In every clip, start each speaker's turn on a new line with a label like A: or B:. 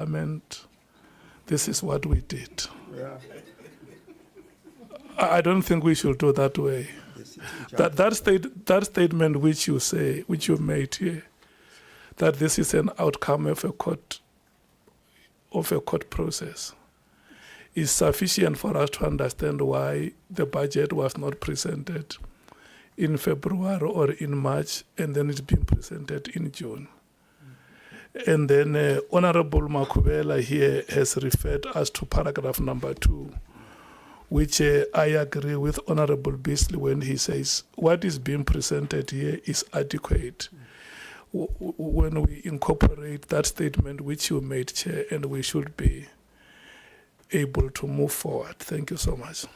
A: Parliament, this is what we did.
B: Yeah.
A: I don't think we should do that way. That statement which you made here, that this is an outcome of a court process, is sufficient for us to understand why the budget was not presented in February or in March, and then it's been presented in June. And then Honorable Makubela here has referred us to paragraph number 2, which I agree with Honorable Beasley when he says what is being presented here is adequate. When we incorporate that statement which you made, Chair, and we should be able to move forward. Thank you so much.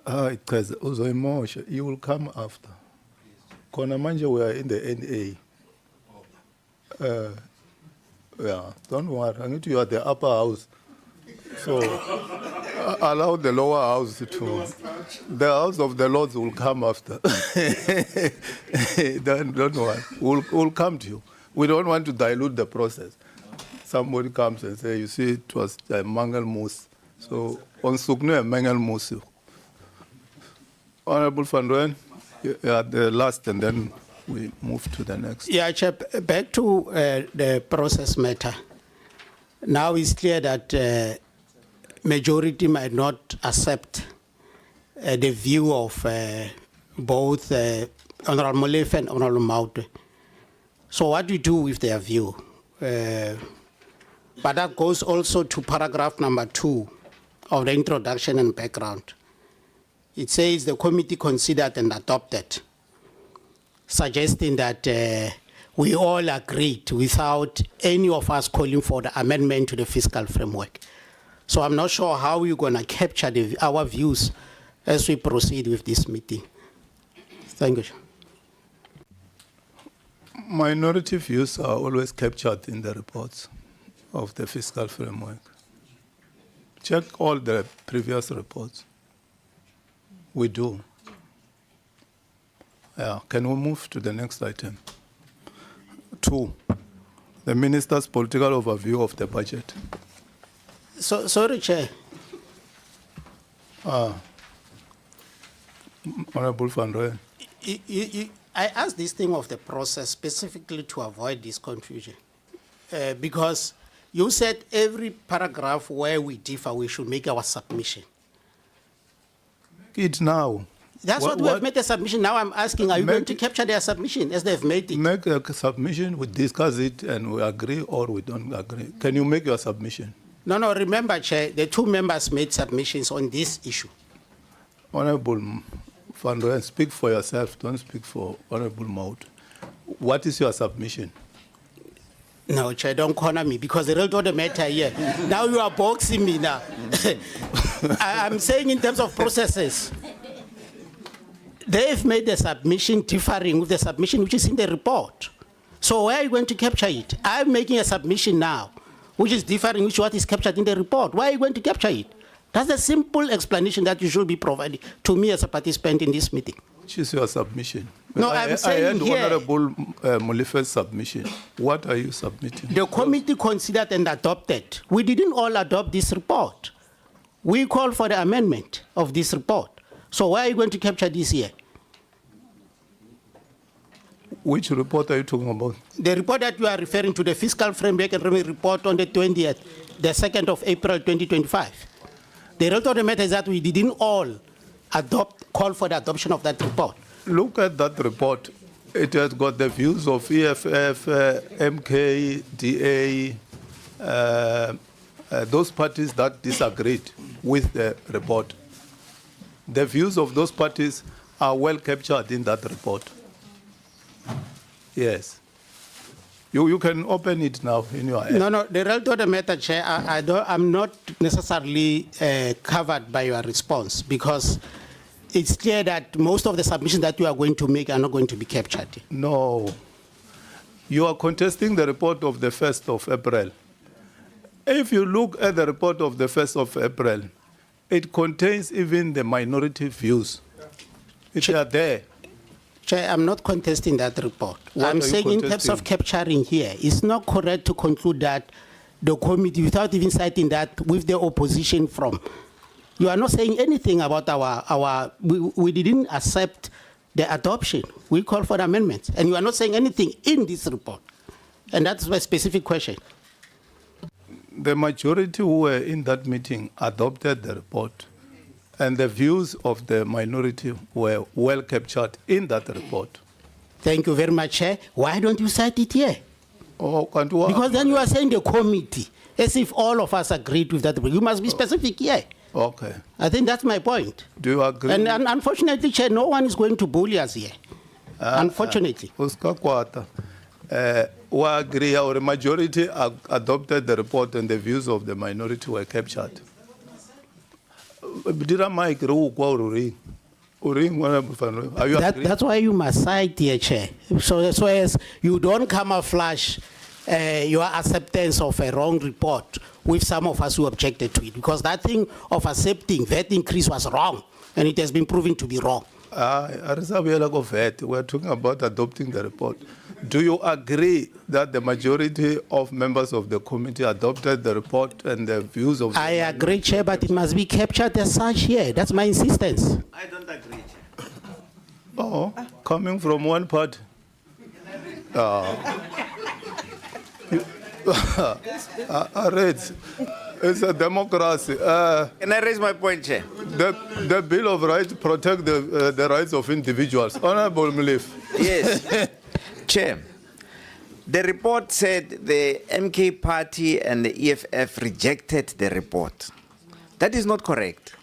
B: Because Uzoimosha, you will come after. Kona manje, we are in the NA. Yeah, don't worry. I need you at the upper house. So allow the lower house to. The house of the Lords will come after. Don't worry. We'll come to you. We don't want to dilute the process. Somebody comes and says, you see, it was a mangal moose. So on Suknu, a mangal moose. Honorable Van Rooyen, you are the last, and then we move to the next.
C: Yeah, Chair, back to the process matter. Now it's clear that majority might not accept the view of both Honorable Molefe and Honorable Maute. So what do you do with their view? But that goes also to paragraph number 2 of the introduction and background. It says the committee considered and adopted, suggesting that we all agreed without any of us calling for the amendment to the fiscal framework. So I'm not sure how we're going to capture our views as we proceed with this meeting. Thank you.
B: Minority views are always captured in the reports of the fiscal framework. Check all the previous reports. We do. Yeah. Can we move to the next item? 2, the Minister's political overview of the budget.
C: So, sorry, Chair.
B: Honorable Van Rooyen.
C: I asked this thing of the process specifically to avoid this confusion. Because you said every paragraph where we differ, we should make our submission.
B: It now.
C: That's what we have made a submission. Now I'm asking, are you going to capture their submission as they've made it?
B: Make a submission, we discuss it, and we agree or we don't agree. Can you make your submission?
C: No, remember, Chair, the 2 members made submissions on this issue.
B: Honorable Van Rooyen, speak for yourself, don't speak for Honorable Maute. What is your submission?
C: No, Chair, don't corner me, because the real order matter here. Now you are boxing me now. I'm saying in terms of processes. They've made the submission differing with the submission which is in the report. So where are you going to capture it? I'm making a submission now, which is differing with what is captured in the report. Why are you going to capture it? That's a simple explanation that you should be providing to me as a participant in this meeting.
B: Which is your submission?
C: No, I'm saying
B: I
C: here,
B: had Honorable Molefe's submission. What are you submitting?
C: the committee considered and adopted. We didn't all adopt this report. We called for the amendment of this report. So why are you going to capture this here?
B: Which report are you talking about?
C: The report that you are referring to, the Fiscal Framework and Revenue report on the 2nd of April 2025. The result of the matter is that we didn't all call for the adoption of that report.
B: Look at that report. It has got the views of EFF, MK, DA, those parties that disagreed with the report. The views of those parties are well captured in that report. Yes. You can open it now in your head.
C: No, the result of the matter, Chair, I'm not necessarily covered by your response, because it's clear that most of the submissions that you are going to make are not going to be captured.
B: No. You are contesting the report of the 1st of April. If you look at the report of the 1st of April, it contains even the minority views. They are there.
C: Chair, I'm not contesting that report.
B: What
C: I'm
B: are you
C: saying in terms
B: contesting?
C: of capturing here, it's not correct to conclude that the committee, without even citing that with the opposition from. You are not saying anything about we didn't accept the adoption. We call for amendments. And you are not saying anything in this report. And that's a specific question.
B: The majority who were in that meeting adopted the report, and the views of the minority were well captured in that report.
C: Thank you very much, Chair. Why don't you cite it here?
B: Oh, can't you-
C: Because then you are saying the committee, as if all of us agreed with that. You must be specific here.
B: Okay.
C: I think that's my point.
B: Do you agree?
C: And unfortunately, Chair, no one is going to bully us here. Unfortunately.
B: Oscar Kwata, we agree our majority adopted the report and the views of the minority were captured. Did Mike are you agree?
C: That's why you must cite here, Chair. So as you don't camouflage your acceptance of a wrong report with some of us who objected to it, because that thing of accepting that increase was wrong, and it has been proven to be wrong.
B: We're talking about adopting the report. Do you agree that the majority of members of the committee adopted the report and the views of the
C: I agree, Chair, but it must be captured as such here. That's my insistence.
D: I don't agree, Chair.
B: Oh, coming from one party. It's a democracy.
D: Can I raise my point, Chair?
B: The Bill of Rights protect the rights of individuals. Honorable Mlif.
D: Yes. Chair, the report said the MK party and the EFF rejected the report. That is not correct.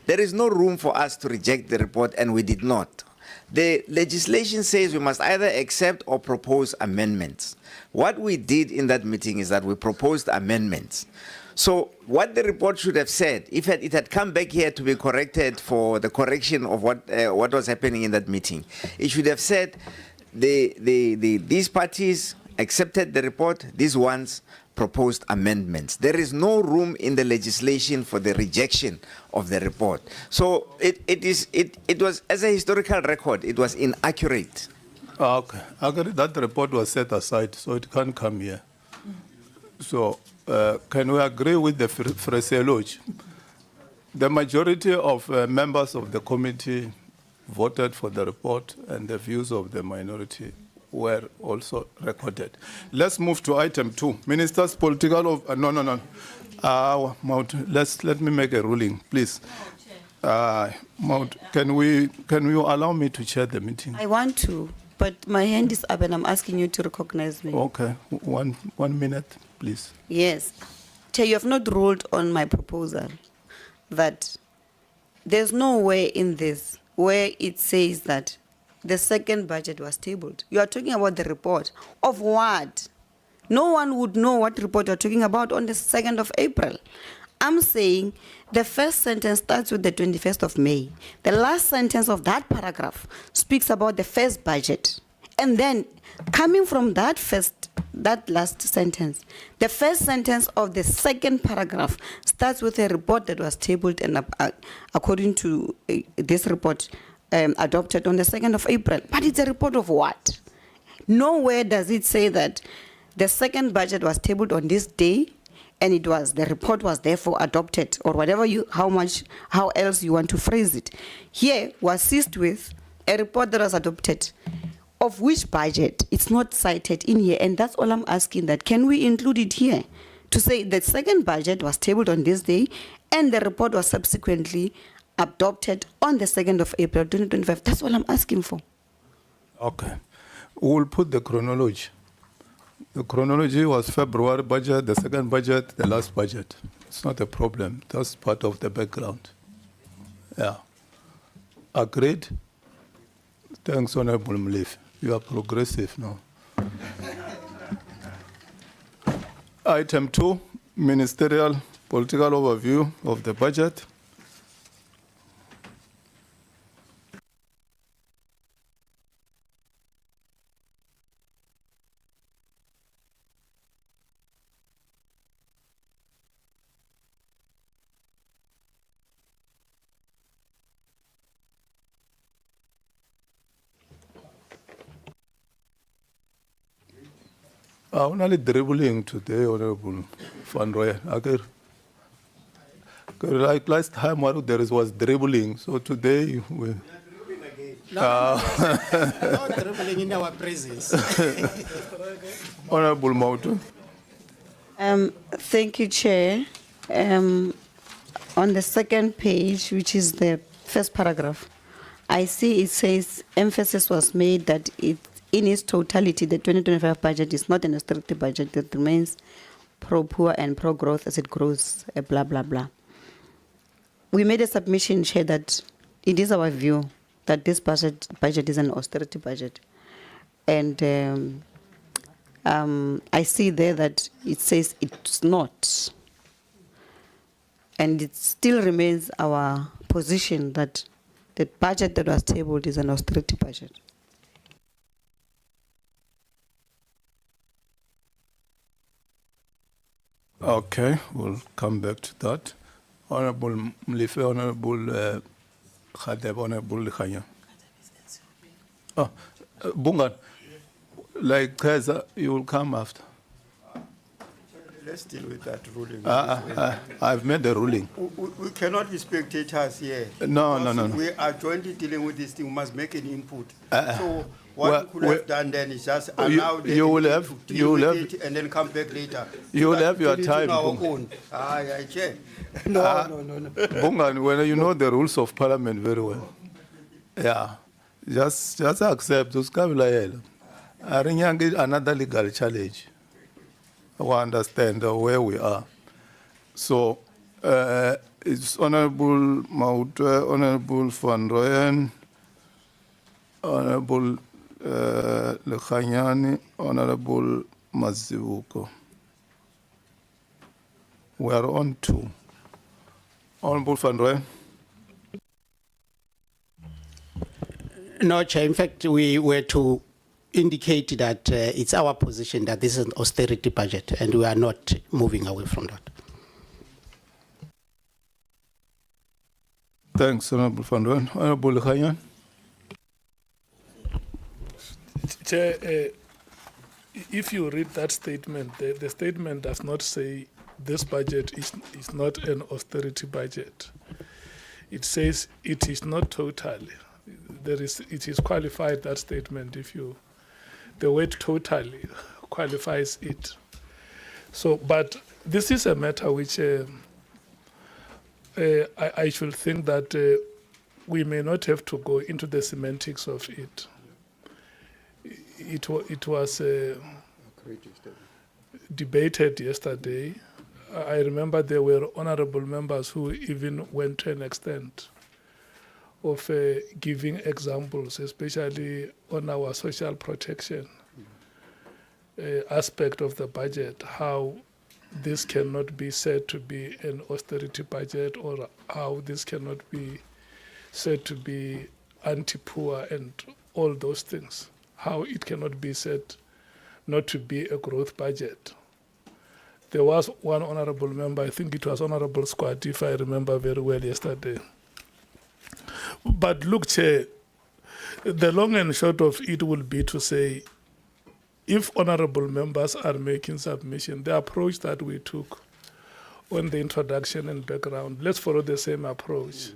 D: There is no room for us to reject the report, and we did not. The legislation says we must either accept or propose amendments. What we did in that meeting is that we proposed amendments. So what the report should have said, if it had come back here to be corrected for the correction of what was happening in that meeting, it should have said these parties accepted the report, these ones proposed amendments. There is no room in the legislation for the rejection of the report. So it was, as a historical record, it was inaccurate.
B: Okay. Actually, that report was set aside, so it can't come here. So, can we agree with the phraseology? The majority of members of the committee voted for the report, and the views of the minority were also recorded. Let's move to item 2. Minister's political let me make a ruling, please. Can you allow me to chair the meeting?
E: I want to, but my hand is up and I'm asking you to recognize me.
B: Okay, 1 minute, please.
E: Yes. Chair, you have not ruled on my proposal that there's no way in this where it says that the second budget was tabled. You are talking about the report of what? No one would know what report you're talking about on the 2nd of April. I'm saying the first sentence starts with the 21st of May. The last sentence of that paragraph speaks about the first budget. And then coming from that last sentence, the first sentence of the second paragraph starts with a report that was tabled and according to this report, adopted on the 2nd of April. But it's a report of what? Nowhere does it say that the second budget was tabled on this day and the report was therefore adopted, or whatever how else you want to phrase it. Here was seized with a report that was adopted. Of which budget? It's not cited in here, and that's all I'm asking, that can we include it here to say the second budget was tabled on this day and the report was subsequently adopted on the 2nd of April 2025. That's all I'm asking for.
B: Okay. We'll put the chronology. The chronology was February budget, the second budget, the last budget. It's not a problem. That's part of the background. Yeah. Agreed? Thanks, Honorable Mlif. You are progressive now. Item 2, ministerial political overview of the budget. Only dribbling today, Honorable Van Rooyen. Like last time, what there was dribbling. So today, we.
C: No dribbling in our presence.
B: Honorable Mautu.
E: Thank you, Chair. On the second page, which is the first paragraph, I see it says emphasis was made that it, in its totality, the 2025 budget is not an austerity budget that remains pro-poor and pro-growth as it grows, blah, blah, blah. We made a submission, Chair, that it is our view that this budget is an austerity budget. And I see there that it says it's not. And it still remains our position that the budget that was tabled is an austerity budget.
B: Okay, we'll come back to that. Honorable Mlife, Honorable Khadeb, Honorable Khanya. Bungan, like Kaiser, you will come after.
F: Let's deal with that ruling.
B: I've made the ruling.
F: We cannot be spectators here.
B: No.
F: We are jointly dealing with this thing. We must make an input. So what we could have done then is just allow them to deal with it and then come back later.
B: You will have your
F: Put it
B: time,
F: on our
B: Bunga.
F: own. I check. No.
B: Bungan, when you know the rules of parliament very well. Yeah. Just accept. I think another legal challenge. We understand where we are. So it's Honorable Mautwe, Honorable Van Rooyen, Honorable Lekhanyani, Honorable Mazibuko. We are on two. Honorable Van Rooyen.
C: No, Chair. In fact, we were to indicate that it's our position that this is an austerity budget, and we are not moving away from that.
B: Thanks, Honorable Van Rooyen. Honorable Lekhanyani.
A: Chair, if you read that statement, the statement does not say this budget is not an austerity budget. It says it is not totally. It is qualified, that statement, if you, the word totally qualifies it. So, but this is a matter which I should think that we may not have to go into the semantics of it. It was debated yesterday. I remember there were honorable members who even went to an extent of giving examples, especially on our social protection aspect of the budget, how this cannot be said to be an austerity budget, or how this cannot be said to be anti-poor and all those things, how it cannot be said not to be a growth budget. There was one honorable member, I think it was Honorable Squad, if I remember very well yesterday. But look, Chair, the long and short of it will be to say, if honorable members are making submission, the approach that we took on the introduction and background, let's follow the same approach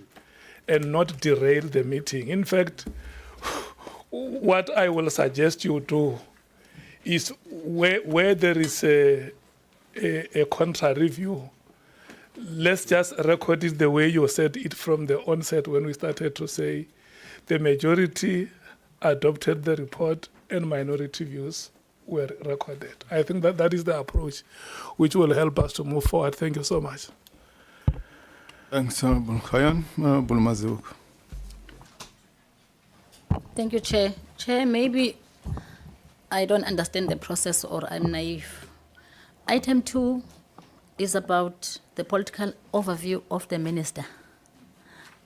A: and not derail the meeting. In fact, what I will suggest you do is where there is a contra review, let's just record it the way you said it from the onset when we started to say the majority adopted the report and minority views were recorded. I think that is the approach which will help us to move forward. Thank you so much.
B: Thanks, Honorable Khayan. Honorable Mazuk.
G: Thank you, Chair. Chair, maybe I don't understand the process or I'm naive. Item 2 is about the political overview of the minister.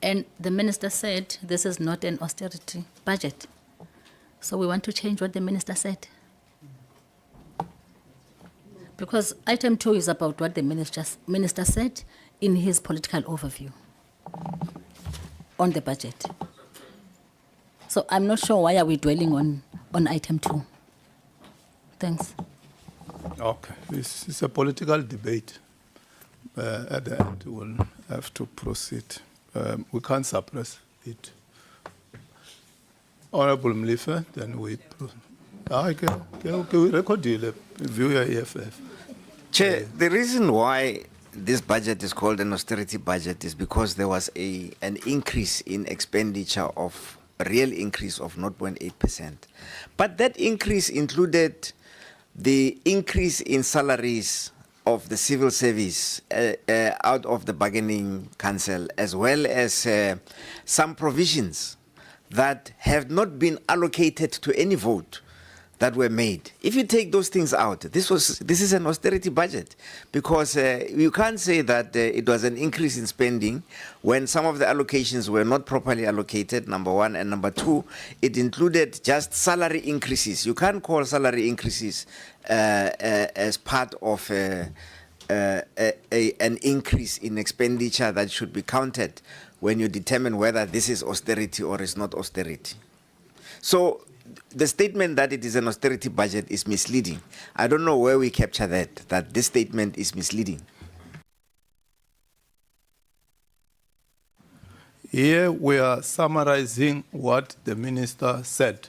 G: And the minister said this is not an austerity budget. So we want to change what the minister said. Because item 2 is about what the minister said in his political overview on the budget. So I'm not sure why are we dwelling on item 2. Thanks.
B: Okay, this is a political debate. At the end, we'll have to proceed. We can't suppress it. Honorable Mlife, then we. Okay, we record the view EFF.
D: Chair, the reason why this budget is called an austerity budget is because there was an increase in expenditure of a real increase of 0.8%. But that increase included the increase in salaries of the civil service out of the bargaining council, as well as some provisions that have not been allocated to any vote that were made. If you take those things out, this is an austerity budget, because you can't say that it was an increase in spending when some of the allocations were not properly allocated, number one, and number two, it included just salary increases. You can't call salary increases as part of an increase in expenditure that should be counted when you determine whether this is austerity or is not austerity. So the statement that it is an austerity budget is misleading. I don't know where we capture that this statement is misleading.
B: Here we are summarizing what the minister said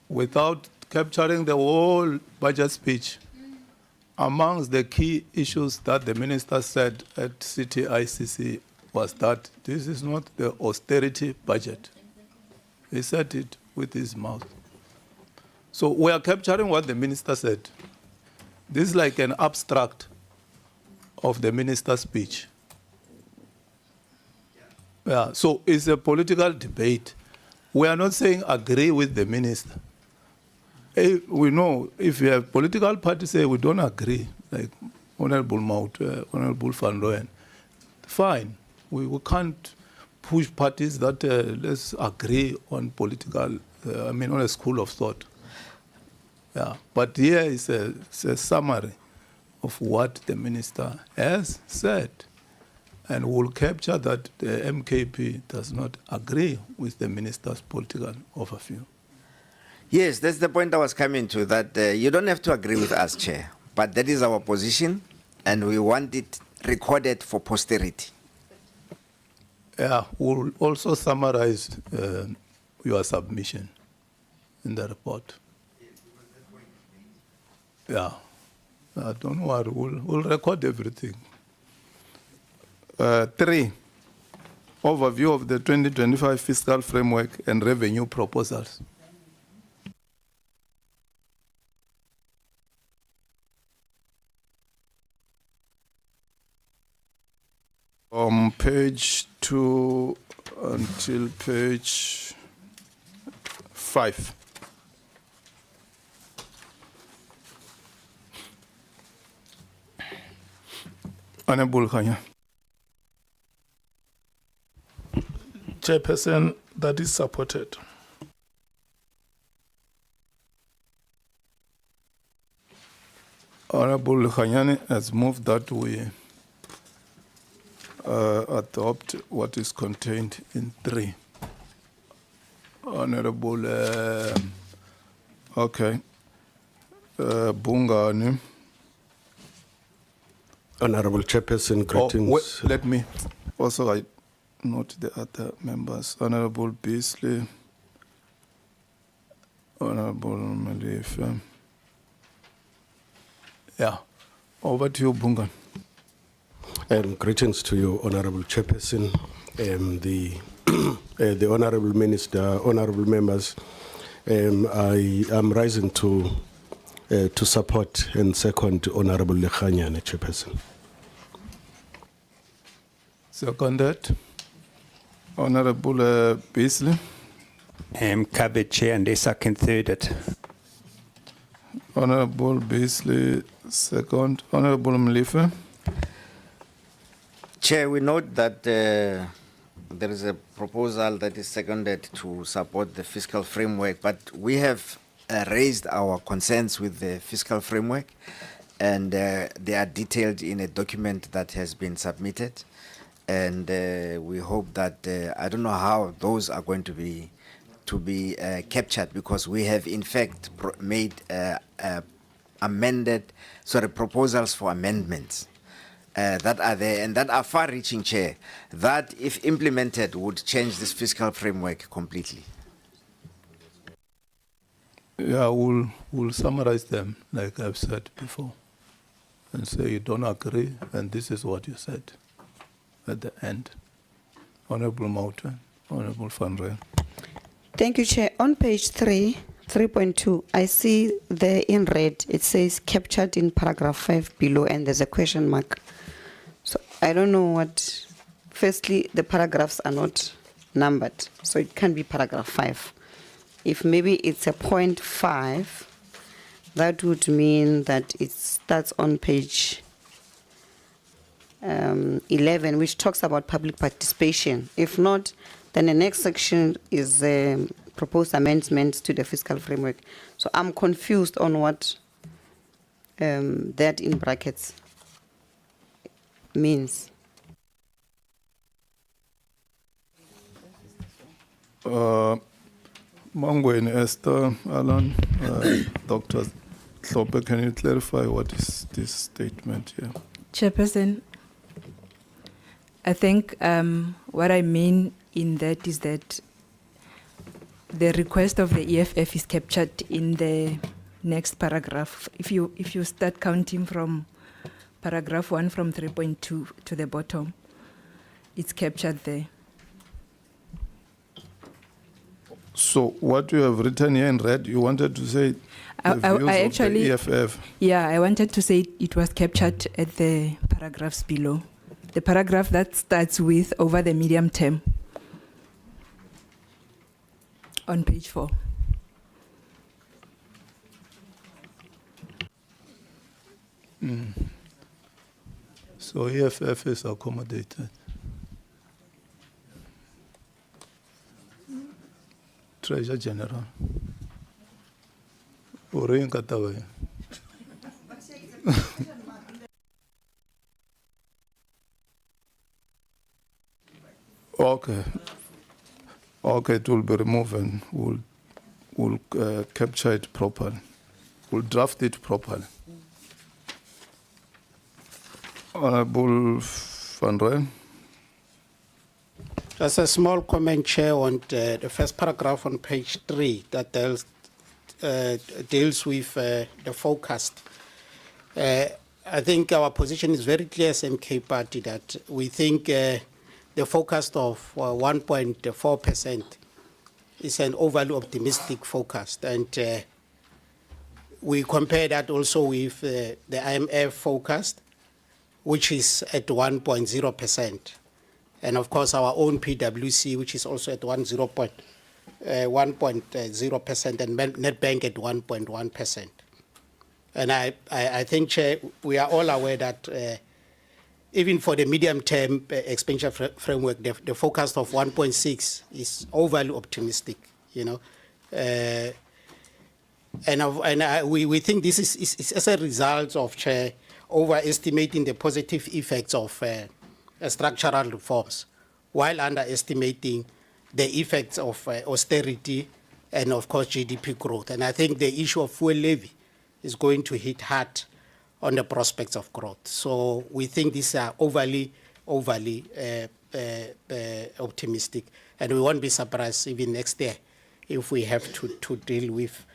B: without capturing the whole budget speech. Amongst the key issues that the minister said at CTICC was that this is not the austerity budget. He said it with his mouth. So we are capturing what the minister said. This is like an abstract of the minister's speech. Yeah, so it's a political debate. We are not saying agree with the minister. We know if you have political parties say we don't agree, like Honorable Maut, Honorable Van Rooyen, fine. We can't push parties that let's agree on political, on a school of thought. Yeah, but here is a summary of what the minister has said. And we'll capture that the MKP does not agree with the minister's political overview.
D: Yes, that's the point I was coming to, that you don't have to agree with us, Chair, but that is our position, and we want it recorded for posterity.
B: Yeah, we'll also summarize your submission in the report. Yeah, don't worry, we'll record everything. 3, overview of the 2025 Fiscal Framework and Revenue proposals. From page 2 until page 5. Honorable Khanya.
A: Chairperson, that is supported.
B: Honorable Khanyane has moved that we adopt what is contained in 3. Honorable, Bungani.
H: Honorable Chairperson, greetings.
B: Let me also note the other members. Honorable Beasley, Honorable Malife. Yeah, over to you, Bungan.
H: Greetings to you, Honorable Chairperson, the Honorable Minister, Honorable members. I am rising to support and second Honorable Lekhanyane, Chairperson.
B: Seconded. Honorable Beasley.
I: Covered, Chair, and I second thirded.
B: Honorable Beasley, second. Honorable Mlife.
D: Chair, we note that there is a proposal that is seconded to support the fiscal framework, but we have raised our concerns with the fiscal framework, and they are detailed in a document that has been submitted. And we hope that, I don't know how those are going to be captured, because we have in fact made proposals for amendments that are there and that are far-reaching, Chair, that if implemented would change this fiscal framework completely.
B: Yeah, we'll summarize them, like I've said before, and say you don't agree, and this is what you said at the end. Honorable Mountain, Honorable Van Rijn.
E: Thank you, Chair. On page 3.2, I see there in red, it says captured in paragraph 5 below, and there's a question mark. So I don't know what, firstly, the paragraphs are not numbered, so it can't be paragraph 5. If maybe it's a 0.5, that would mean that it starts on page 11, which talks about public participation. If not, then the next section is proposed amendments to the fiscal framework. So I'm confused on what that in brackets means.
B: Mangweni, Esther, Alan, Dr. Slope, can you clarify what is this statement here?
J: Chairperson, I think what I mean in that is that the request of the EFF is captured in the next paragraph. If you start counting from paragraph 1 from 3.2 to the bottom, it's captured there.
B: So what you have written here in red, you wanted to say the views
J: I
B: of
J: actually,
B: the EFF.
J: Yeah, I wanted to say it was captured at the paragraphs below. The paragraph that starts with over the medium term on page 4.
B: So EFF is accommodated. Treasurer General. Uring katawe. Okay. Okay, it will be removed and we'll capture it properly. We'll draft it properly. Honorable Van Rijn.
C: Just a small comment, Chair, on the first paragraph on page 3 that deals with the forecast. I think our position is very clear as MK Party that we think the forecast of 1.4% is an overly optimistic forecast. And we compare that also with the IMF forecast, which is at 1.0%. And of course, our own PwC, which is also at 1.0%, and Netbank at 1.1%. And I think, Chair, we are all aware that even for the medium-term expenditure framework, the forecast of 1.6 is overly optimistic, you know. We think this is as a result of, Chair, overestimating the positive effects of structural reforms, while underestimating the effects of austerity and, of course, GDP growth. And I think the issue of fuel levy is going to hit hard on the prospects of growth. So we think these are overly optimistic, and we won't be surprised even next year if we have to deal with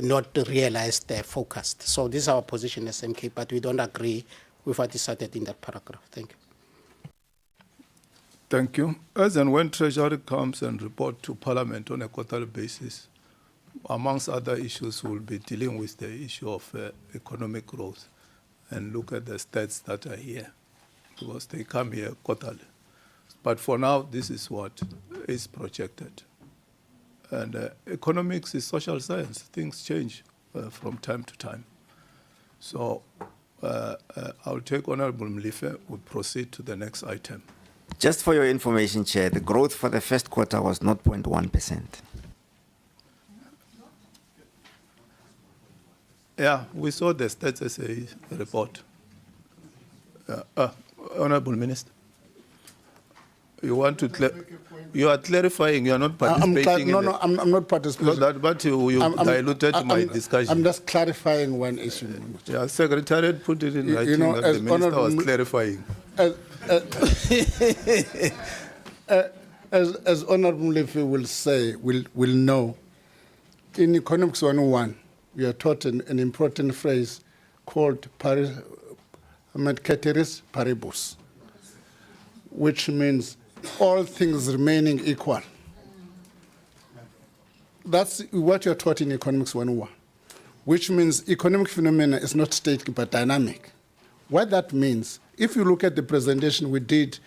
C: not realized forecast. So this is our position as MK, but we don't agree with what is cited in that paragraph. Thank you.
B: Thank you. As and when Treasury comes and report to Parliament on a quarterly basis, amongst other issues, we'll be dealing with the issue of economic growth and look at the stats that are here, because they come here quarterly. But for now, this is what is projected. And economics is social science. Things change from time to time. So I'll take Honorable Mlife. We'll proceed to the next item.
D: Just for your information, Chair, the growth for the first quarter was 0.1%.
B: Yeah, we saw the Stats SA report. Honorable Minister. You want to you are clarifying. You are not participating.
C: I'm not participating.
B: So that, but you diluted my discussion.
C: I'm just clarifying one issue.
B: Yeah, Secretariat put it in writing
C: know,
B: that the minister was
C: Honorable-
B: clarifying.
C: As Honorable Lefe will say, will know, in Economics 101, we are taught an important phrase called ceteris paribus, which means all things remaining equal. That's what you're taught in Economics 101, which means economic phenomena is not static but dynamic. What that means, if you look at the presentation we did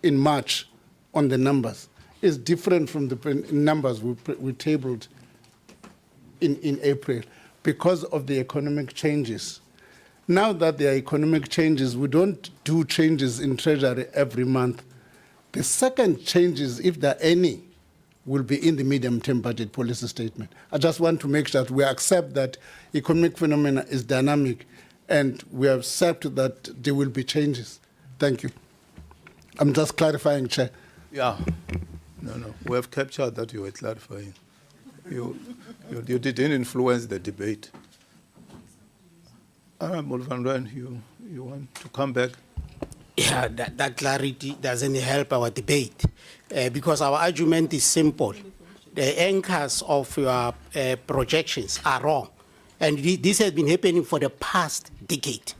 C: in March on the numbers, is different from the numbers we tabled in April because of the economic changes. Now that there are economic changes, we don't do changes in Treasury every month. The second changes, if there are any, will be in the medium-term budget policy statement. I just want to make sure that we accept that economic phenomena is dynamic and we accept that there will be changes. Thank you. I'm just clarifying, Chair.
B: Yeah. No. We have captured that you were clarifying. You didn't influence the debate. Honorable Van Rijn, you want to come back?
C: Yeah, that clarity doesn't help our debate because our argument is simple. The anchors of your projections are wrong. And this has been happening for the past decade.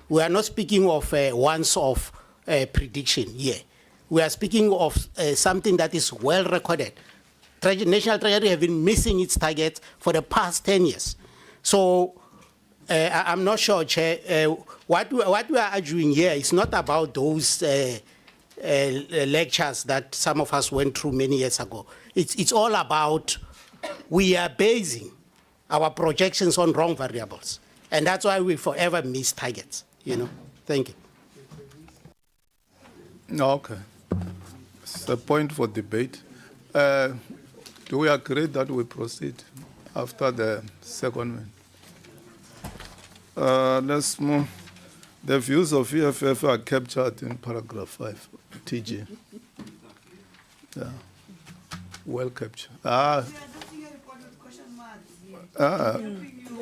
C: We are not speaking of once-off prediction here. We are speaking of something that is well recorded. National Treasury have been missing its targets for the past 10 years. So I'm not sure, Chair, what we are arguing here is not about those lectures that some of us went through many years ago. It's all about we are basing our projections on wrong variables. And that's why we forever miss targets, you know. Thank you.
B: Okay. It's a point for debate. Do we agree that we proceed after the second one? Let's move. The views of EFF are captured in paragraph 5, TG. Yeah. Well captured.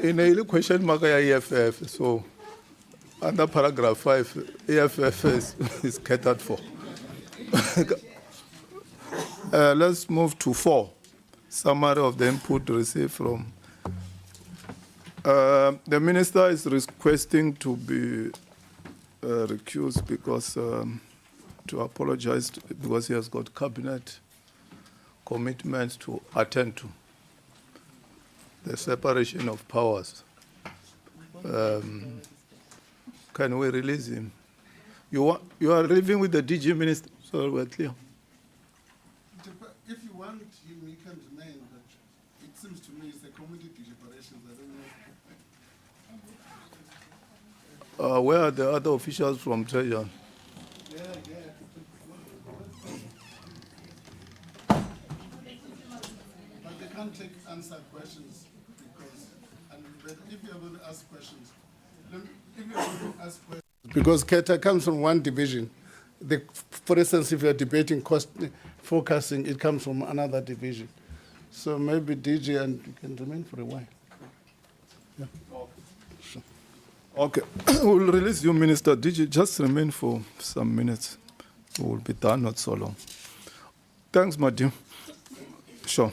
B: In a question mark EFF, so under paragraph 5, EFF is catered for. Let's move to 4. Summary of the input received from. The minister is requesting to be recused because to apologize because he has got cabinet commitments to attend to. The separation of powers. Can we release him? You are living with the DG minister, so we're clear.
C: If you want him, he can remain, but it seems to me it's a committee deliberations. I don't know.
B: Where are the other officials from Treasury?
C: Yeah. But they can't take answered questions but if you're going to ask questions, because CATA comes from one division. For instance, if you're debating cost forecasting, it comes from another division. So maybe DG and you can remain for a while. Yeah. Sure.
B: Okay, we'll release you, Minister. DG, just remain for some minutes. We will be done not so long. Thanks, my dear. Sure.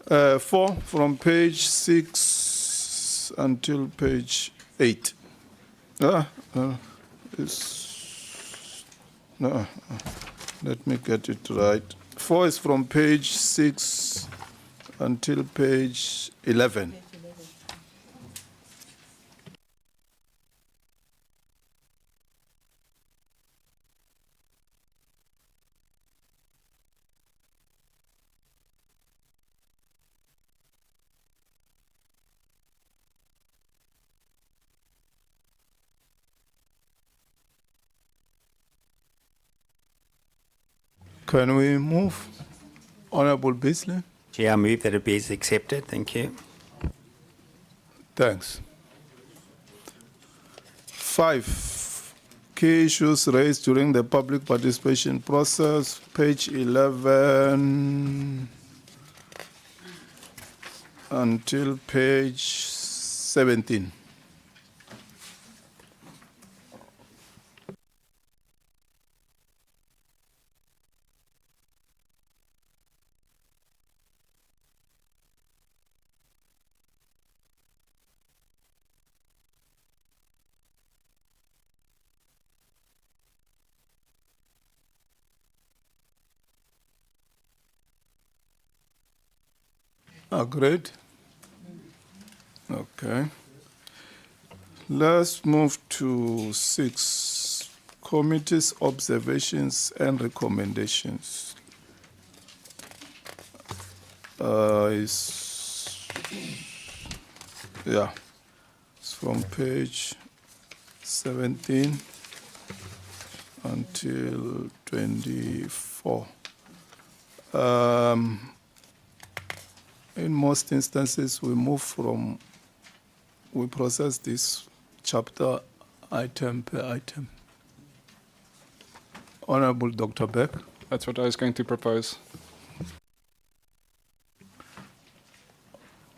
B: 4 from page 6 until page 8. Let me get it right. 4 is from page 6 until page 11. Can we move? Honorable Beasley?
I: Chair, I move that it be accepted. Thank you.
B: Thanks. 5, key issues raised during the public participation process, page 11 until page 17. Agreed? Okay. Let's move to 6, committee's observations and recommendations. It's from page 17 until 24. In most instances, we process this chapter item per item. Honorable Dr. Beck.
K: That's what I was going to propose.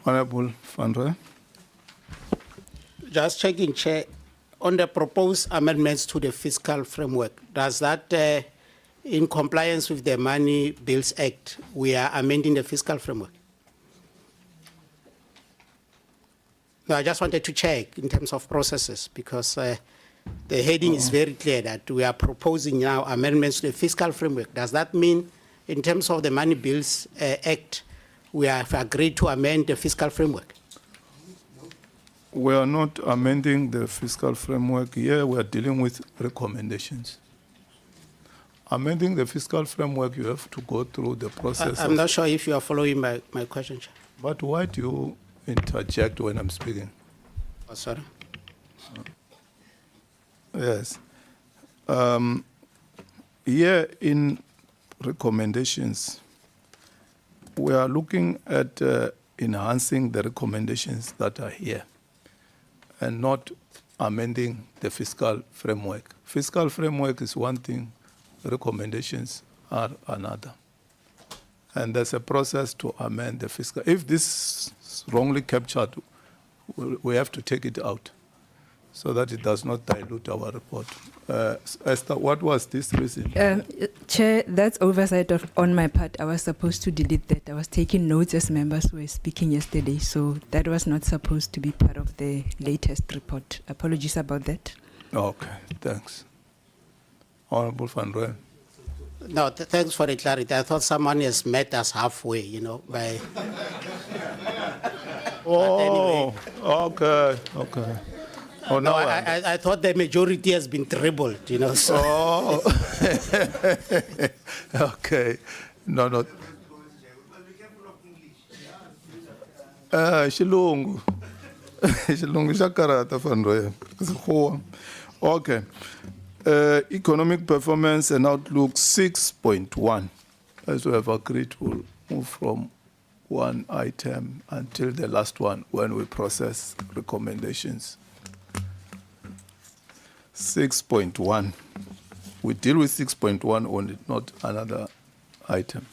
B: Honorable Van Rooyen.
C: Just checking, Chair, on the proposed amendments to the fiscal framework, does that, in compliance with the Money Bills Act, we are amending the fiscal framework? No, I just wanted to check in terms of processes because the heading is very clear that we are proposing now amendments to the fiscal framework. Does that mean in terms of the Money Bills Act, we have agreed to amend the fiscal framework?
B: We are not amending the fiscal framework here. We are dealing with recommendations. Amending the fiscal framework, you have to go through the process.
C: I'm not sure if you are following my question, Chair.
B: But why do you interject when I'm speaking?
C: Oh, sorry.
B: Yes. Here in recommendations, we are looking at enhancing the recommendations that are here and not amending the fiscal framework. Fiscal framework is one thing, recommendations are another. And there's a process to amend the fiscal. If this is wrongly captured, we have to take it out so that it does not dilute our report. Esther, what was this reason?
J: Chair, that's oversight on my part. I was supposed to delete that. I was taking notes as members were speaking yesterday, so that was not supposed to be part of the latest report. Apologies about that.
B: Okay, thanks. Honorable Van Rooyen.
C: No, thanks for the clarity. I thought someone has met us halfway, you know, by...
B: Oh, okay. Oh,
C: No, I thought the majority has been trebled, you know, so...
B: Oh, okay. No. Xilungu. Xilungu xa karata Van Rooyen. Sekgowa. Okay. Economic performance and outlook 6.1. As we have agreed, we'll move from one item until the last one when we process recommendations. 6.1. We deal with 6.1 only, not another item.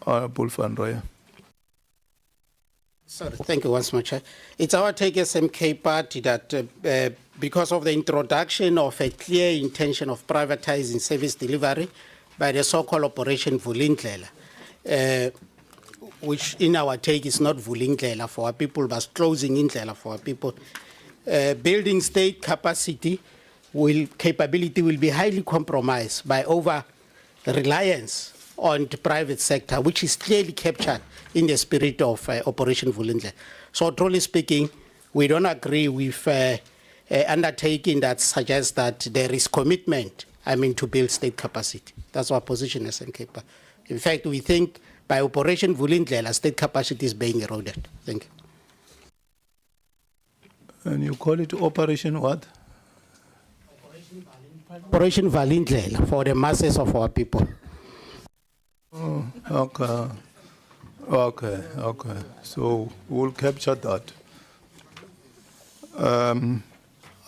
B: Honorable Van Rooyen.
C: Sorry, thank you once more, Chair. It's our take as MK Party that because of the introduction of a clear intention of privatizing service delivery by the so-called Operation Vulindlela, which in our take is not Vulindlela for our people, but closing Indlela for our people, building state capacity capability will be highly compromised by over-reliance on the private sector, which is clearly captured in the spirit of Operation Vulindlela. So, truly speaking, we don't agree with undertaking that suggests that there is commitment, to build state capacity. That's our position as MKPA. In fact, we think by Operation Vulindlela, state capacity is being eroded. Thank you.
B: And you call it Operation what?
C: Operation Vulindlela for the masses of our people.
B: Oh, okay. So we'll capture that.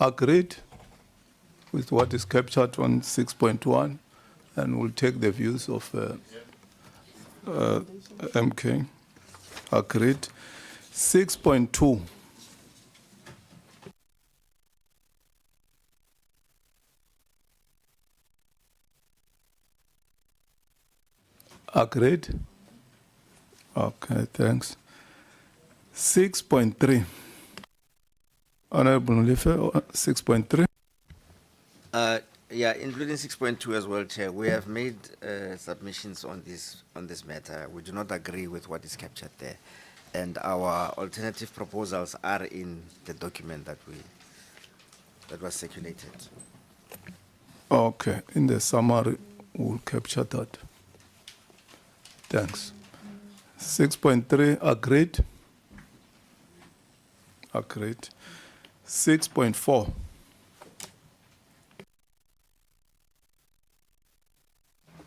B: Agreed. with what is captured on 6.1, and we'll take the views of MK. Agreed. 6.2. Agreed. Okay, thanks. 6.3. Honorable Mlife, 6.3.
D: Yeah, including 6.2 as well, Chair. We have made submissions on this matter. We do not agree with what is captured there, and our alternative proposals are in the document that was circulated.
B: Okay, in the summary, we'll capture that. Thanks. 6.3, agreed. Agreed. 6.4.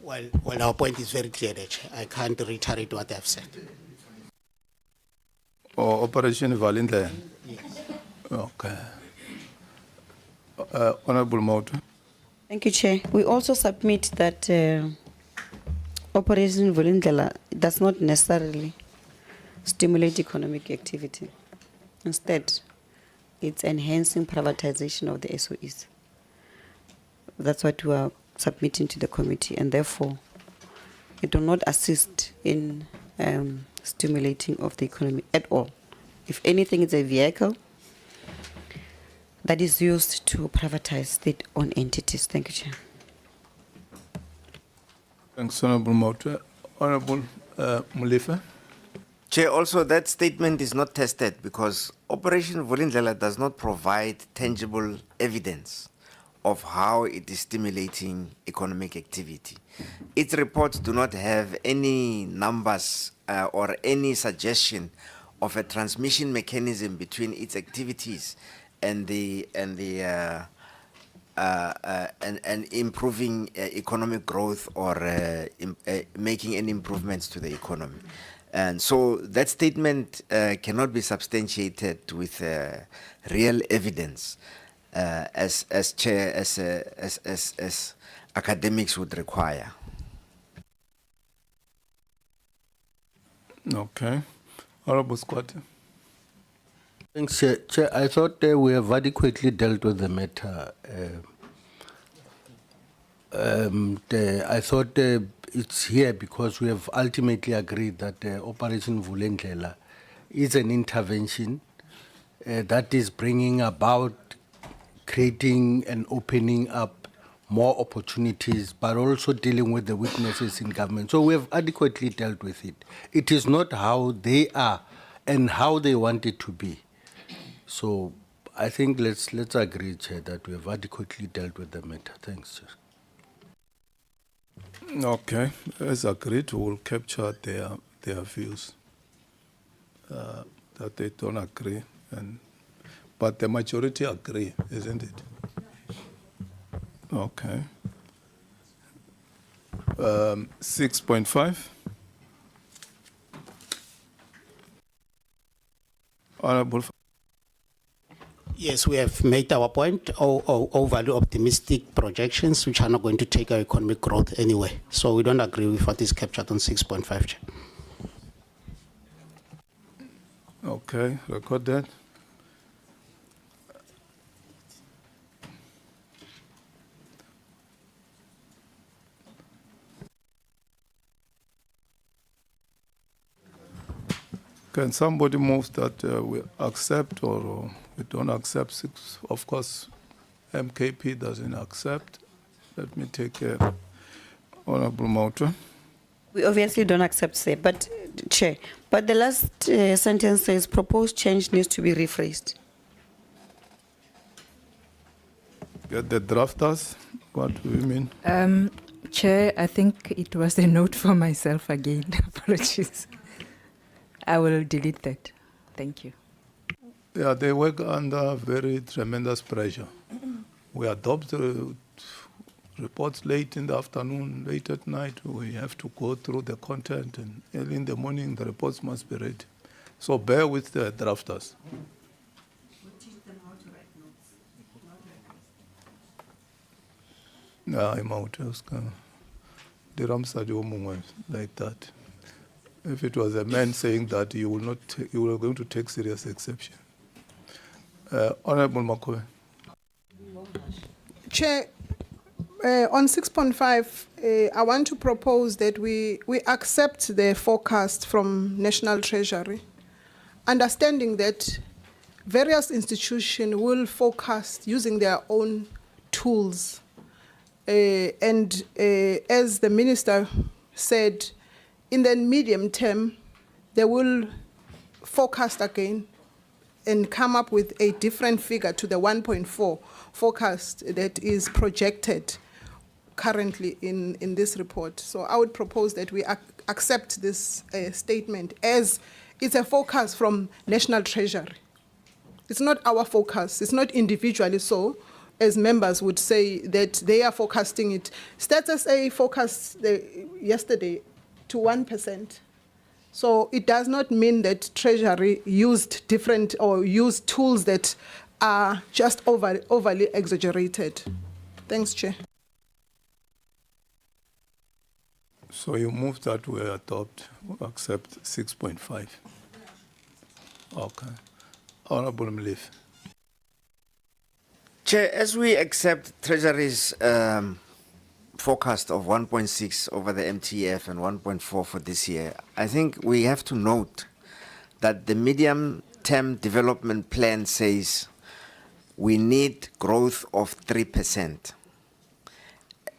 C: Well, our point is very clear, Chair. I can't reiterate what I've said.
B: Or Operation Valindle.
C: Yes.
B: Okay. Honorable Mauta.
E: Thank you, Chair. We also submit that Operation Vulindlela does not necessarily stimulate economic activity. Instead, it's enhancing privatization of the SOEs. That's what we are submitting to the committee, and therefore, it will not assist in stimulating of the economy at all. If anything, it's a vehicle that is used to privatize state-owned entities. Thank you, Chair.
B: Thanks, Honorable Mauta. Honorable Mlife.
D: Chair, also that statement is not tested because Operation Vulindlela does not provide tangible evidence of how it is stimulating economic activity. Its reports do not have any numbers or any suggestion of a transmission mechanism between its activities and improving economic growth or making any improvements to the economy. And so that statement cannot be substantiated with real evidence, as academics would require.
B: Okay. Honorable Squatter.
H: Thanks, Chair. Chair, I thought we have adequately dealt with the matter. I thought it's here because we have ultimately agreed that Operation Vulindlela is an intervention that is bringing about creating and opening up more opportunities, but also dealing with the weaknesses in government. So we have adequately dealt with it. It is not how they are and how they want it to be. So I think let's agree, Chair, that we have adequately dealt with the matter. Thanks, Chair.
B: Okay, as agreed, we will capture their views that they don't agree, but the majority agree, isn't it? Okay. 6.5. Honorable.
C: Yes, we have made our point, overly optimistic projections, which are not going to take our economic growth anyway. So we don't agree with what is captured on 6.5, Chair.
B: Okay, record that. Can somebody move that we accept or we don't accept 6? Of course, MKP doesn't accept. Let me take Honorable Mauta.
E: We obviously don't accept, say, but Chair, but the last sentence says proposed change needs to be rephrased.
B: Get the drafters. What do you mean?
J: Chair, I think it was a note for myself again. Apologies. I will delete that. Thank you.
B: Yeah, they work under very tremendous pressure. We adopt the reports late in the afternoon, late at night. We have to go through the content, and early in the morning, the reports must be ready. So bear with the drafters. I'm out. The Ramsad woman like that. If it was a man saying that, you will not. You were going to take serious exception. Honorable Makoe.
L: Chair, on 6.5, I want to propose that we accept the forecast from National Treasury, understanding that various institutions will forecast using their own tools. And as the minister said, in the medium term, they will forecast again and come up with a different figure to the 1.4 forecast that is projected currently in this report. So I would propose that we accept this statement as it's a forecast from National Treasury. It's not our forecast. It's not individually so, as members would say that they are forecasting it. Status A forecast yesterday to 1%. So it does not mean that Treasury used different or used tools that are just overly exaggerated. Thanks, Chair.
B: So you move that we accept 6.5. Okay. Honorable Mlif.
D: Chair, as we accept Treasury's forecast of 1.6 over the MTF and 1.4 for this year, I think we have to note that the medium-term development plan says we need growth of 3%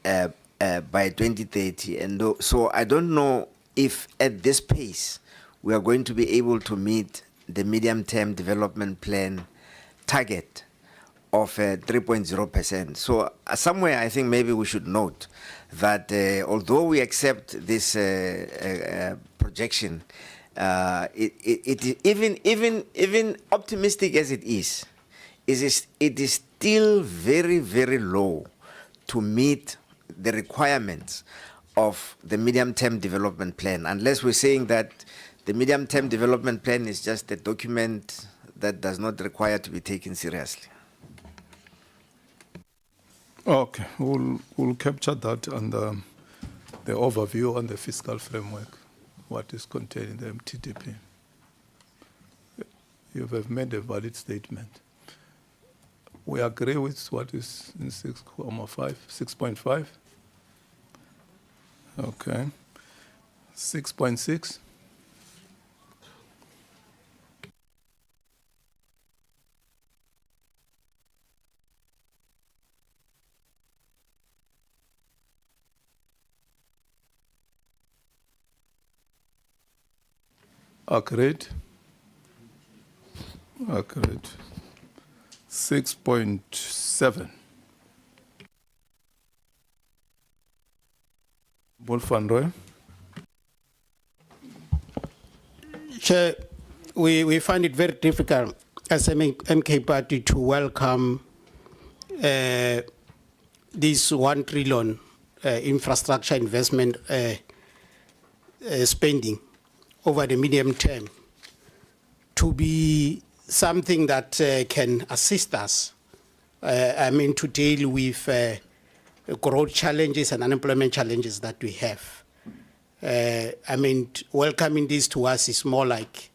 D: by 2030. And so I don't know if at this pace we are going to be able to meet the medium-term development plan target of 3.0%. So somewhere I think maybe we should note that although we accept this projection, even optimistic as it is still very, very low to meet the requirements of the medium-term development plan, unless we're saying that the medium-term development plan is just a document that does not require to be taken seriously.
B: Okay, we'll capture that under the overview on the fiscal framework, what is contained in the MTDP. You have made a valid statement. We agree with what is in 6.5. Okay. 6.6. Agreed. 6.7. Wolf-Van-Roy.
C: Chair, we find it very difficult as MK Party to welcome this 1 trillion infrastructure investment spending over the medium term to be something that can assist us, to deal with growth challenges and unemployment challenges that we have. Welcoming this to us is more like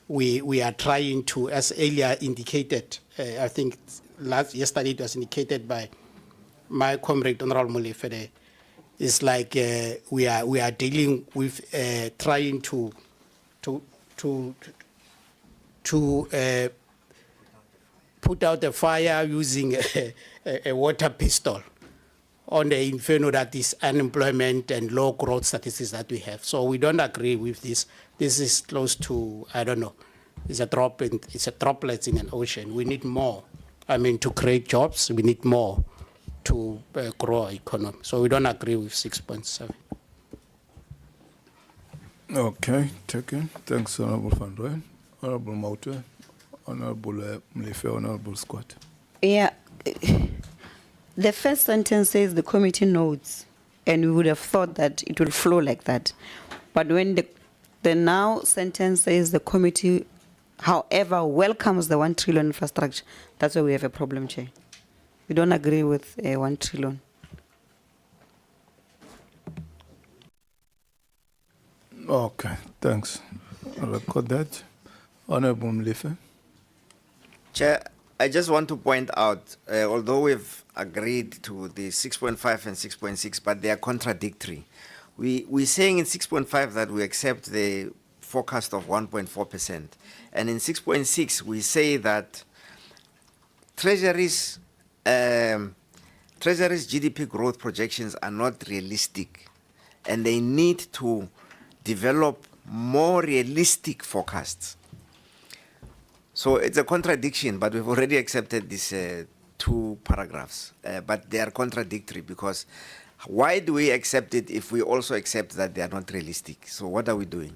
C: we are trying to, as earlier indicated, I think yesterday it was indicated by my comrade Honorable Molefede, it's like we are dealing with trying to put out a fire using a water pistol on the inferno that is unemployment and low growth statistics that we have. So we don't agree with this. This is close to, I don't know, it's a droplet in an ocean. We need more. To create jobs, we need more to grow our economy. So we don't agree with 6.7.
B: Okay, taken. Thanks, Honorable Van-Roy. Honorable Maute, Honorable Mlefe, Honorable Squat.
E: Yeah. The first sentence says the committee notes, and we would have thought that it will flow like that. But when the now sentence says the committee, however, welcomes the 1 trillion infrastructure, that's where we have a problem, Chair. We don't agree with 1 trillion.
B: Okay, thanks. I'll record that. Honorable Mlife.
D: Chair, I just want to point out, although we've agreed to the 6.5 and 6.6, but they are contradictory. We're saying in 6.5 that we accept the forecast of 1.4%. And in 6.6, we say that Treasury's GDP growth projections are not realistic, and they need to develop more realistic forecasts. So it's a contradiction, but we've already accepted these two paragraphs, but they are contradictory because why do we accept it if we also accept that they are not realistic? So what are we doing?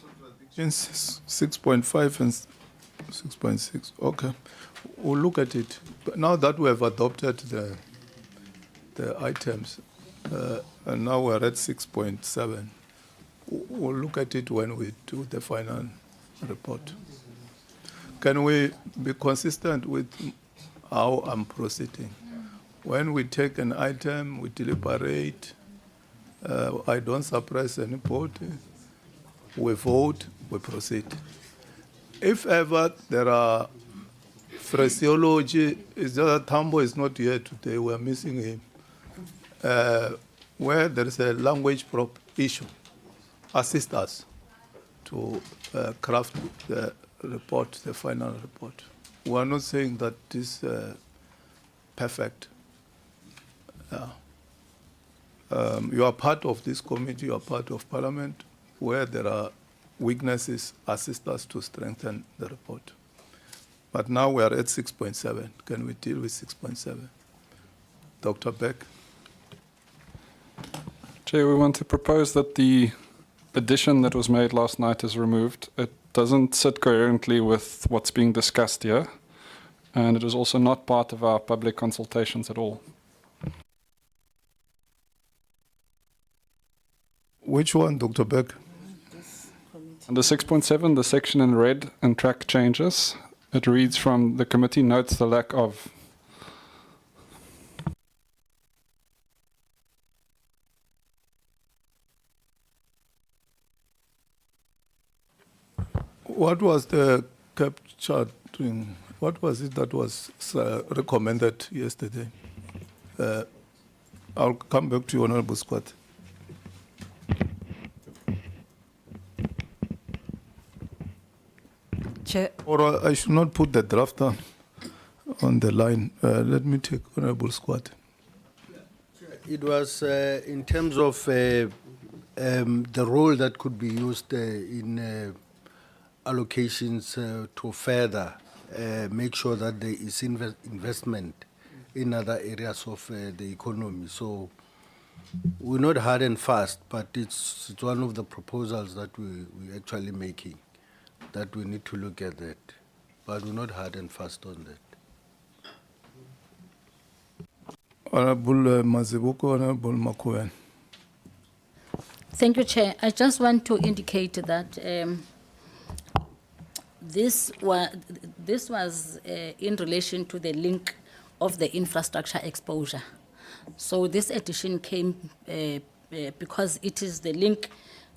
B: Contradictions 6.5 and 6.6. Okay, we'll look at it. But now that we have adopted the items, and now we're at 6.7, we'll look at it when we do the final report. Can we be consistent with how I'm proceeding? When we take an item, we deliberate, I don't suppress anybody, we vote, we proceed. If ever there are phraseology, it's just that Tambo is not here today, we're missing him. Where there is a language issue, assist us to craft the report, the final report. We are not saying that this is perfect. You are part of this committee, you are part of Parliament. Where there are weaknesses, assist us to strengthen the report. But now we are at 6.7. Can we deal with 6.7? Dr. Beck?
K: Chair, we want to propose that the addition that was made last night is removed. It doesn't sit coherently with what's being discussed here, and it is also not part of our public consultations at all.
B: Which one, Dr. Beck?
K: Under 6.7, the section in red and track changes. It reads from the committee notes the lack of.
B: What was the capturing? What was it that was recommended yesterday? I'll come back to you, Honorable Squat.
J: Chair,
B: Or I should not put the drafter on the line. Let me take Honorable Squat.
H: It was in terms of the role that could be used in allocations to further make sure that there is investment in other areas of the economy. So we're not hard and fast, but it's one of the proposals that we're actually making, that we need to look at that. But we're not hard and fast on that.
B: Honorable Mazibuko, Honorable Makoen.
G: Thank you, Chair. I just want to indicate that this was in relation to the link of the infrastructure exposure. So this addition came because it is the link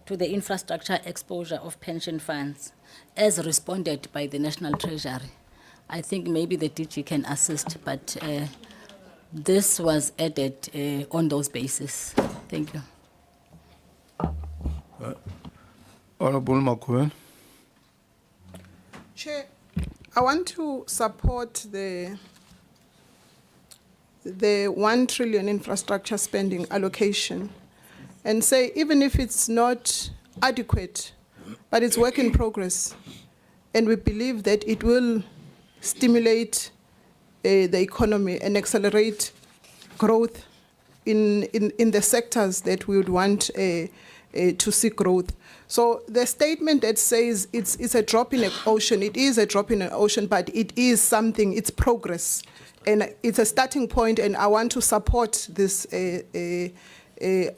G: to the infrastructure exposure of pension funds as responded by the National Treasury. I think maybe the DG can assist, but this was added on those bases. Thank you.
B: Honorable Makoen.
L: Chair, I want to support the 1 trillion infrastructure spending allocation and say even if it's not adequate, but it's work in progress, and we believe that it will stimulate the economy and accelerate growth in the sectors that we would want to see growth. So the statement that says it's a drop in the ocean, it is a drop in the ocean, but it is something, it's progress. And it's a starting point, and I want to support this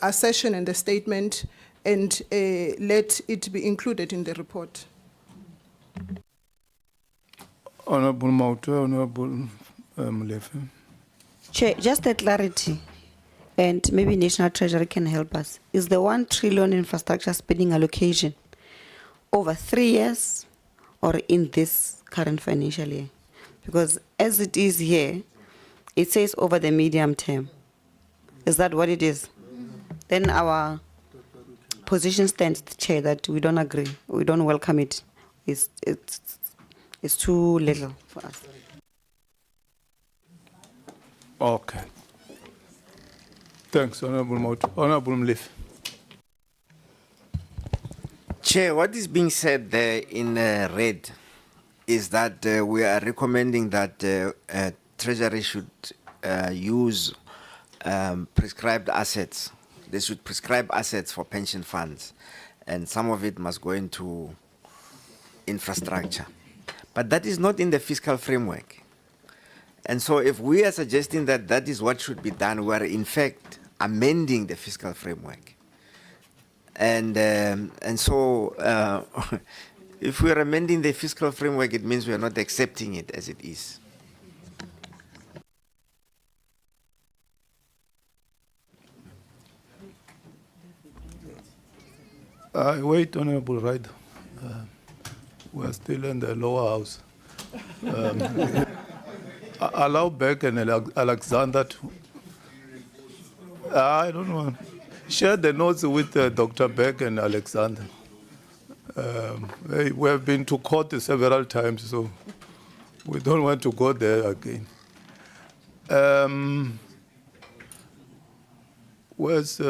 L: assertion and the statement and let it be included in the report.
B: Honorable Mautu, Honorable Molefe.
E: Chair, just a clarity, and maybe National Treasury can help us. Is the 1 trillion infrastructure spending allocation over 3 years or in this current financial year? Because as it is here, it says over the medium term. Is that what it is? Then our position stands, Chair, that we don't agree. We don't welcome it. It's too little for us.
B: Okay. Thanks, Honorable Mautu. Honorable Molefe.
D: Chair, what is being said there in red is that we are recommending that Treasury should use prescribed assets. They should prescribe assets for pension funds, and some of it must go into infrastructure. But that is not in the fiscal framework. And so if we are suggesting that that is what should be done, we are in fact amending the fiscal framework. And so if we are amending the fiscal framework, it means we are not accepting it as it is.
B: Wait, Honorable Ryder. We are still in the lower house. Allow Beck and Alexander to. I don't know. Share the notes with Dr. Beck and Alexander. We have been to court several times, so we don't want to go there again. Where's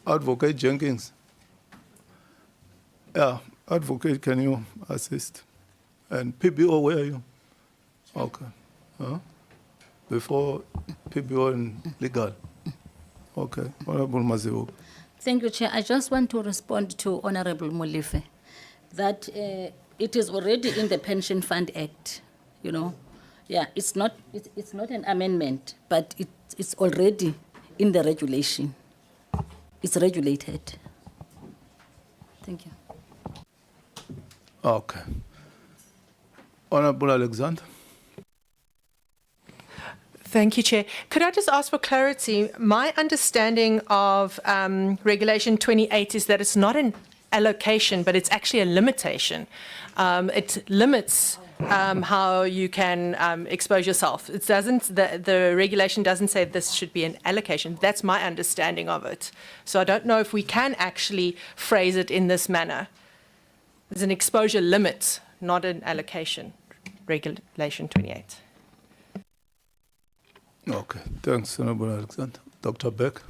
B: Advocate Jenkins? Yeah, Advocate, can you assist? And PBO, where are you? Okay. Huh? Before PBO and legal. Okay. Honorable Mazibu.
G: Thank you, Chair. I just want to respond to Honorable Molefe that it is already in the Pension Fund Act, you know. Yeah, it's not an amendment, but it's already in the regulation. It's regulated. Thank you.
B: Okay. Honorable Alexander.
M: Thank you, Chair. Could I just ask for clarity? My understanding of Regulation 28 is that it's not an allocation, but it's actually a limitation. It limits how you can expose yourself. It doesn't. The regulation doesn't say this should be an allocation. That's my understanding of it. So I don't know if we can actually phrase it in this manner. It's an exposure limit, not an allocation. Regulation 28.
B: Okay, thanks, Honorable Alexander. Dr. Beck.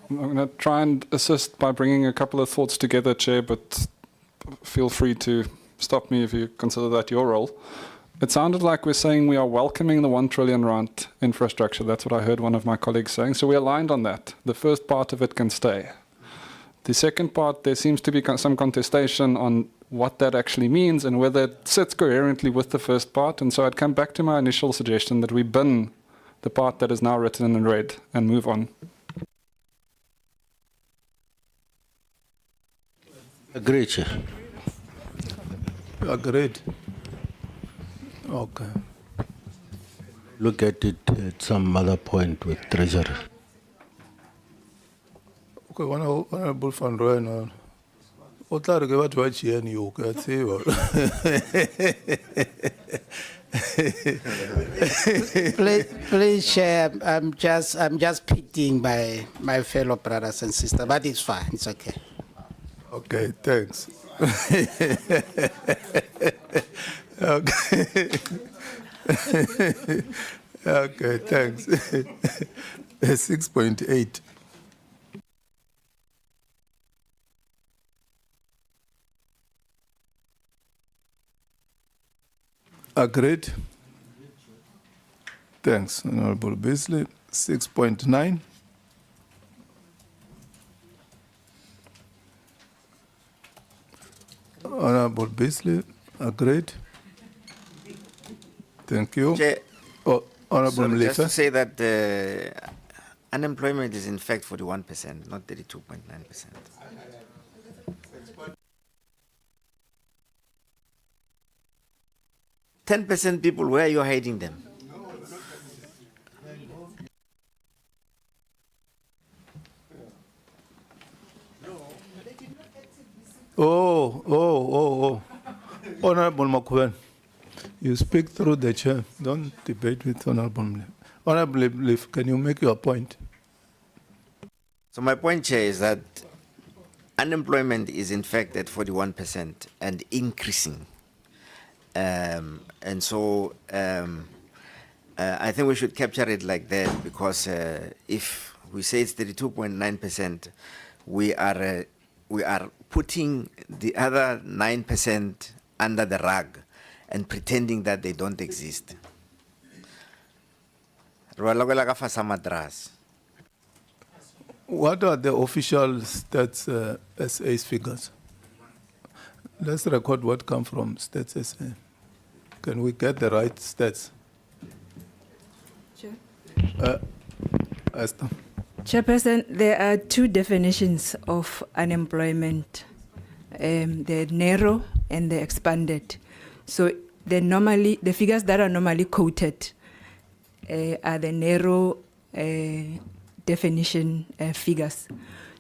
K: I'm going to try and assist by bringing a couple of thoughts together, Chair, but feel free to stop me if you consider that your role. It sounded like we're saying we are welcoming the 1 trillion rand infrastructure. That's what I heard one of my colleagues saying. So we're aligned on that. The first part of it can stay. The second part, there seems to be some contestation on what that actually means and whether it sits coherently with the first part. And so I'd come back to my initial suggestion that we bin the part that is now written in red and move on.
H: Agreed, Chair.
B: Agreed. Okay.
H: Look at it at some other point with Treasury.
B: Okay, Honorable Van Rooyen. What are the what watch here? You can see.
C: Please, Chair, I'm just pitying my fellow brothers and sisters, but it's fine. It's okay.
B: Okay, thanks. Okay. Okay, thanks. 6.8. Agreed. Thanks, Honorable Beasley. 6.9. Honorable Beasley, agreed. Thank you.
D: Chair,
B: Honorable
D: so just to
B: Molefe.
D: say that unemployment is in fact 41%, not 32.9%. 10% people, where are you hiding them?
B: Oh. Honorable Makuben, you speak through the chair. Don't debate with Honorable Mle. Honorable Mle, can you make your point?
D: So my point, Chair, is that unemployment is in fact at 41% and increasing. And so I think we should capture it like that, because if we say it's 32.9%, we are putting the other 9% under the rug and pretending that they don't exist.
B: What are the official stats SA's figures? Let's record what come from stats SA. Can we get the right stats?
J: Sure.
B: Esther.
J: Chairperson, there are two definitions of unemployment, the narrow and the expanded. So the figures that are normally quoted are the narrow definition figures.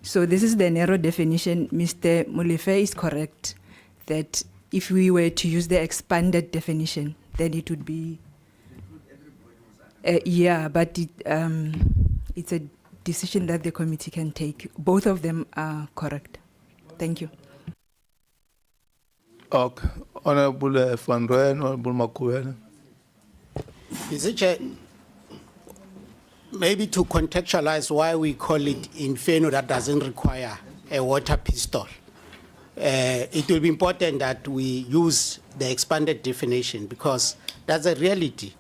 J: So this is the narrow definition. Mr. Molefe is correct that if we were to use the expanded definition, then it would be, but it's a decision that the committee can take. Both of them are correct. Thank you.
B: Okay. Honorable Van Rooyen, Honorable Makuben.
C: Mr. Chair, maybe to contextualize why we call it inferno that doesn't require a water pistol, it will be important that we use the expanded definition, because that's a reality.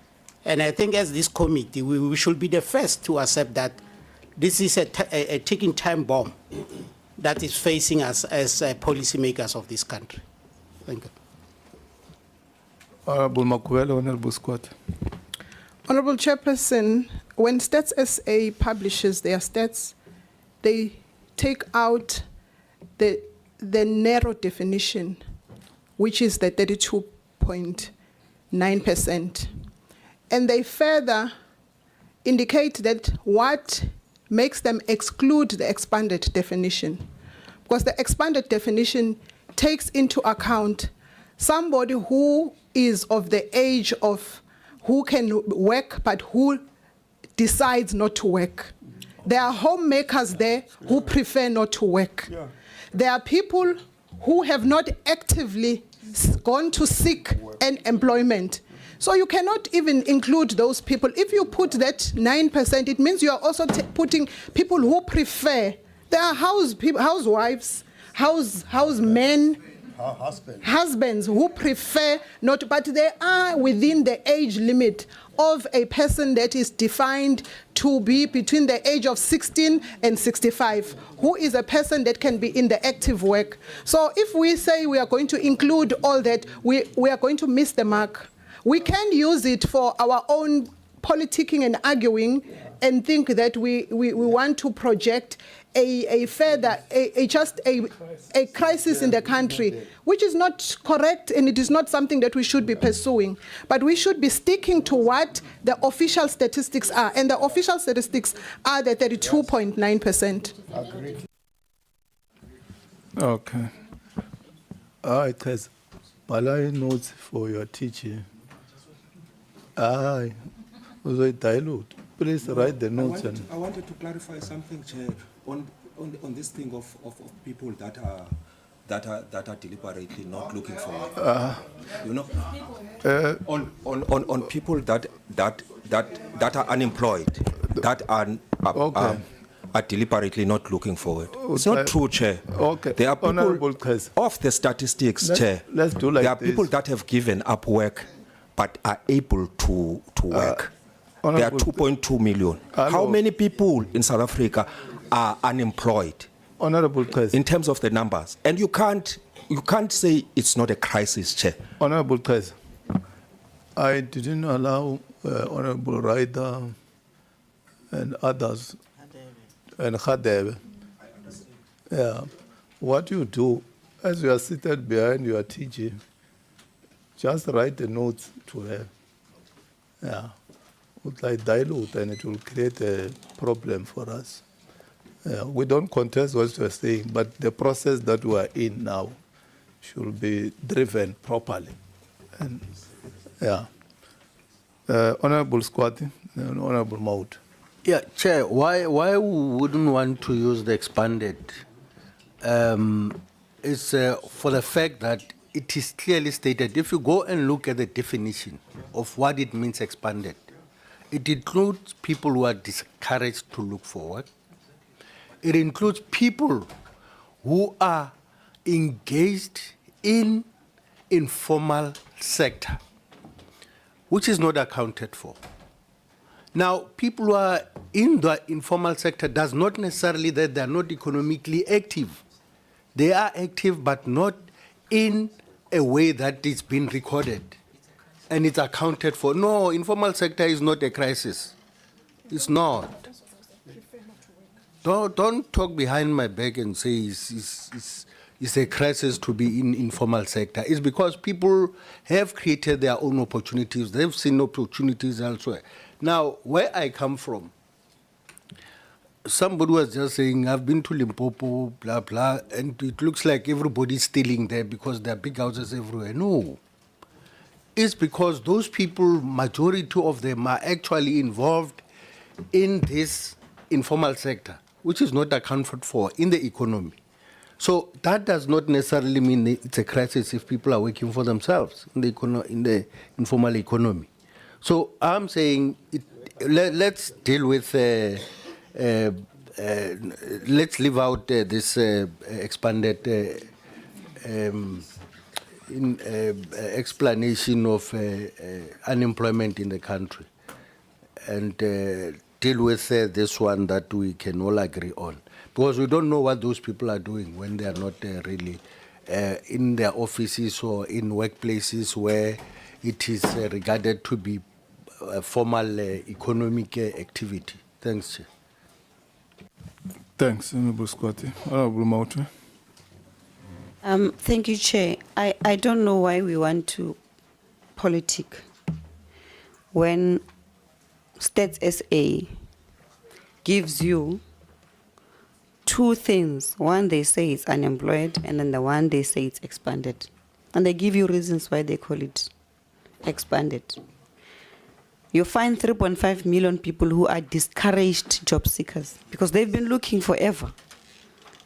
C: And I think as this committee, we should be the first to accept that this is a ticking time bomb that is facing us as policymakers of this country. Thank you.
B: Honorable Makuben, Honorable Scott.
L: Honorable Chairperson, when Stats SA publishes their stats, they take out the narrow definition, which is the 32.9%. And they further indicate that what makes them exclude the expanded definition, because the expanded definition takes into account somebody who is of the age of who can work but who decides not to work. There are homemakers there who prefer not to work. Yeah. There are people who have not actively gone to seek an employment. So you cannot even include those people. If you put that 9%, it means you are also putting people who prefer. There are housewives, housemen, husbands who prefer not, but they are within the age limit of a person that is defined to be between the age of 16 and 65, who is a person that can be in the active work. So if we say we are going to include all that, we are going to miss the mark. We can use it for our own politicking and arguing and think that we want to project a crisis in the country, which is not correct, and it is not something that we should be pursuing. But we should be sticking to what the official statistics are, and the official statistics are the 32.9%.
B: Okay. It has Balai notes for your teaching. Also dilute. Please write the notes.
N: I wanted to clarify something, Chair, on this thing of people that are deliberately not looking for work. On people that are unemployed, that are deliberately not looking for it. It's not true, Chair.
B: Okay.
N: There are people of the statistics, Chair.
B: Let's do like
N: there are
B: this.
N: people that have given up work but are able to work. There are 2.2 million. How many people in South Africa are unemployed?
B: Honorable Press.
N: In terms of the numbers. And you can't say it's not a crisis, Chair.
B: Honorable Press, I didn't allow Honorable Ryder and others and Khadebe. Yeah. What you do, as you are seated behind your teacher, just write a note to her. Yeah. Would like dilute and it will create a problem for us. We don't contest what you're saying, but the process that we are in now should be driven properly. And yeah. Honorable Squati and Honorable Maut.
H: Yeah, Chair, why we wouldn't want to use the expanded is for the fact that it is clearly stated. If you go and look at the definition of what it means expanded, it includes people who are discouraged to look for work. It includes people who are engaged in informal sector, which is not accounted for. Now, people who are in the informal sector does not necessarily that they are not economically active. They are active, but not in a way that it's been recorded and it's accounted for. No, informal sector is not a crisis. It's not. Don't talk behind my back and say it's a crisis to be in informal sector. It's because people have created their own opportunities. They've seen opportunities elsewhere. Now, where I come from, somebody was just saying, I've been to Limpopo, blah, blah, and it looks like everybody's stealing there because there are big houses everywhere. No. It's because those people, majority of them are actually involved in this informal sector, which is not accounted for in the economy. So that does not necessarily mean it's a crisis if people are working for themselves in the informal economy. So I'm saying let's deal with, let's leave out this expanded explanation of unemployment in the country and deal with this one that we can all agree on. Because we don't know what those people are doing when they are not really in their offices or in workplaces where it is regarded to be formal economic activity. Thanks, Chair.
B: Thanks, Honorable Squati. Honorable Maut.
E: Thank you, Chair. I don't know why we want to politic when Stats SA gives you two things. One, they say it's unemployed, and then the one they say it's expanded. And they give you reasons why they call it expanded. You find 3.5 million people who are discouraged job seekers because they've been looking forever.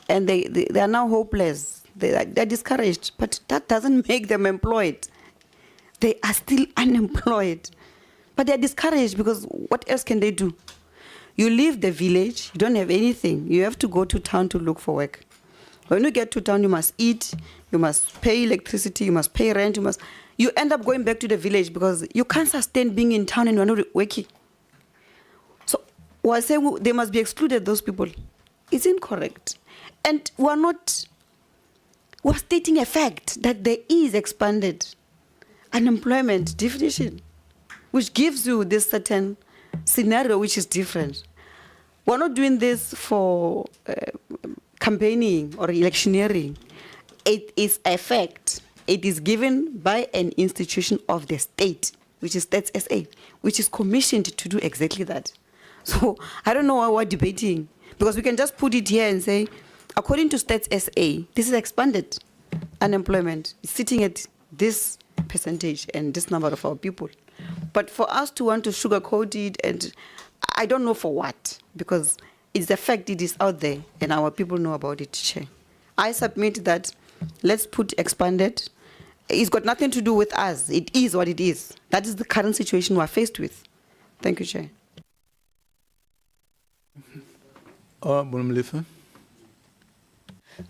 E: And they are now hopeless. They're discouraged, but that doesn't make them employed. They are still unemployed. But they're discouraged because what else can they do? You leave the village, you don't have anything. You have to go to town to look for work. When you get to town, you must eat, you must pay electricity, you must pay rent, you end up going back to the village because you can't sustain being in town and you're not working. So we're saying they must be excluded, those people. It's incorrect. And we're stating a fact that there is expanded unemployment definition, which gives you this certain scenario which is different. We're not doing this for campaigning or electioneering. It is a fact. It is given by an institution of the state, which is Stats SA, which is commissioned to do exactly that. So I don't know why we're debating, because we can just put it here and say, according to Stats SA, this is expanded unemployment. It's sitting at this percentage and this number of our people. But for us to want to sugarcoat it, and I don't know for what, because it's the fact it is out there and our people know about it, Chair. I submit that let's put expanded. It's got nothing to do with us. It is what it is. That is the current situation we're faced with. Thank you, Chair.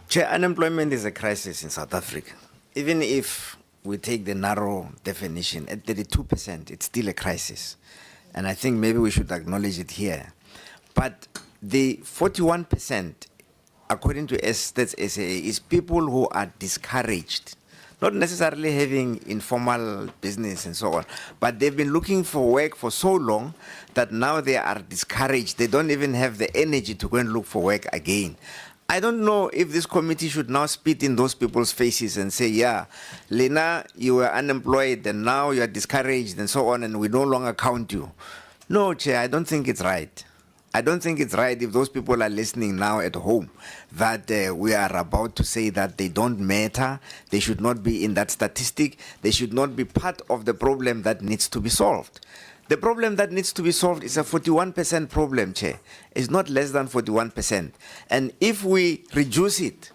D: Chair, unemployment is a crisis in South Africa. Even if we take the narrow definition, at 32%, it's still a crisis. And I think maybe we should acknowledge it here. But the 41%, according to Stats SA, is people who are discouraged, not necessarily having informal business and so on, but they've been looking for work for so long that now they are discouraged. They don't even have the energy to go and look for work again. I don't know if this committee should now spit in those people's faces and say, yeah, Lena, you were unemployed and now you are discouraged and so on and we no longer count you. No, Chair, I don't think it's right. I don't think it's right if those people are listening now at home that we are about to say that they don't matter, they should not be in that statistic, they should not be part of the problem that needs to be solved. The problem that needs to be solved is a 41% problem, Chair. It's not less than 41%. And if we reduce it,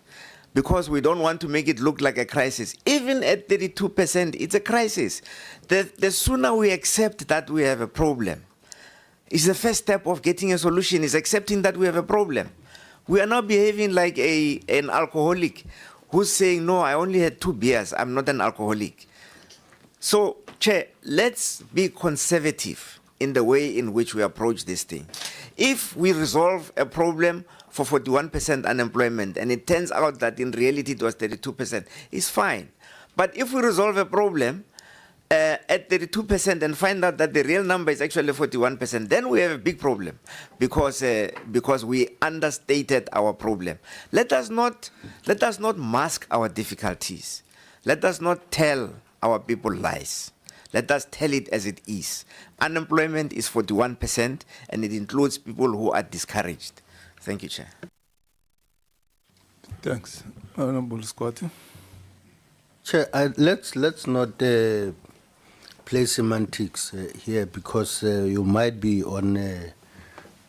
D: because we don't want to make it look like a crisis, even at 32%, it's a crisis. The sooner we accept that we have a problem, it's the first step of getting a solution, is accepting that we have a problem. We are now behaving like an alcoholic who's saying, no, I only had 2 beers, I'm not an alcoholic. So, Chair, let's be conservative in the way in which we approach this thing. If we resolve a problem for 41% unemployment and it turns out that in reality it was 32%, it's fine. But if we resolve a problem at 32% and find out that the real number is actually 41%, then we have a big problem because we understated our problem. Let us not mask our difficulties. Let us not tell our people lies. Let us tell it as it is. Unemployment is 41% and it includes people who are discouraged. Thank you, Chair.
B: Thanks. Honorable Squatter.
H: Chair, let's not play semantics here because you might be on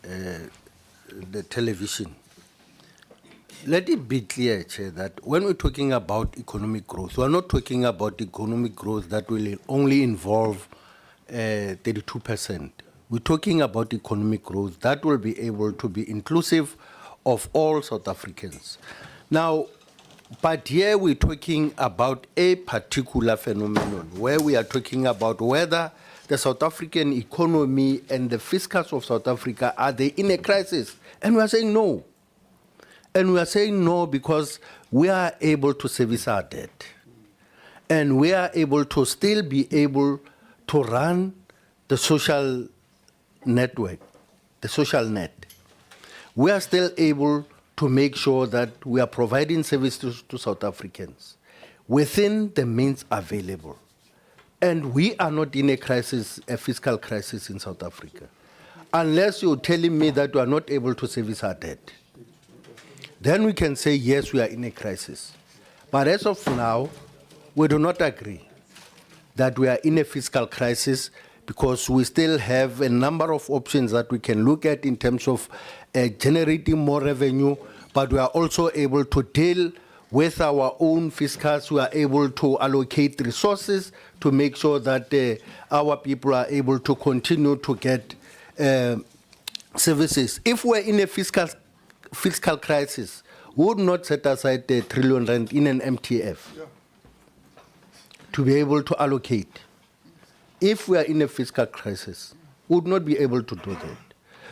H: the television. Let it be clear, Chair, that when we're talking about economic growth, we're not talking about economic growth that will only involve 32%. We're talking about economic growth that will be able to be inclusive of all South Africans. Now, but here we're talking about a particular phenomenon where we are talking about whether the South African economy and the fiscals of South Africa, are they in a crisis? And we are saying no. And we are saying no because we are able to service our debt. And we are able to still be able to run the social network, the social net. We are still able to make sure that we are providing services to South Africans within the means available. And we are not in a crisis, a fiscal crisis in South Africa, unless you're telling me that we are not able to service our debt. Then we can say, yes, we are in a crisis. But as of now, we do not agree that we are in a fiscal crisis because we still have a number of options that we can look at in terms of generating more revenue, but we are also able to deal with our own fiscals. We are able to allocate resources to make sure that our people are able to continue to get services. If we're in a fiscal crisis, we would not set aside R1 trillion in an MTF to be able to allocate. If we are in a fiscal crisis, we would not be able to do that.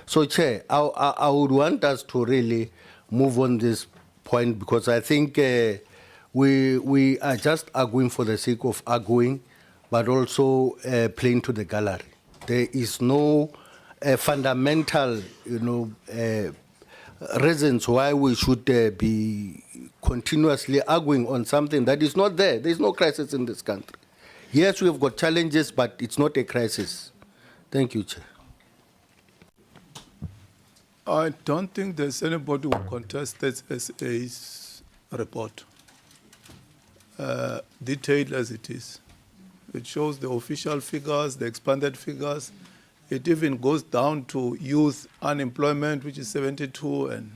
H: So, Chair, I would want us to really move on this point because I think we are just arguing for the sake of arguing, but also playing to the gallery. There is no fundamental, reasons why we should be continuously arguing on something that is not there. There is no crisis in this country. Yes, we have got challenges, but it's not a crisis. Thank you, Chair.
B: I don't think there's anybody who contested SA's report, detailed as it is. It shows the official figures, the expanded figures. It even goes down to youth unemployment, which is 72, and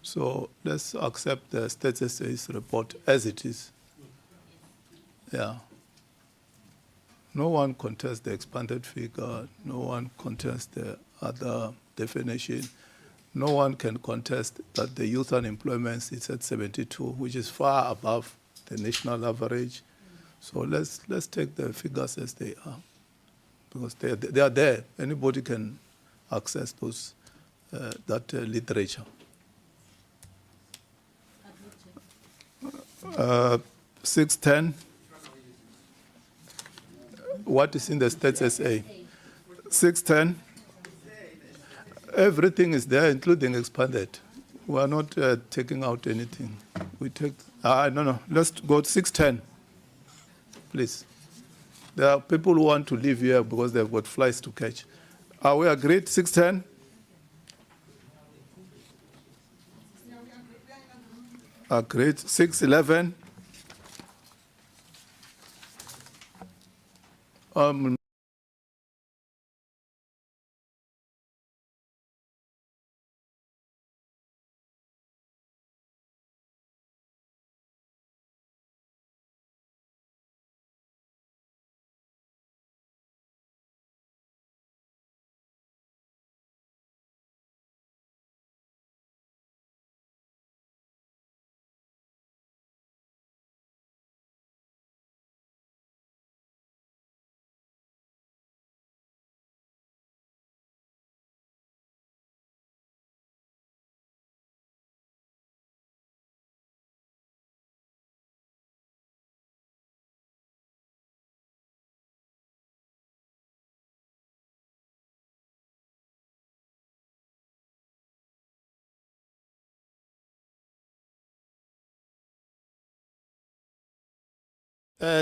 B: so let's accept the State SA's report as it is. Yeah. No one contests the expanded figure. No one contests the other definition. No one can contest that the youth unemployment is at 72, which is far above the national average. So let's take the figures as they are, because they are there. Anybody can access those that literature. 610. What is in the State SA? 610. Everything is there, including expanded. We are not taking out anything. We take, no, let's go to 610, please. There are people who want to live here because they've got flights to catch. Are we agreed, 610? Agreed, 611?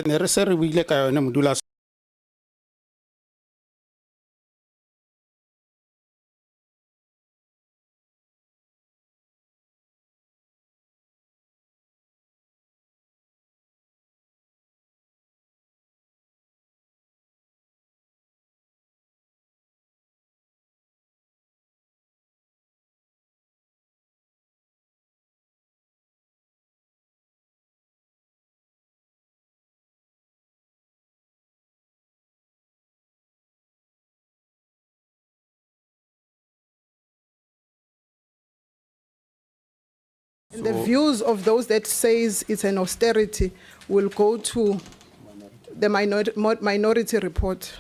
C: Ne re se re buile ka yone modula
L: And the views of those that says it's an austerity will go to the minority report.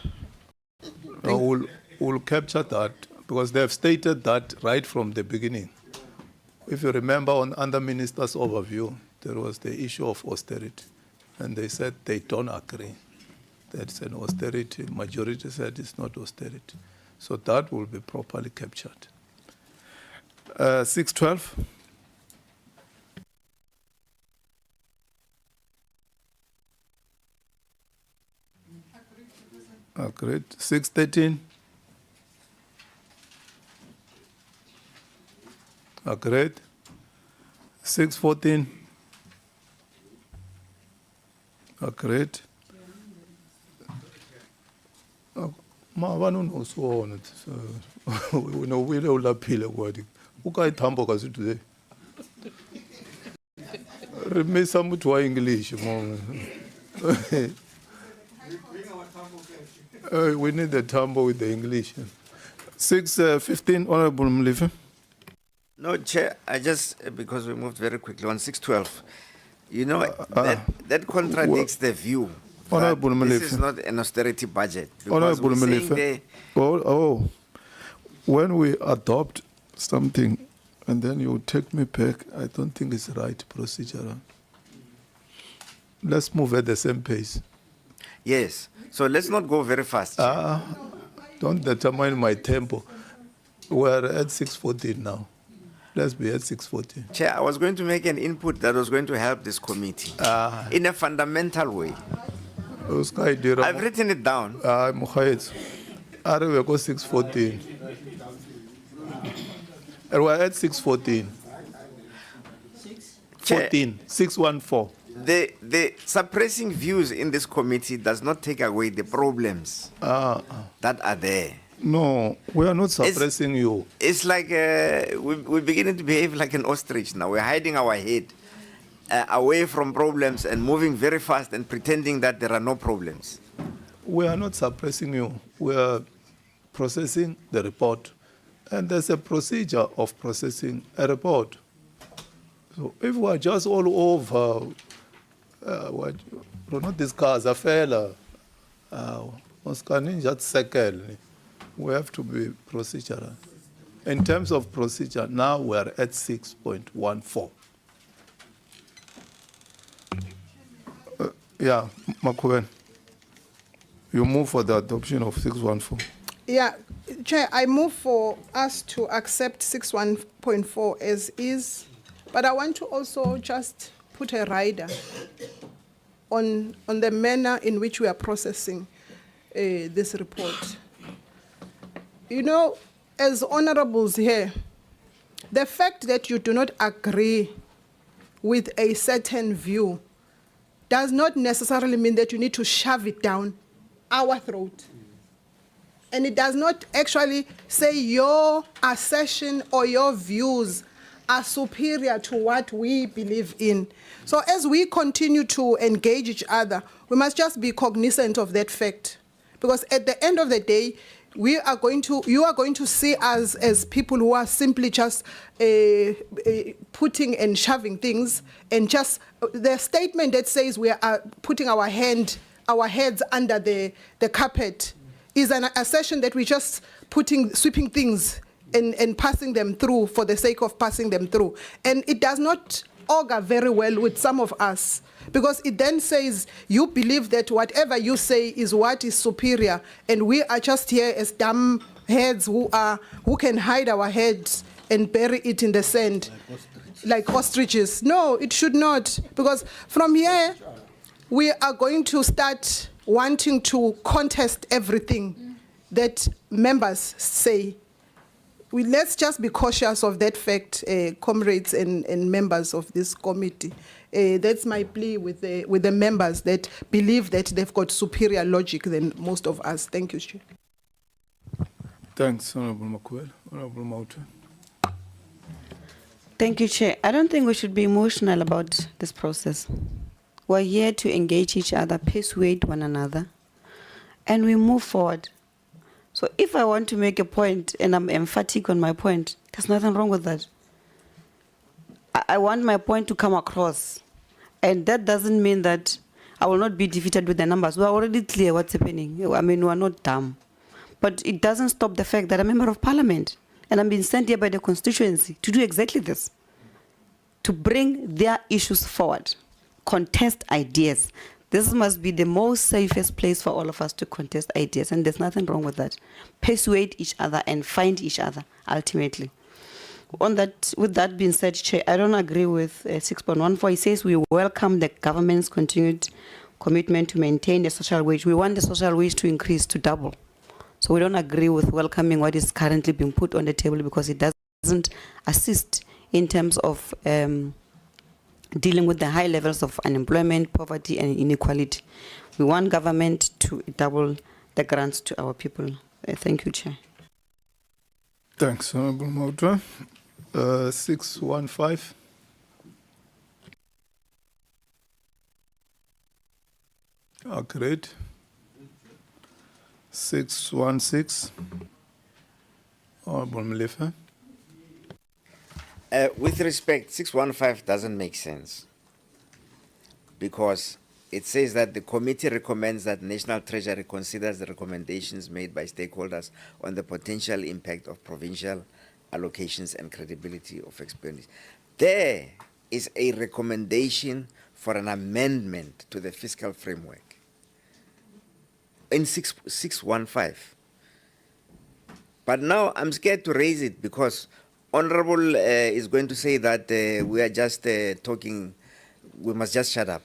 B: We'll capture that because they have stated that right from the beginning. If you remember on under minister's overview, there was the issue of austerity. And they said they don't agree. That's an austerity. Majority said it's not austerity. So that will be properly captured. 612. Agreed. 613. Agreed. 614. Agreed. Ma vanu no so on it. We know we will appeal what ukai thambo kasi today. Remesa mtu wa English mo. We need the tambo with the English. 615, Honorable Mlife.
D: No, Chair, I just, because we moved very quickly on 612, you know, that contradicts the view.
B: Honorable
D: that
B: Mlife.
D: This is not an austerity budget.
B: Honorable
D: we're saying
B: Mlife. When we adopt something and then you take me back, I don't think it's the right procedure. Let's move at the same pace.
D: Yes. So let's not go very fast.
B: Don't determine my tempo. We're at 6:14 now. Let's be at 6:14.
D: Chair, I was going to make an input that was going to help this committee in a fundamental way. I've written it down.
B: We go 6:14. And we're at 6:14. 614.
D: The suppressing views in this committee does not take away the problems that are there.
B: No, we are not suppressing you.
D: It's like we're beginning to behave like an ostrich now. We're hiding our head away from problems and moving very fast and pretending that there are no problems.
B: We are not suppressing you. We are processing the report. And there's a procedure of processing a report. So if we are just all over, we not discuss a fella, we have to be procedural. In terms of procedure, now we are at 6.14. Yeah, Makuben, you move for the adoption of 614.
L: Yeah, Chair, I move for us to accept 61.4 as is, but I want to also just put a rider on the manner in which we are processing this report. You know, as honorables here, the fact that you do not agree with a certain view does not necessarily mean that you need to shove it down our throat. And it does not actually say your assertion or your views are superior to what we believe in. So as we continue to engage each other, we must just be cognizant of that fact. Because at the end of the day, you are going to see us as people who are simply just putting and shoving things, and just the statement that says we are putting our heads under the carpet is an assertion that we're just sweeping things and passing them through for the sake of passing them through. And it does not augur very well with some of us, because it then says you believe that whatever you say is what is superior, and we are just here as dumb heads who can hide our heads and bury it in the sand like ostriches. No, it should not, because from here we are going to start wanting to contest everything that members say. Let's just be cautious of that fact, comrades and members of this committee. That's my plea with the members that believe that they've got superior logic than most of us. Thank you, Chair.
B: Thanks, Honorable Makuel. Honorable Mauta.
E: Thank you, Chair. I don't think we should be emotional about this process. We're here to engage each other, persuade one another, and we move forward. So if I want to make a point and I'm emphatic on my point, there's nothing wrong with that. I want my point to come across. And that doesn't mean that I will not be defeated with the numbers. We're already clear what's happening. I mean, we're not dumb. But it doesn't stop the fact that I'm a member of parliament and I'm being sent here by the constituency to do exactly this, to bring their issues forward, contest ideas. This must be the most safest place for all of us to contest ideas, and there's nothing wrong with that. Persuade each other and find each other, ultimately. On that, with that being said, Chair, I don't agree with 6.14. It says we welcome the government's continued commitment to maintain the social wage. We want the social wage to increase, to double. So we don't agree with welcoming what is currently being put on the table, because it doesn't assist in terms of dealing with the high levels of unemployment, poverty, and inequality. We want government to double the grants to our people. Thank you, Chair.
B: Thanks, Honorable Mauta. 615. Agreed. 616. Honorable Mlefe.
D: With respect, 615 doesn't make sense, because it says that the committee recommends that National Treasury considers the recommendations made by stakeholders on the potential impact of provincial allocations and credibility of expenditure. There is a recommendation for an amendment to the fiscal framework in 615. But now I'm scared to raise it, because Honorable is going to say that we are just talking, we must just shut up.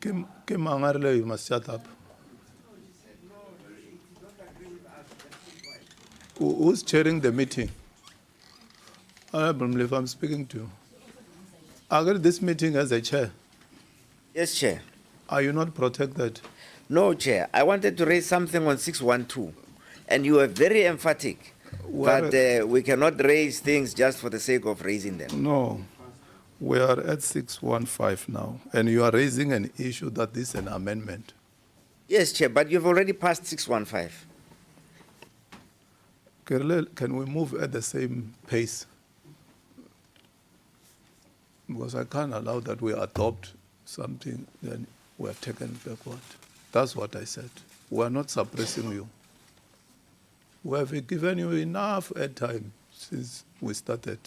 B: You must shut up. Who's chairing the meeting? Honorable Mlefe, I'm speaking to you. I got this meeting as a chair.
D: Yes, Chair.
B: Are you not protected?
D: No, Chair. I wanted to raise something on 612. And you were very emphatic that we cannot raise things just for the sake of raising them.
B: No. We are at 615 now, and you are raising an issue that is an amendment.
D: Yes, Chair, but you've already passed 615.
B: Can we move at the same pace? Because I can't allow that we adopt something, then we are taken backward. That's what I said. We are not suppressing you. We have given you enough airtime since we started.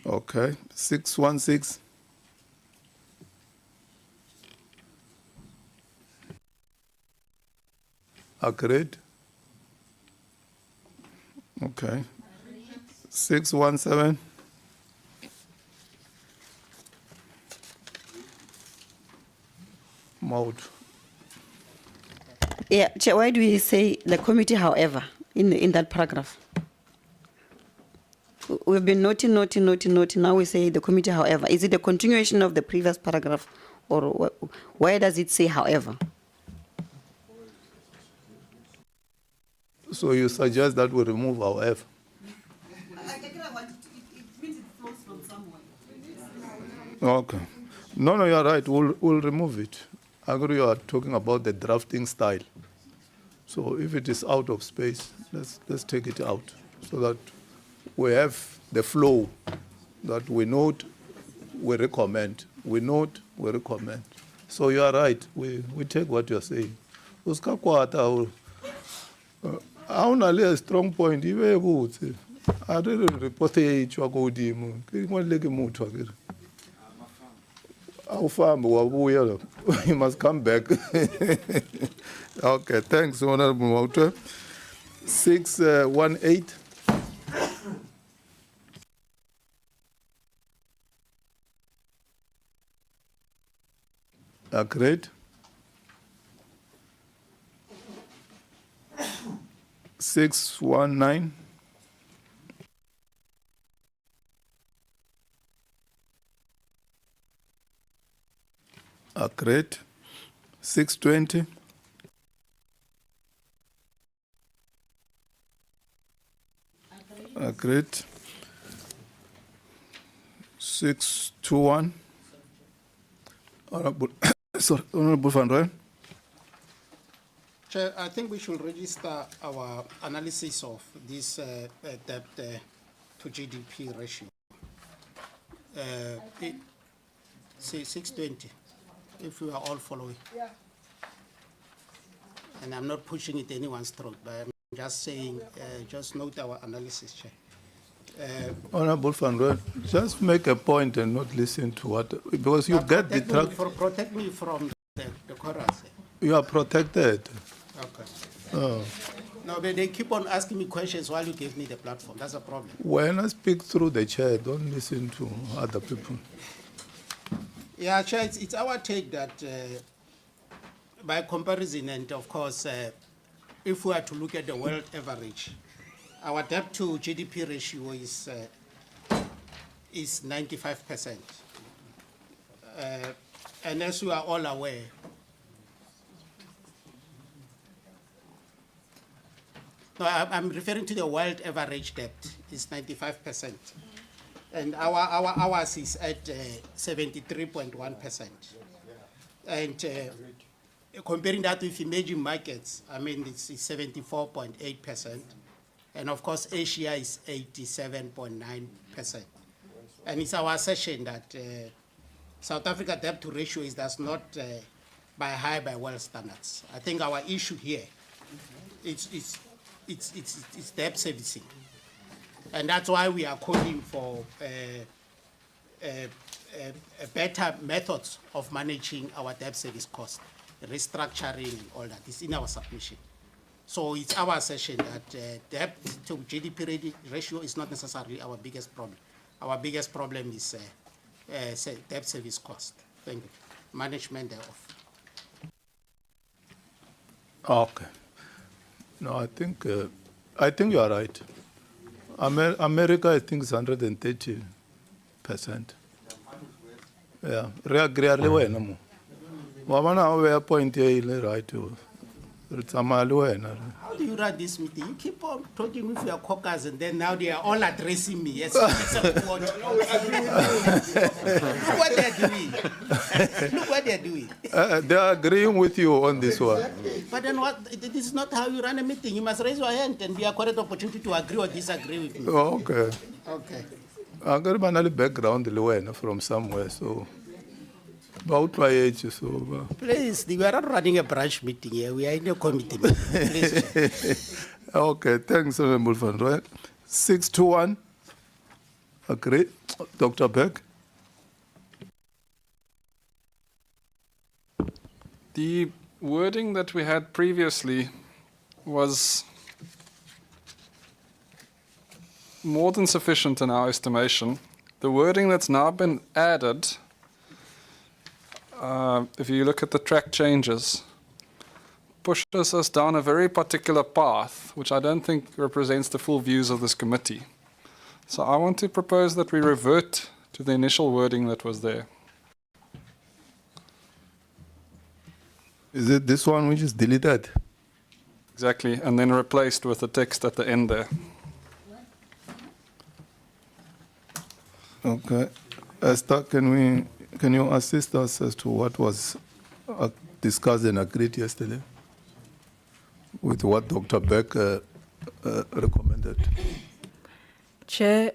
B: Okay, 616. Agreed? Okay. 617. Mode.
E: Yeah, Chair, why do we say the committee, however, in that paragraph? We've been noting. Now we say the committee, however. Is it a continuation of the previous paragraph, or where does it say, however?
B: So you suggest that we remove however?
E: It means it flows from somewhere.
B: Okay. No, you're right. We'll remove it. I agree. You are talking about the drafting style. So if it is out of space, let's take it out so that we have the flow that we note, we recommend. We note, we recommend. So you are right. We take what you are saying. I only a strong point. Even good. I didn't report it. You must come back. Okay, thanks, Honorable Mauta. 618. Agreed. 619. Agreed. 620. Agreed. 621. Honorable, sorry, Honorable Van Rooyen.
C: Chair, I think we should register our analysis of this debt to GDP ratio. 620, if we are all following.
L: Yeah.
C: And I'm not pushing it anyone's throat, but I'm just saying, just note our analysis, Chair.
B: Honorable Van Rooyen, just make a point and not listen to what, because you get the track.
C: Protect me from the chorus.
B: You are protected.
C: Okay.
B: Oh.
C: No, but they keep on asking me questions while you give me the platform. That's a problem.
B: When I speak through the chair, don't listen to other people.
C: Yeah, Chair, it's our take that by comparison, and of course, if we are to look at the world average, our debt to GDP ratio is 95%. And as we are all aware, no, I'm referring to the world average debt is 95%. And ours is at 73.1%. And comparing that with emerging markets, I mean, it's 74.8%. And of course, Asia is 87.9%. And it's our assertion that South Africa debt to ratio is that's not by world standards. I think our issue here it's debt servicing. And that's why we are calling for better methods of managing our debt service cost, restructuring, all that is in our submission. So it's our assertion that debt to GDP ratio is not necessarily our biggest problem. Our biggest problem is debt service cost. Thank you. Management thereof.
B: Okay. No, I think you are right. America, I think, is 130%. Yeah, regularly, when we are point here, right?
C: How do you run this meeting? You keep on talking with your caucus, and then now they are all addressing me. Yes, look what they're doing. Look what they're doing.
B: They are agreeing with you on this one.
C: But then what? This is not how you run a meeting. You must raise your hand and be accorded opportunity to agree or disagree with me.
B: Okay.
C: Okay.
B: I got a background from somewhere, so about my age. So.
C: Please, we are not running a branch meeting here. We are in a committee meeting. Please.
B: Okay, thanks, Honorable Van Rooyen. 621. Agree. Dr. Beck.
K: The wording that we had previously was more than sufficient in our estimation. The wording that's now been added, if you look at the track changes, pushes us down a very particular path, which I don't think represents the full views of this committee. So I want to propose that we revert to the initial wording that was there.
B: Is it this one which is deleted?
K: Exactly, and then replaced with the text at the end there.
B: Okay. Esther, can you assist us as to what was discussed and agreed yesterday with what Dr. Beck recommended?
J: Chair,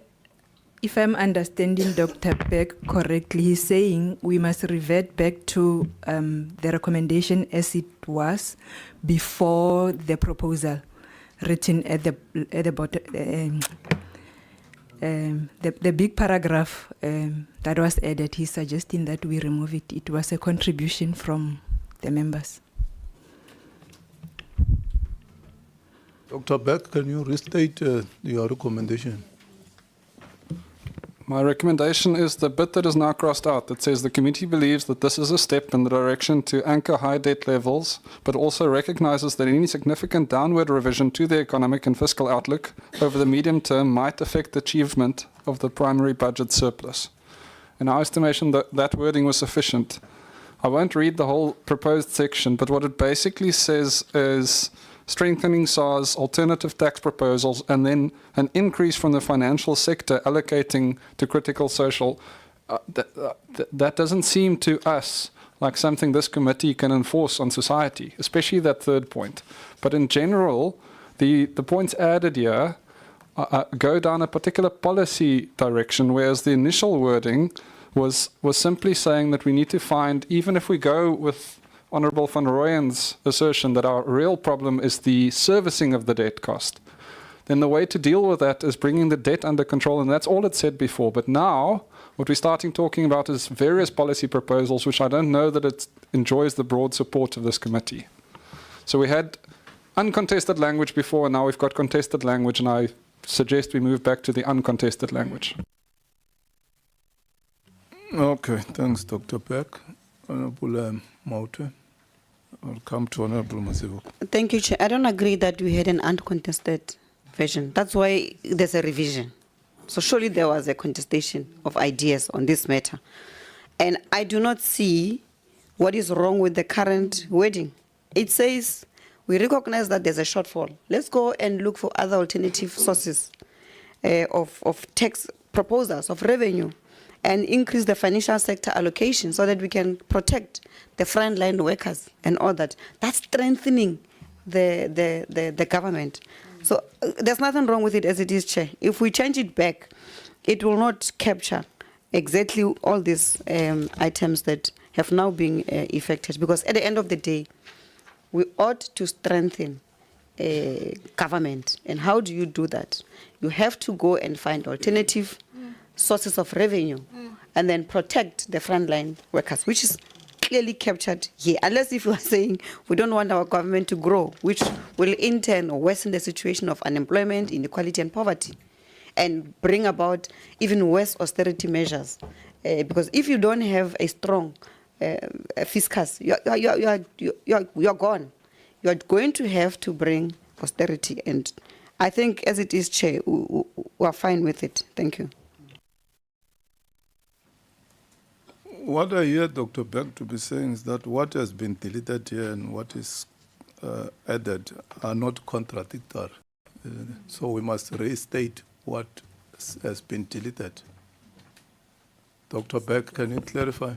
J: if I'm understanding Dr. Beck correctly, he's saying we must revert back to the recommendation as it was before the proposal written at the bottom. The big paragraph that was added, he's suggesting that we remove it. It was a contribution from the members.
B: Dr. Beck, can you restate your recommendation?
K: My recommendation is the bit that is now crossed out that says the committee believes that this is a step in the direction to anchor high debt levels, but also recognizes that any significant downward revision to the economic and fiscal outlook over the medium term might affect the achievement of the primary budget surplus. In our estimation, that wording was sufficient. I won't read the whole proposed section, but what it basically says is strengthening SARS, alternative tax proposals, and then an increase from the financial sector allocating to critical social. That doesn't seem to us like something this committee can enforce on society, especially that third point. But in general, the points added here go down a particular policy direction, whereas the initial wording was simply saying that we need to find, even if we go with Honourable van Rooyen's assertion that our real problem is the servicing of the debt cost, then the way to deal with that is bringing the debt under control, and that's all it said before. But now, what we're starting talking about is various policy proposals, which I don't know that it enjoys the broad support of this committee. So we had uncontested language before, and now we've got contested language, and I suggest we move back to the uncontested language.
B: Okay, thanks, Dr. Beck. Honourable Maute. I'll come to Honourable Masivo.
E: Thank you, Chair. I don't agree that we had an uncontested version. That's why there's a revision. So surely there was a contestation of ideas on this matter. And I do not see what is wrong with the current wording. It says we recognize that there's a shortfall. Let's go and look for other alternative sources of tax proposals, of revenue, and increase the financial sector allocation so that we can protect the frontline workers and all that. That's strengthening the government. So there's nothing wrong with it as it is, Chair. If we change it back, it will not capture exactly all these items that have now been effected, because at the end of the day, we ought to strengthen government. And how do you do that? You have to go and find alternative sources of revenue and then protect the frontline workers, which is clearly captured here. Unless if you are saying we don't want our government to grow, which will in turn worsen the situation of unemployment, inequality and poverty, and bring about even worse austerity measures. Because if you don't have a strong fiscus, you're gone. You're going to have to bring austerity. And I think as it is, Chair, we are fine with it. Thank you.
B: What I hear Dr. Beck to be saying is that what has been deleted here and what is added are not contradictory. So we must restate what has been deleted. Dr. Beck, can you clarify?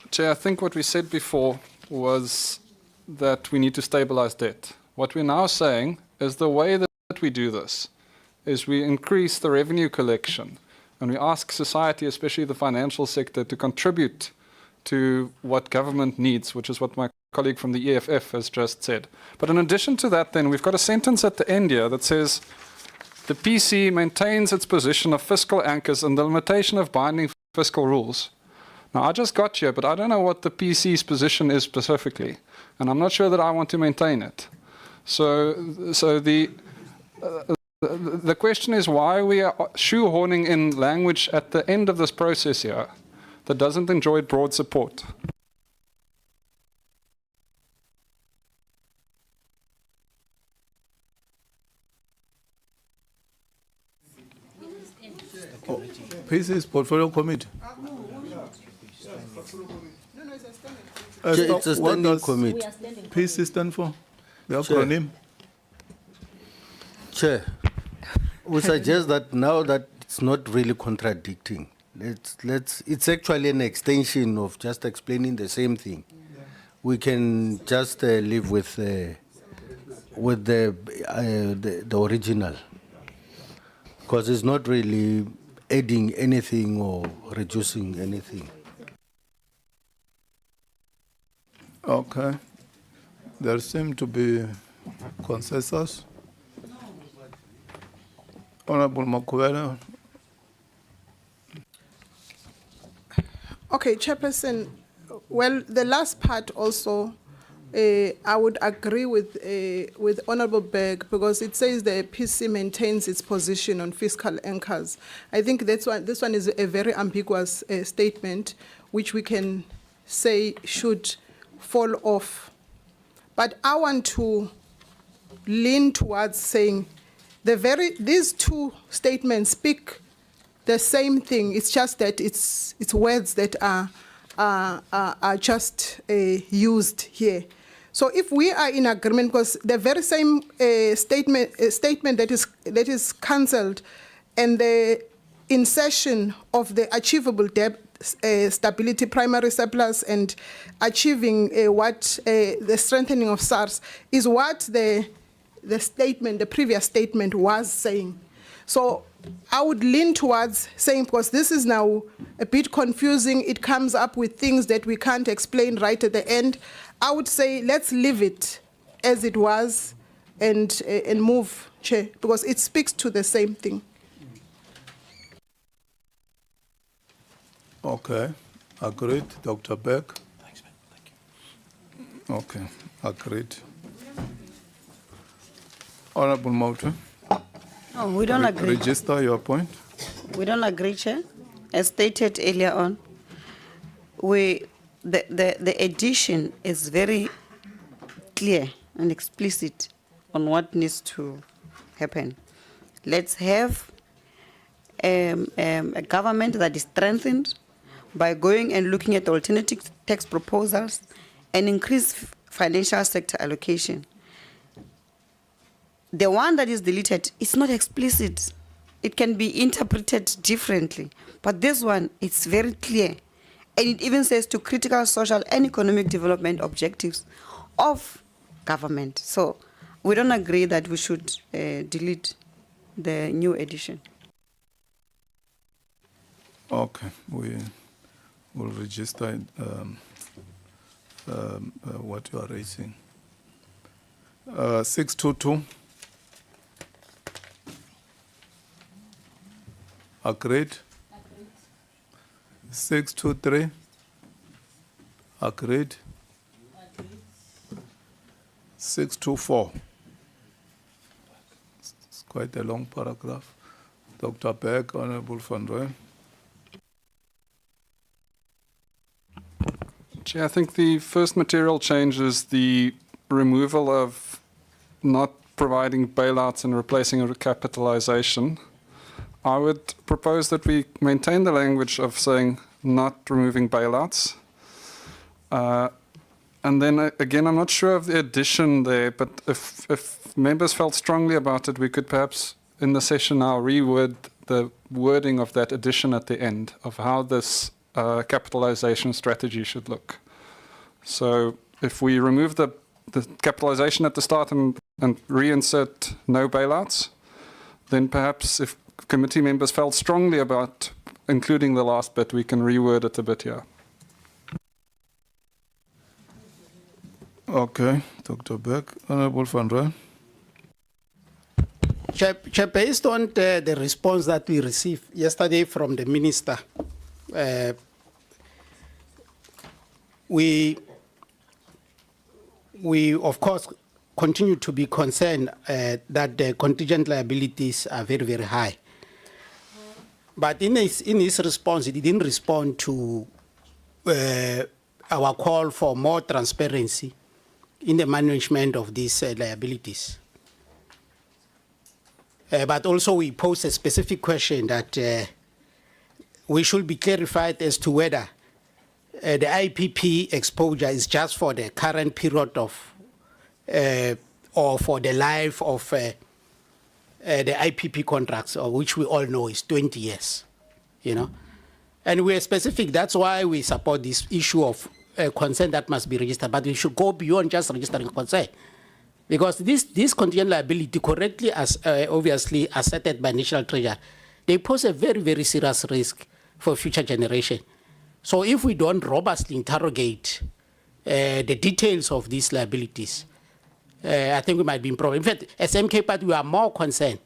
K: Chair, I think what we said before was that we need to stabilize debt. What we're now saying is the way that we do this is we increase the revenue collection. And we ask society, especially the financial sector, to contribute to what government needs, which is what my colleague from the EFF has just said. But in addition to that, then, we've got a sentence at the end here that says, the PC maintains its position of fiscal anchors and the limitation of binding fiscal rules. Now, I just got here, but I don't know what the PC's position is specifically. And I'm not sure that I want to maintain it. So the question is why we are shoehorning in language at the end of this process here that doesn't enjoy broad support.
B: Pieces Portfolio Committee.
H: It's a
B: What
H: standing
B: does
H: committee.
B: PC stand for? The
H: Chair.
B: acronym?
H: Chair, we suggest that now that it's not really contradicting, it's actually an extension of just explaining the same thing. We can just live with the original, because it's not really adding anything or reducing anything.
B: Okay. There seems to be consensus. Honorable Makuela.
L: Okay, Chairperson, well, the last part also, I would agree with Honorable Berg because it says the PC maintains its position on fiscal anchors. I think this one is a very ambiguous statement, which we can say should fall off. But I want to lean towards saying these two statements speak the same thing. It's just that it's words that are just used here. So if we are in agreement, because the very same statement that is cancelled, and the insertion of the achievable debt stability, primary surplus, and achieving the strengthening of SARS is what the previous statement was saying. So I would lean towards saying, because this is now a bit confusing, it comes up with things that we can't explain right at the end. I would say let's leave it as it was and move, Chair, because it speaks to the same thing.
B: Okay, agreed. Dr. Beck? Thanks, man. Thank you. Okay, agreed. Honorable Mauta?
E: No, we don't agree.
B: Register your point.
E: We don't agree, Chair. As stated earlier on, the addition is very clear and explicit on what needs to happen. Let's have a government that is strengthened by going and looking at alternative tax proposals and increase financial sector allocation. The one that is deleted is not explicit. It can be interpreted differently. But this one, it's very clear. And it even says to critical social and economic development objectives of government. So we don't agree that we should delete the new edition.
B: Okay, we will register what you are raising. 622. Agreed. 623. Agreed. 624. It's quite a long paragraph. Dr. Beck, Honorable Van Rooyen.
K: Chair, I think the first material change is the removal of not providing bailouts and replacing a recapitalization. I would propose that we maintain the language of saying not removing bailouts. And then again, I'm not sure of the addition there, but if members felt strongly about it, we could perhaps in the session now reword the wording of that addition at the end of how this capitalization strategy should look. So if we remove the capitalization at the start and reinsert no bailouts, then perhaps if committee members felt strongly about including the last bit, we can reword it a bit here.
B: Okay, Dr. Beck. Honorable Van Rooyen.
C: Chair, based on the response that we received yesterday from the minister, we we, of course, continue to be concerned that the contingent liabilities are very, very high. But in his response, he didn't respond to our call for more transparency in the management of these liabilities. But also we pose a specific question that we should be clarified as to whether the IPP exposure is just for the current period of, or for the life of the IPP contracts, which we all know is 20 years, you know. And we are specific, that's why we support this issue of consent that must be registered, but we should go beyond just registering consent. Because this contingent liability, correctly as obviously asserted by National Treasury, they pose a very, very serious risk for future generation. So if we don't robustly interrogate the details of these liabilities, I think we might be in problem. In fact, as MK Party, we are more concerned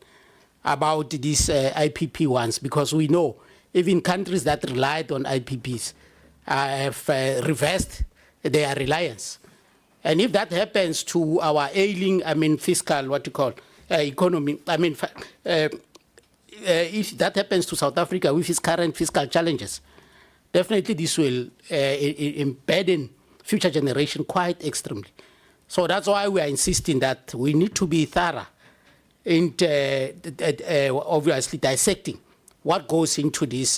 C: about these IPP ones because we know even countries that relied on IPPs have reversed their reliance. And if that happens to our ailing, fiscal, economy, if that happens to South Africa with its current fiscal challenges, definitely this will burden future generation quite extremely. So that's why we are insisting that we need to be thorough in obviously dissecting what goes into these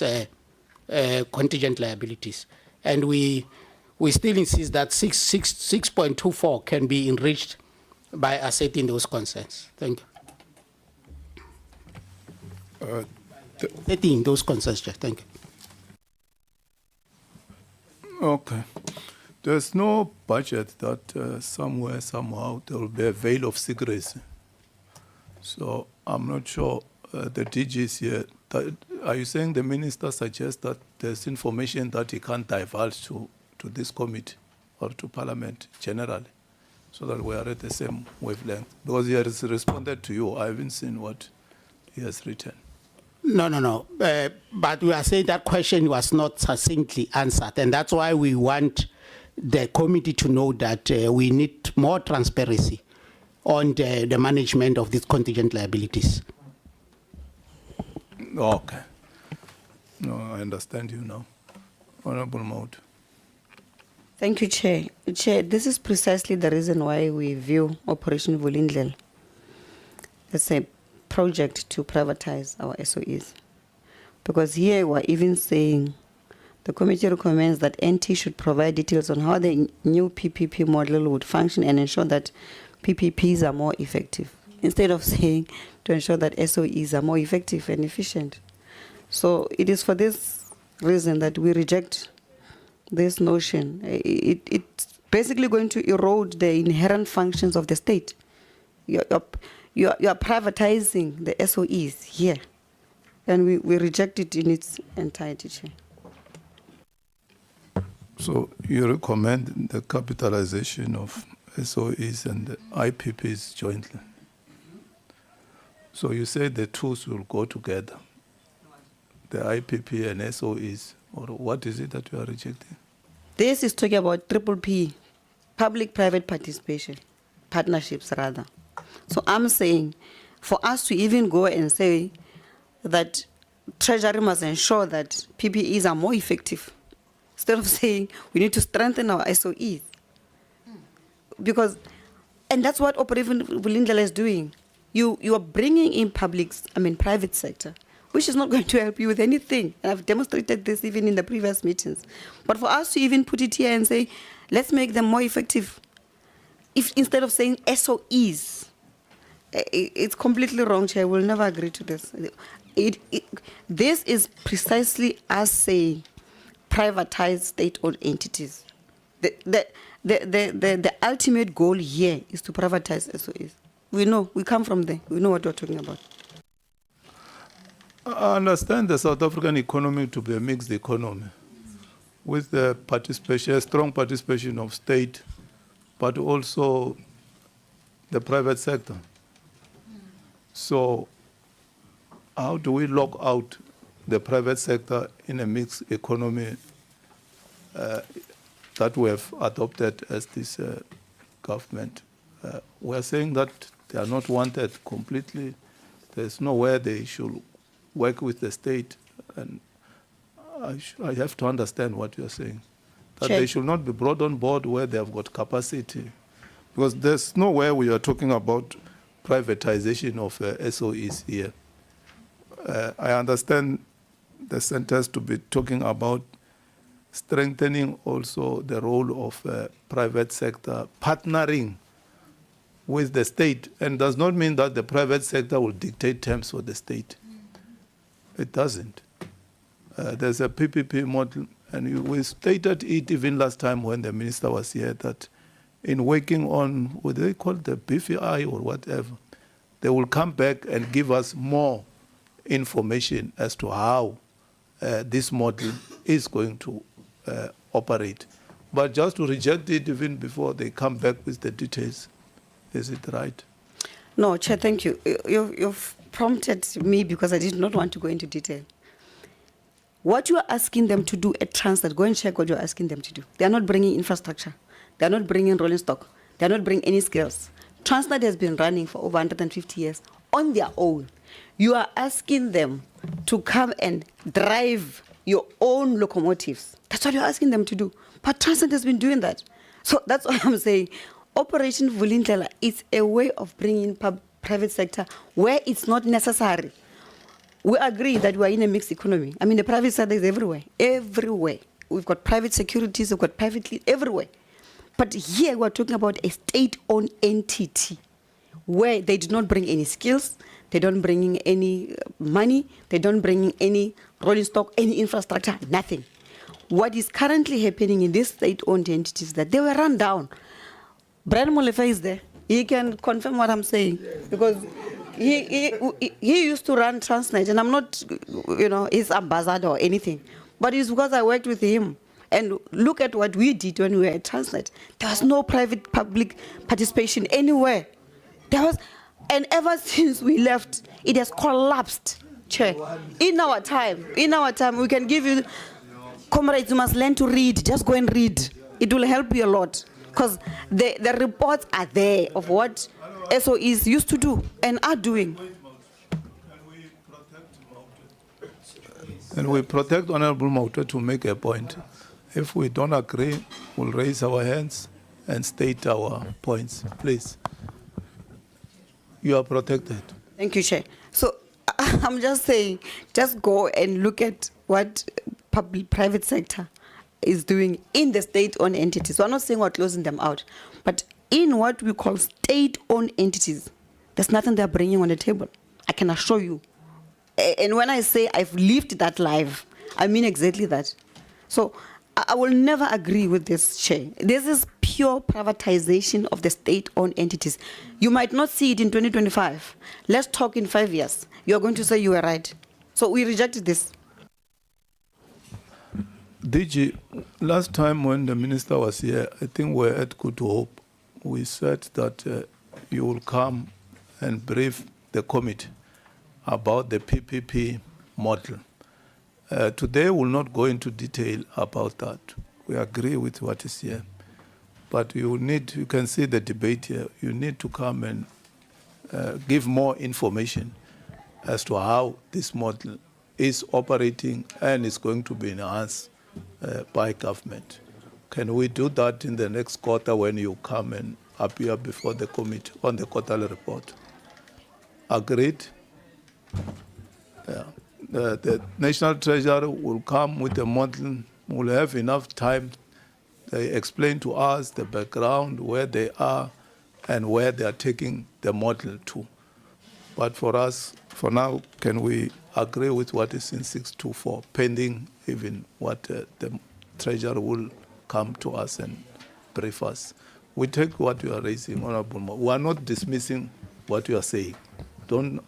C: contingent liabilities. And we still insist that 6.24 can be enriched by asserting those concerns. Thank you. Asserting those concerns, Chair. Thank you.
B: Okay. There's no budget that somewhere, somehow, there will be a veil of secrecy. So I'm not sure the DGs here. Are you saying the minister suggests that there's information that he can't divulge to this committee or to Parliament generally, so that we are at the same wavelength? Because he has responded to you. I haven't seen what he has written.
C: No. But we are saying that question was not succinctly answered, and that's why we want the committee to know that we need more transparency on the management of these contingent liabilities.
B: Okay. No, I understand you now. Honorable Maud.
E: Thank you, Chair. Chair, this is precisely the reason why we view Operation Vulindlela as a project to privatize our SOEs. Because here we're even saying the committee recommends that NT should provide details on how the new PPP model would function and ensure that PPPs are more effective, instead of saying to ensure that SOEs are more effective and efficient. So it is for this reason that we reject this notion. It's basically going to erode the inherent functions of the state. You are privatizing the SOEs here, and we reject it in its entirety, Chair.
B: So you recommend the capitalization of SOEs and the IPPs jointly. So you say the two will go together, the IPP and SOEs, or what is it that you are rejecting?
E: This is talking about PPP, public-private participation, partnerships rather. So I'm saying for us to even go and say that Treasury must ensure that PPEs are more effective, instead of saying we need to strengthen our SOEs. Because, and that's what Operation Vulindlela is doing. You are bringing in private sector, which is not going to help you with anything. And I've demonstrated this even in the previous meetings. But for us to even put it here and say, let's make them more effective, if instead of saying SOEs, it's completely wrong, Chair. We'll never agree to this. This is precisely us saying privatized state-owned entities. The ultimate goal here is to privatize SOEs. We know, we come from there. We know what we're talking about.
B: I understand the South African economy to be a mixed economy with the participation, strong participation of state, but also the private sector. So how do we lock out the private sector in a mixed economy that we have adopted as this government. We're saying that they are not wanted completely. There's nowhere they should work with the state. And I have to understand what you're saying. That
E: Chair.
B: they should not be brought on board where they have got capacity. Because there's nowhere we are talking about privatization of SOEs here. I understand the centers to be talking about strengthening also the role of private sector, partnering with the state, and does not mean that the private sector will dictate terms for the state. It doesn't. There's a PPP model, and we stated it even last time when the minister was here, that in working on what they call the BVI or whatever, they will come back and give us more information as to how this model is going to operate. But just to reject it even before they come back with the details, is it right?
E: No, Chair, thank you. You've prompted me because I did not want to go into detail. What you are asking them to do at Transnet, go and check what you're asking them to do. They are not bringing infrastructure. They are not bringing rolling stock. They are not bringing any skills. Transnet has been running for over 150 years on their own. You are asking them to come and drive your own locomotives. That's what you're asking them to do. But Transnet has been doing that. So that's what I'm saying. Operation Vulindlela is a way of bringing private sector where it's not necessary. We agree that we are in a mixed economy. I mean, the private sector is everywhere, everywhere. We've got private securities, we've got private everywhere. But here we're talking about a state-owned entity where they do not bring any skills, they don't bring in any money, they don't bring in any rolling stock, any infrastructure, nothing. What is currently happening in these state-owned entities is that they were run down. Brian Molefe is there. He can confirm what I'm saying because he used to run Transnet, and I'm not, his ambassador or anything, but it's because I worked with him. And look at what we did when we were at Transnet. There was no private-public participation anywhere. And ever since we left, it has collapsed, Chair. In our time, we can give you, comrades, you must learn to read. Just go and read. It will help you a lot. Because the reports are there of what SOEs used to do and are doing.
B: And we protect Honorable Mauta to make a point. If we don't agree, we'll raise our hands and state our points. Please. You are protected.
E: Thank you, Chair. So I'm just saying, just go and look at what private sector is doing in the state-owned entities. So I'm not saying we're closing them out, but in what we call state-owned entities, there's nothing they're bringing on the table. I can assure you. And when I say I've lived that life, I mean exactly that. So I will never agree with this, Chair. This is pure privatization of the state-owned entities. You might not see it in 2025. Let's talk in 5 years. You're going to say you were right. So we rejected this.
B: DG, last time when the minister was here, I think we were at Good Hope. We said that you will come and brief the committee about the PPP model. Today we'll not go into detail about that. We agree with what is here. But you can see the debate here. You need to come and give more information as to how this model is operating and is going to be enhanced by government. Can we do that in the next quarter when you come and appear before the committee on the quarterly report? Agreed? Yeah. The National Treasury will come with a model, will have enough time. They explain to us the background, where they are, and where they are taking the model to. But for us, for now, can we agree with what is in 624, pending even what the Treasury will come to us and brief us? We take what you are raising, Honorable Mo. We are not dismissing what you are saying. Don't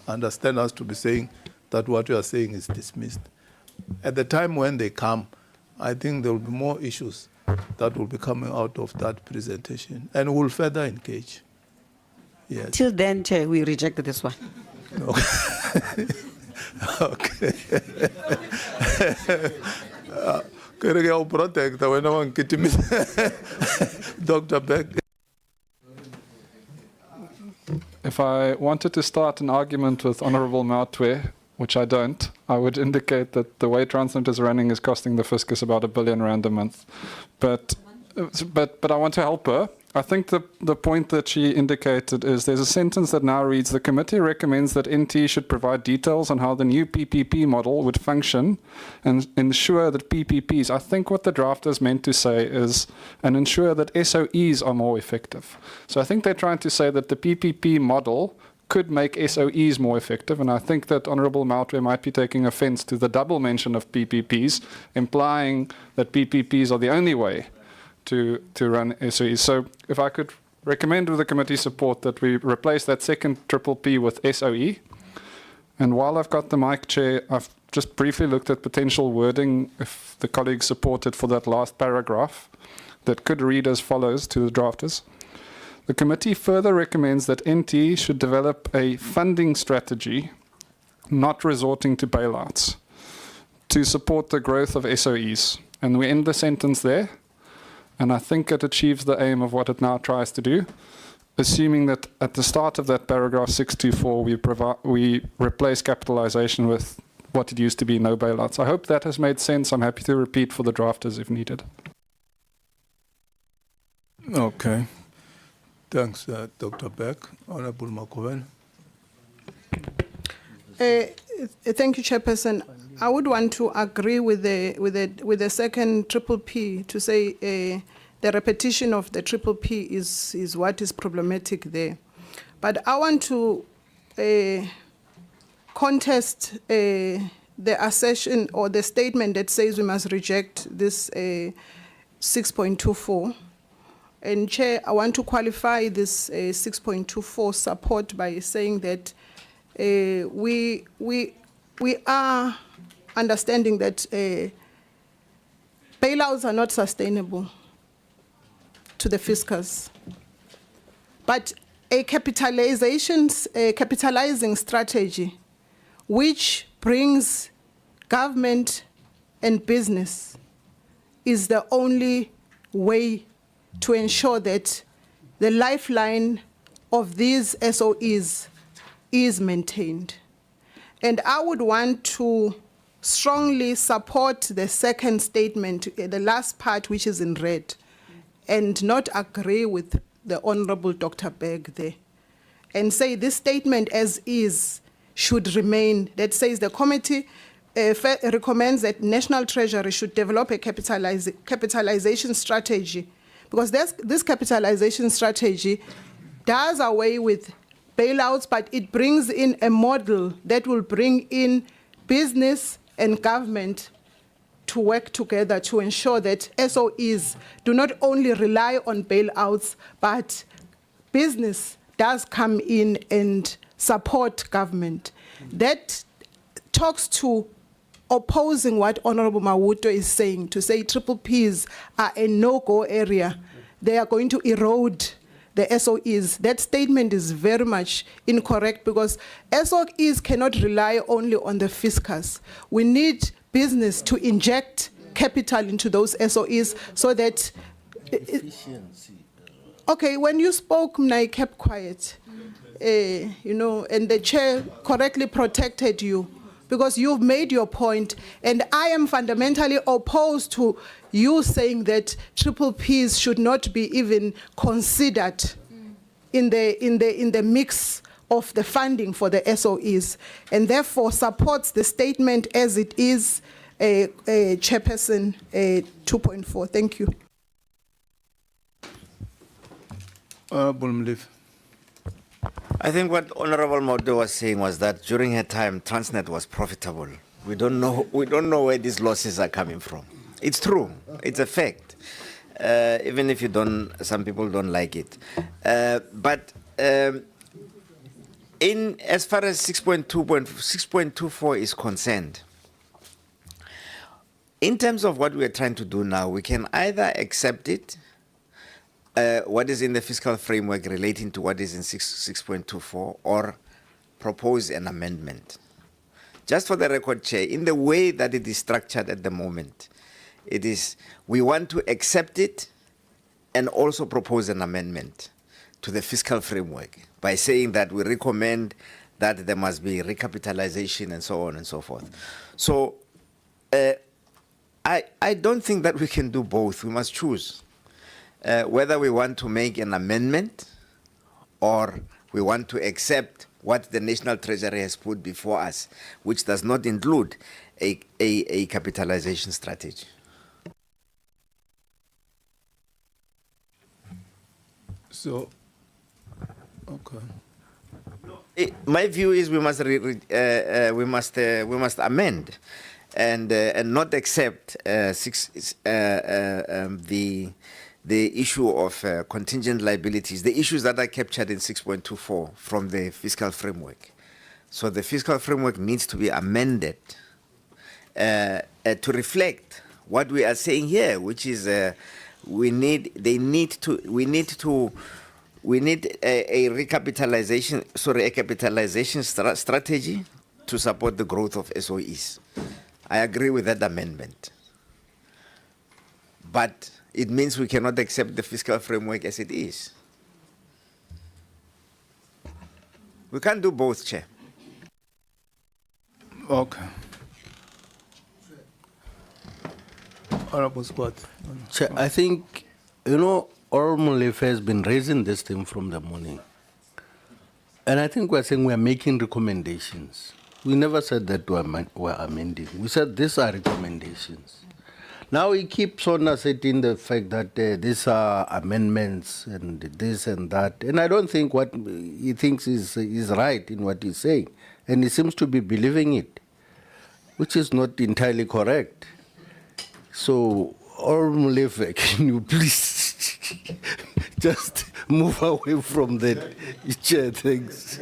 B: understand us to be saying that what you are saying is dismissed. At the time when they come, I think there will be more issues that will be coming out of that presentation, and we'll further engage. Yes.
E: Till then, Chair, we reject this one.
B: Okay. I'll protect when I want to me. Dr. Beck.
K: If I wanted to start an argument with Honourable Mautwe, which I don't, I would indicate that the way Transnet is running is costing the fiscus about R1 billion a month. But I want to help her. I think the point that she indicated is there's a sentence that now reads, the committee recommends that NT should provide details on how the new PPP model would function and ensure that PPPs, I think what the drafters meant to say is, and ensure that SOEs are more effective. So I think they're trying to say that the PPP model could make SOEs more effective, and I think that Honourable Mautwe might be taking offence to the double mention of PPPs, implying that PPPs are the only way to run SOEs. So if I could recommend with the committee support that we replace that second PPP with SOE. And while I've got the mic, Chair, I've just briefly looked at potential wording, if the colleagues support it, for that last paragraph, that could read as follows to the drafters. The committee further recommends that NT should develop a funding strategy, not resorting to bailouts, to support the growth of SOEs. And we end the sentence there. And I think it achieves the aim of what it now tries to do, assuming that at the start of that paragraph 624, we replace capitalization with what it used to be, no bailouts. I hope that has made sense. I'm happy to repeat for the drafters if needed.
B: Okay. Thanks, Dr. Beck. Honourable Makoven.
L: Thank you, Chairperson. I would want to agree with the second PPP to say the repetition of the PPP is what is problematic there. But I want to contest the assertion or the statement that says we must reject this 6.24. And Chair, I want to qualify this 6.24 support by saying that we are understanding that bailouts are not sustainable to the fiscus, but a capitalizing strategy which brings government and business is the only way to ensure that the lifeline of these SOEs is maintained. And I would want to strongly support the second statement, the last part which is in red, and not agree with the Honourable Dr. Berg there, and say this statement as is should remain, that says the committee recommends that National Treasury should develop a capitalization strategy, because this capitalization strategy does away with bailouts, but it brings in a model that will bring in business and government to work together to ensure that SOEs do not only rely on bailouts, but business does come in and support government. That talks to opposing what Honourable Mawuto is saying, to say PPPs are a no-go area. They are going to erode the SOEs. That statement is very much incorrect, because SOEs cannot rely only on the fiscus. We need business to inject capital into those SOEs so that... Okay, when you spoke, I kept quiet, and the chair correctly protected you, because you've made your point, and I am fundamentally opposed to you saying that PPPs should not be even considered in the mix of the funding for the SOEs, and therefore supports the statement as it is, Chairperson 2.4. Thank you.
B: Honourable Mliv.
D: I think what Honourable Modo was saying was that during her time, Transnet was profitable. We don't know where these losses are coming from. It's true. It's a fact. Even if some people don't like it. But as far as 6.24 is concerned, in terms of what we're trying to do now, we can either accept it, what is in the fiscal framework relating to what is in 6.24, or propose an amendment. Just for the record, Chair, in the way that it is structured at the moment, It is, we want to accept it and also propose an amendment to the fiscal framework by saying that we recommend that there must be recapitalization and so on and so forth. So I don't think that we can do both. We must choose whether we want to make an amendment or we want to accept what the National Treasury has put before us, which does not include a capitalization strategy.
B: So, okay.
D: My view is we must amend and not accept the issue of contingent liabilities, the issues that are captured in 6.24 from the fiscal framework. So the fiscal framework needs to be amended to reflect what we are saying here, which is we need a capitalization strategy to support the growth of SOEs. I agree with that amendment. But it means we cannot accept the fiscal framework as it is. We can't do both, Chair.
B: Okay. Honorable Squad.
H: Chair, I think, Honorable Molefe has been raising this thing from the morning. And I think we're saying we're making recommendations. We never said that we're amending. We said these are recommendations. Now he keeps on asserting the fact that these are amendments and this and that. And I don't think what he thinks is right in what he's saying. And he seems to be believing it, which is not entirely correct. So, Molefe, can you please just move away from that? Chair, thanks.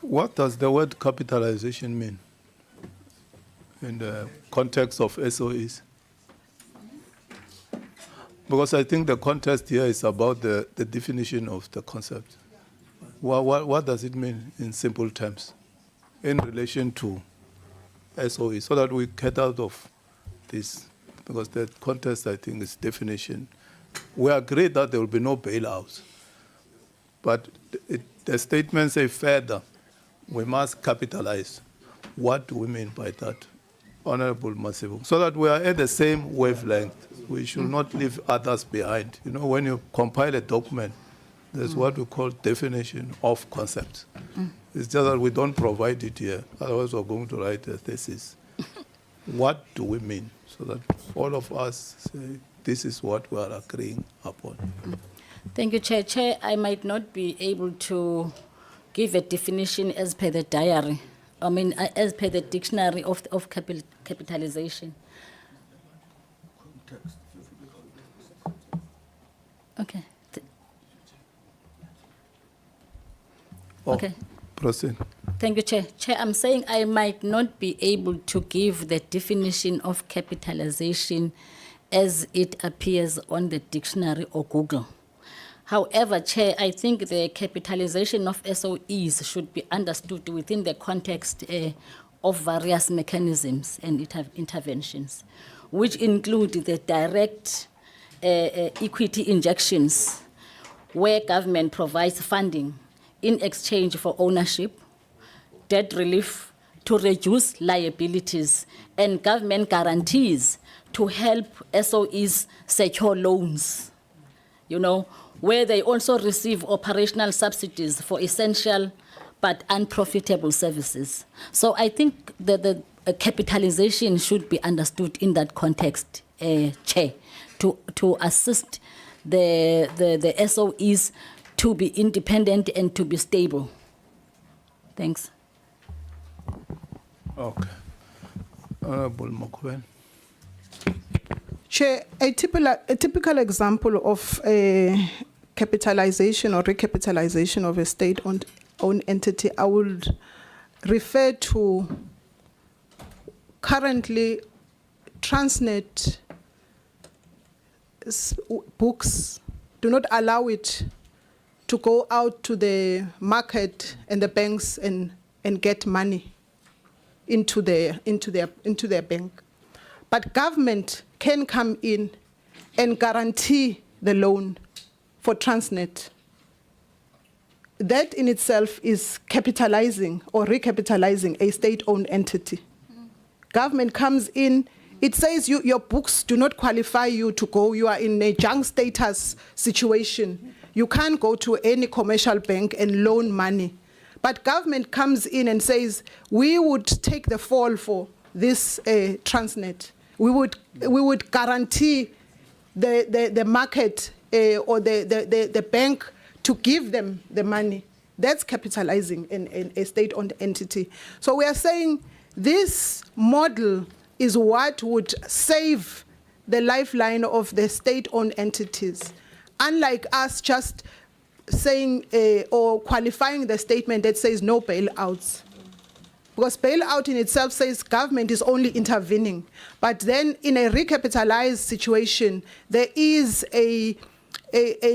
B: What does the word capitalization mean in the context of SOEs? Because I think the context here is about the definition of the concept. What does it mean in simple terms in relation to SOE, so that we get out of this? Because the context, I think, is definition. We agree that there will be no bailouts, but the statement says further, we must capitalize. What do we mean by that, Honorable Masibu? So that we are at the same wavelength. We should not leave others behind. You know, when you compile a document, there's what we call definition of concepts. It's just that we don't provide it here. Otherwise, we're going to write a thesis. What do we mean? So that all of us say, this is what we are agreeing upon.
G: Thank you, Chair. Chair, I might not be able to give a definition as per the diary. I mean, as per the dictionary of capitalization. Okay. Okay.
B: Proceed.
G: Thank you, Chair. Chair, I'm saying I might not be able to give the definition of capitalization as it appears on the dictionary or Google. However, Chair, I think the capitalization of SOEs should be understood within the context of various mechanisms and interventions, which include the direct equity injections, where government provides funding in exchange for ownership, debt relief to reduce liabilities, and government guarantees to help SOEs secure loans, where they also receive operational subsidies for essential but unprofitable services. So I think that the capitalization should be understood in that context, Chair, to assist the SOEs to be independent and to be stable. Thanks.
B: Okay. Honorable Mokwen.
L: Chair, a typical example of capitalization or recapitalization of a state-owned entity, I would refer to currently Transnet books do not allow it to go out to the market and the banks and get money. into their bank. But government can come in and guarantee the loan for Transnet. That in itself is capitalizing or recapitalizing a state-owned entity. Government comes in, it says your books do not qualify you to go, you are in a junk status situation. You can't go to any commercial bank and loan money. But government comes in and says, we would take the fall for this Transnet. We would guarantee the market or the bank to give them the money. That's capitalizing in a state-owned entity. So we are saying this model is what would save the lifeline of the state-owned entities. Unlike us just saying or qualifying the statement that says no bailouts. Because bailout in itself says government is only intervening. But then in a recapitalized situation, there is a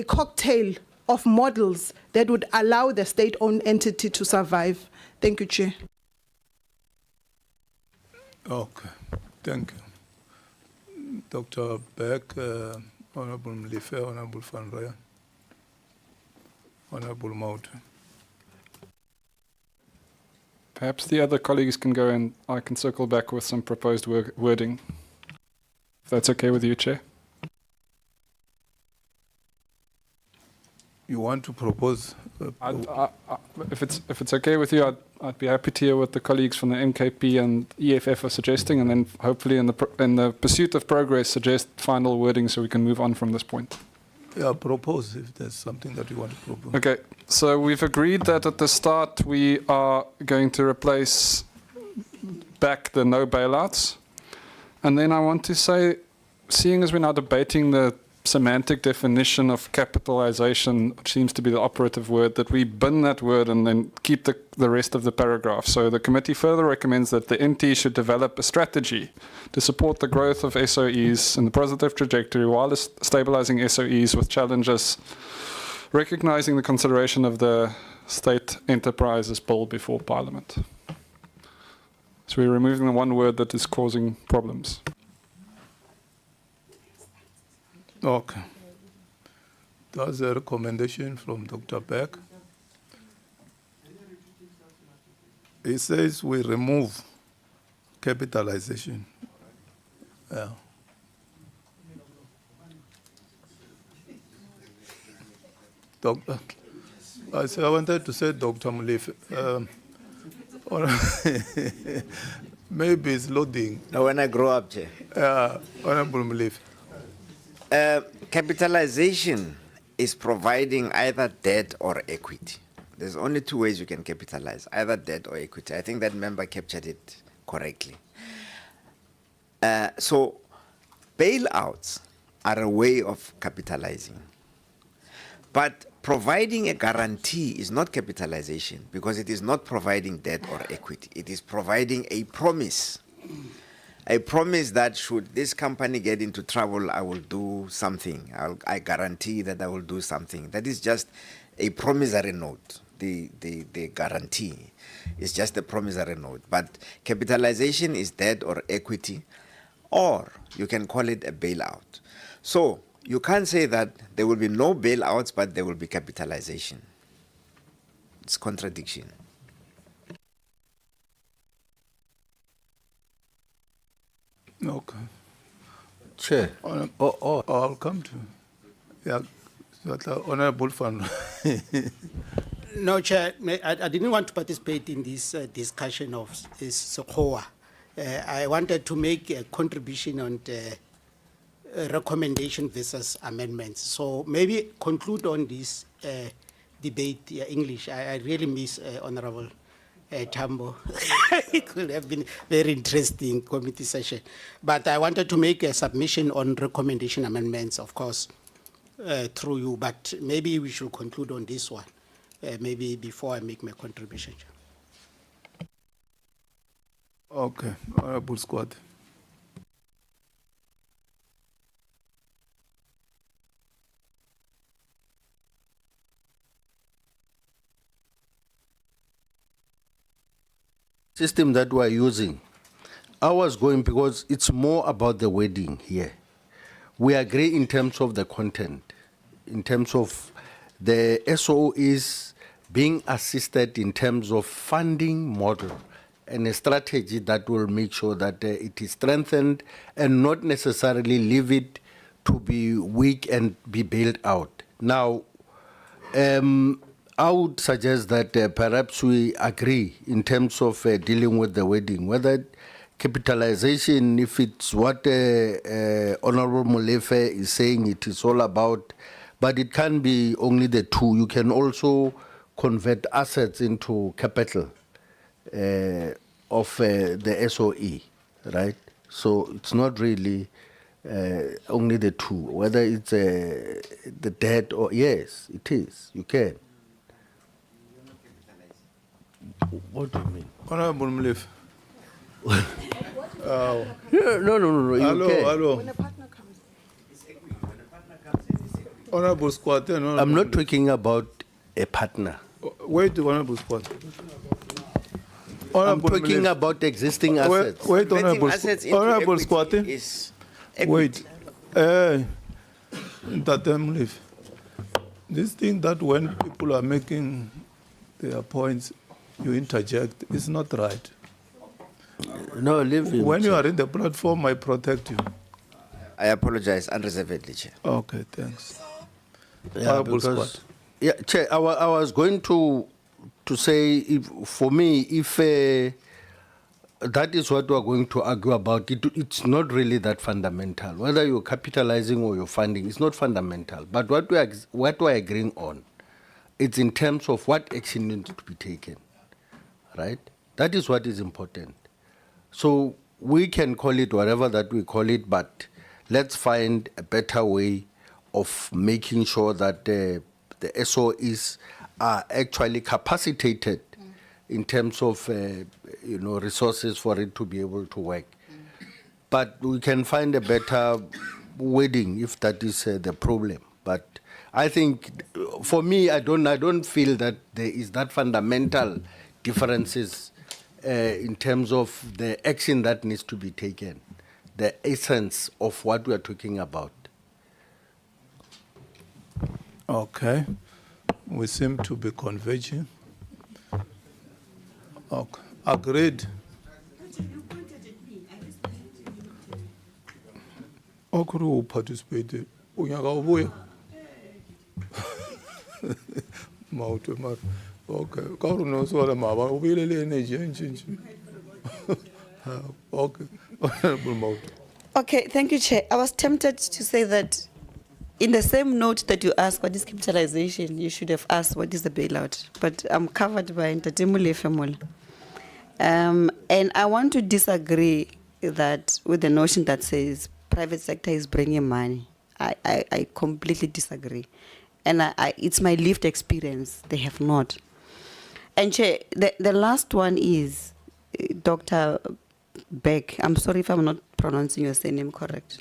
L: cocktail of models that would allow the state-owned entity to survive. Thank you, Chair.
B: Okay, thank you. Dr. Beck, Honorable Mlife, Honorable Van Rijn, Honorable Mout.
K: Perhaps the other colleagues can go and I can circle back with some proposed wording. If that's okay with you, Chair.
B: You want to propose?
K: If it's okay with you, I'd be happy to hear what the colleagues from the MKP and EFF are suggesting, and then hopefully in the pursuit of progress, suggest final wording so we can move on from this point.
B: Yeah, propose if there's something that you want to propose.
K: Okay, so we've agreed that at the start we are going to replace back the no bailouts, and then I want to say, seeing as we're now debating the semantic definition of capitalization, which seems to be the operative word, that we bin that word and then keep the rest of the paragraph. So the committee further recommends that the MT should develop a strategy to support the growth of SOEs in the positive trajectory while stabilizing SOEs with challenges, recognizing the consideration of the state enterprises bill before Parliament. So we're removing the one word that is causing problems.
B: Okay. That's a recommendation from Dr. Beck. He says we remove capitalization. Yeah. Doctor, I wanted to say Dr. Mlife. Maybe it's loading.
D: No, when I grow up, Chair.
B: Honorable Mlife.
D: Capitalization is providing either debt or equity. There's only two ways you can capitalize, either debt or equity. I think that member captured it correctly. So bailouts are a way of capitalizing. But providing a guarantee is not capitalization because it is not providing debt or equity. It is providing a promise. A promise that should this company get into trouble, I will do something. I guarantee that I will do something. That is just a promissory note. The guarantee is just a promissory note. But capitalization is debt or equity, or you can call it a bailout. So you can't say that there will be no bailouts, but there will be capitalization. It's contradiction.
B: Okay.
H: Chair.
B: I'll come to. Yeah, Honorable Van.
C: No, Chair, I didn't want to participate in this discussion of this SOCOA. I wanted to make a contribution on the recommendation versus amendments. So maybe conclude on this debate, English. I really miss Honorable Tambo. It could have been very interesting committee session. But I wanted to make a submission on recommendation amendments, of course, through you. But maybe we should conclude on this one, maybe before I make my contribution.
B: Okay, Honorable Squad.
H: system that we're using, I was going because it's more about the wording here. We agree in terms of the content, in terms of the SOEs being assisted in terms of funding model and a strategy that will make sure that it is strengthened and not necessarily leave it to be weak and be bailed out. Now, I would suggest that perhaps we agree in terms of dealing with the wording, whether capitalization, if it's what Honorable Molefe is saying it is all about, but it can be only the two. You can also convert assets into capital of the SOE, right? So it's not really only the two, whether it's the debt or, yes, it is, you can. What do you mean?
B: Honorable Mlif.
H: No, you
B: Hello,
H: can.
B: hello.
L: When a partner comes
B: Honorable Squad.
H: I'm not talking about a partner.
B: Wait, Honorable Squad.
H: I'm talking about existing assets.
B: Wait,
D: Converting
B: Honorable
D: assets into
B: Honorable
D: equity
B: Squad.
D: is
B: Wait. Mlif. This thing that when people are making their points, you interject, is not right.
H: No, leave him.
B: When you are in the platform, I protect you.
D: I apologize unreservedly, Chair.
B: Okay, thanks.
H: Yeah,
B: Honorable
H: because,
B: Squad.
H: yeah, Chair, I was going to say, if, for me, if that is what we're going to argue about, it's not really that fundamental. Whether you're capitalizing or you're funding, it's not fundamental. But what we're agreeing on, it's in terms of what action needs to be taken, right? That is what is important. So we can call it whatever that we call it, but let's find a better way of making sure that the SOEs are actually capacitated in terms of resources for it to be able to work. But we can find a better wording if that is the problem. But I think, for me, I don't feel that there is that fundamental differences in terms of the action that needs to be taken, the essence of what we are talking about.
B: Okay. We seem to be converging. Okay. Agreed. Okay, who participated? Okay. Okay.
E: Okay, thank you, Chair. I was tempted to say that in the same note that you asked what is capitalization, you should have asked what is the bailout. But I'm covered by Ntatemule Femol. And I want to disagree with the notion that says private sector is bringing money. I completely disagree. And it's my lived experience. They have not. And Chair, the last one is Dr. Beck. I'm sorry if I'm not pronouncing your surname correct.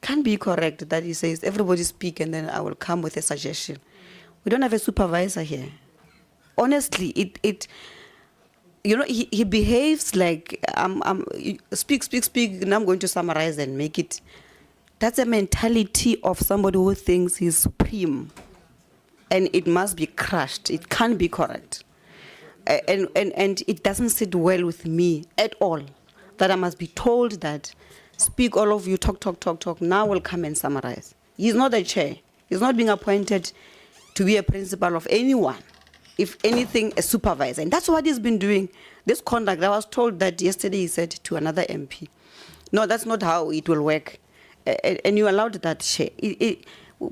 E: Can't be correct that he says everybody speak and then I will come with a suggestion. We don't have a supervisor here. Honestly, he behaves like speak, and I'm going to summarize and make it. That's a mentality of somebody who thinks he's supreme, and it must be crushed. It can't be correct, and it doesn't sit well with me at all. That I must be told that. Speak, all of you, talk. Now we'll come and summarize. He's not the chair. He's not being appointed to be a principal of anyone. If anything, a supervisor. And that's what he's been doing. This conduct, I was told that yesterday he said to another MP. No, that's not how it will work. And you allowed that chair.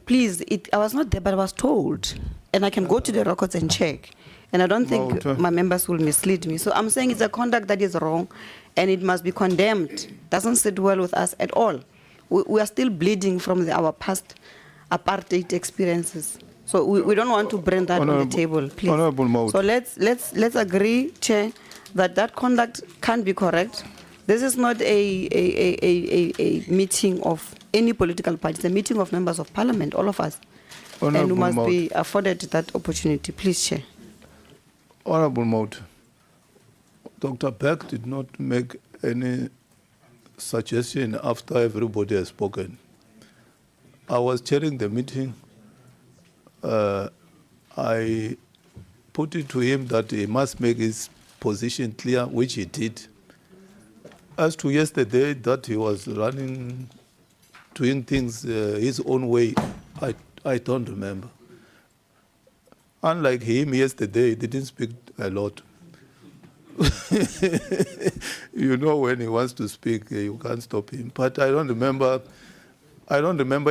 E: Please, I was not there, but I was told. And I can go to the records and check. And I don't think my members will mislead me. So I'm saying it's a conduct that is wrong and it must be condemned. Doesn't sit well with us at all. We are still bleeding from our past apartheid experiences. So we don't want to bring that on the table, please. So let's agree, Chair, that conduct can't be correct. This is not a meeting of any political party. It's a meeting of members of parliament, all of us. And we must be afforded that opportunity. Please, Chair.
B: Honorable Mode. Dr. Beck did not make any suggestion after everybody has spoken. I was chairing the meeting. I put it to him that he must make his position clear, which he did. As to yesterday, that he was doing things his own way, I don't remember. Unlike him yesterday, he didn't speak a lot. You know, when he wants to speak, you can't stop him. But I don't remember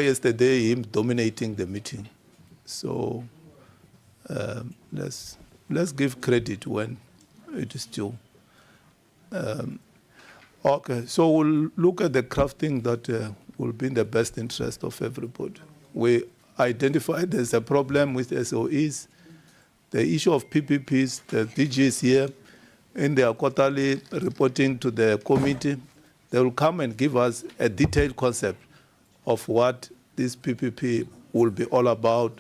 B: yesterday him dominating the meeting. So let's give credit when it is due. Okay, so we'll look at the crafting that will be in the best interest of everybody. We identified there's a problem with SOEs. The issue of PPPs, the DG is here in their quarterly reporting to the committee. They will come and give us a detailed concept of what this PPP will be all about,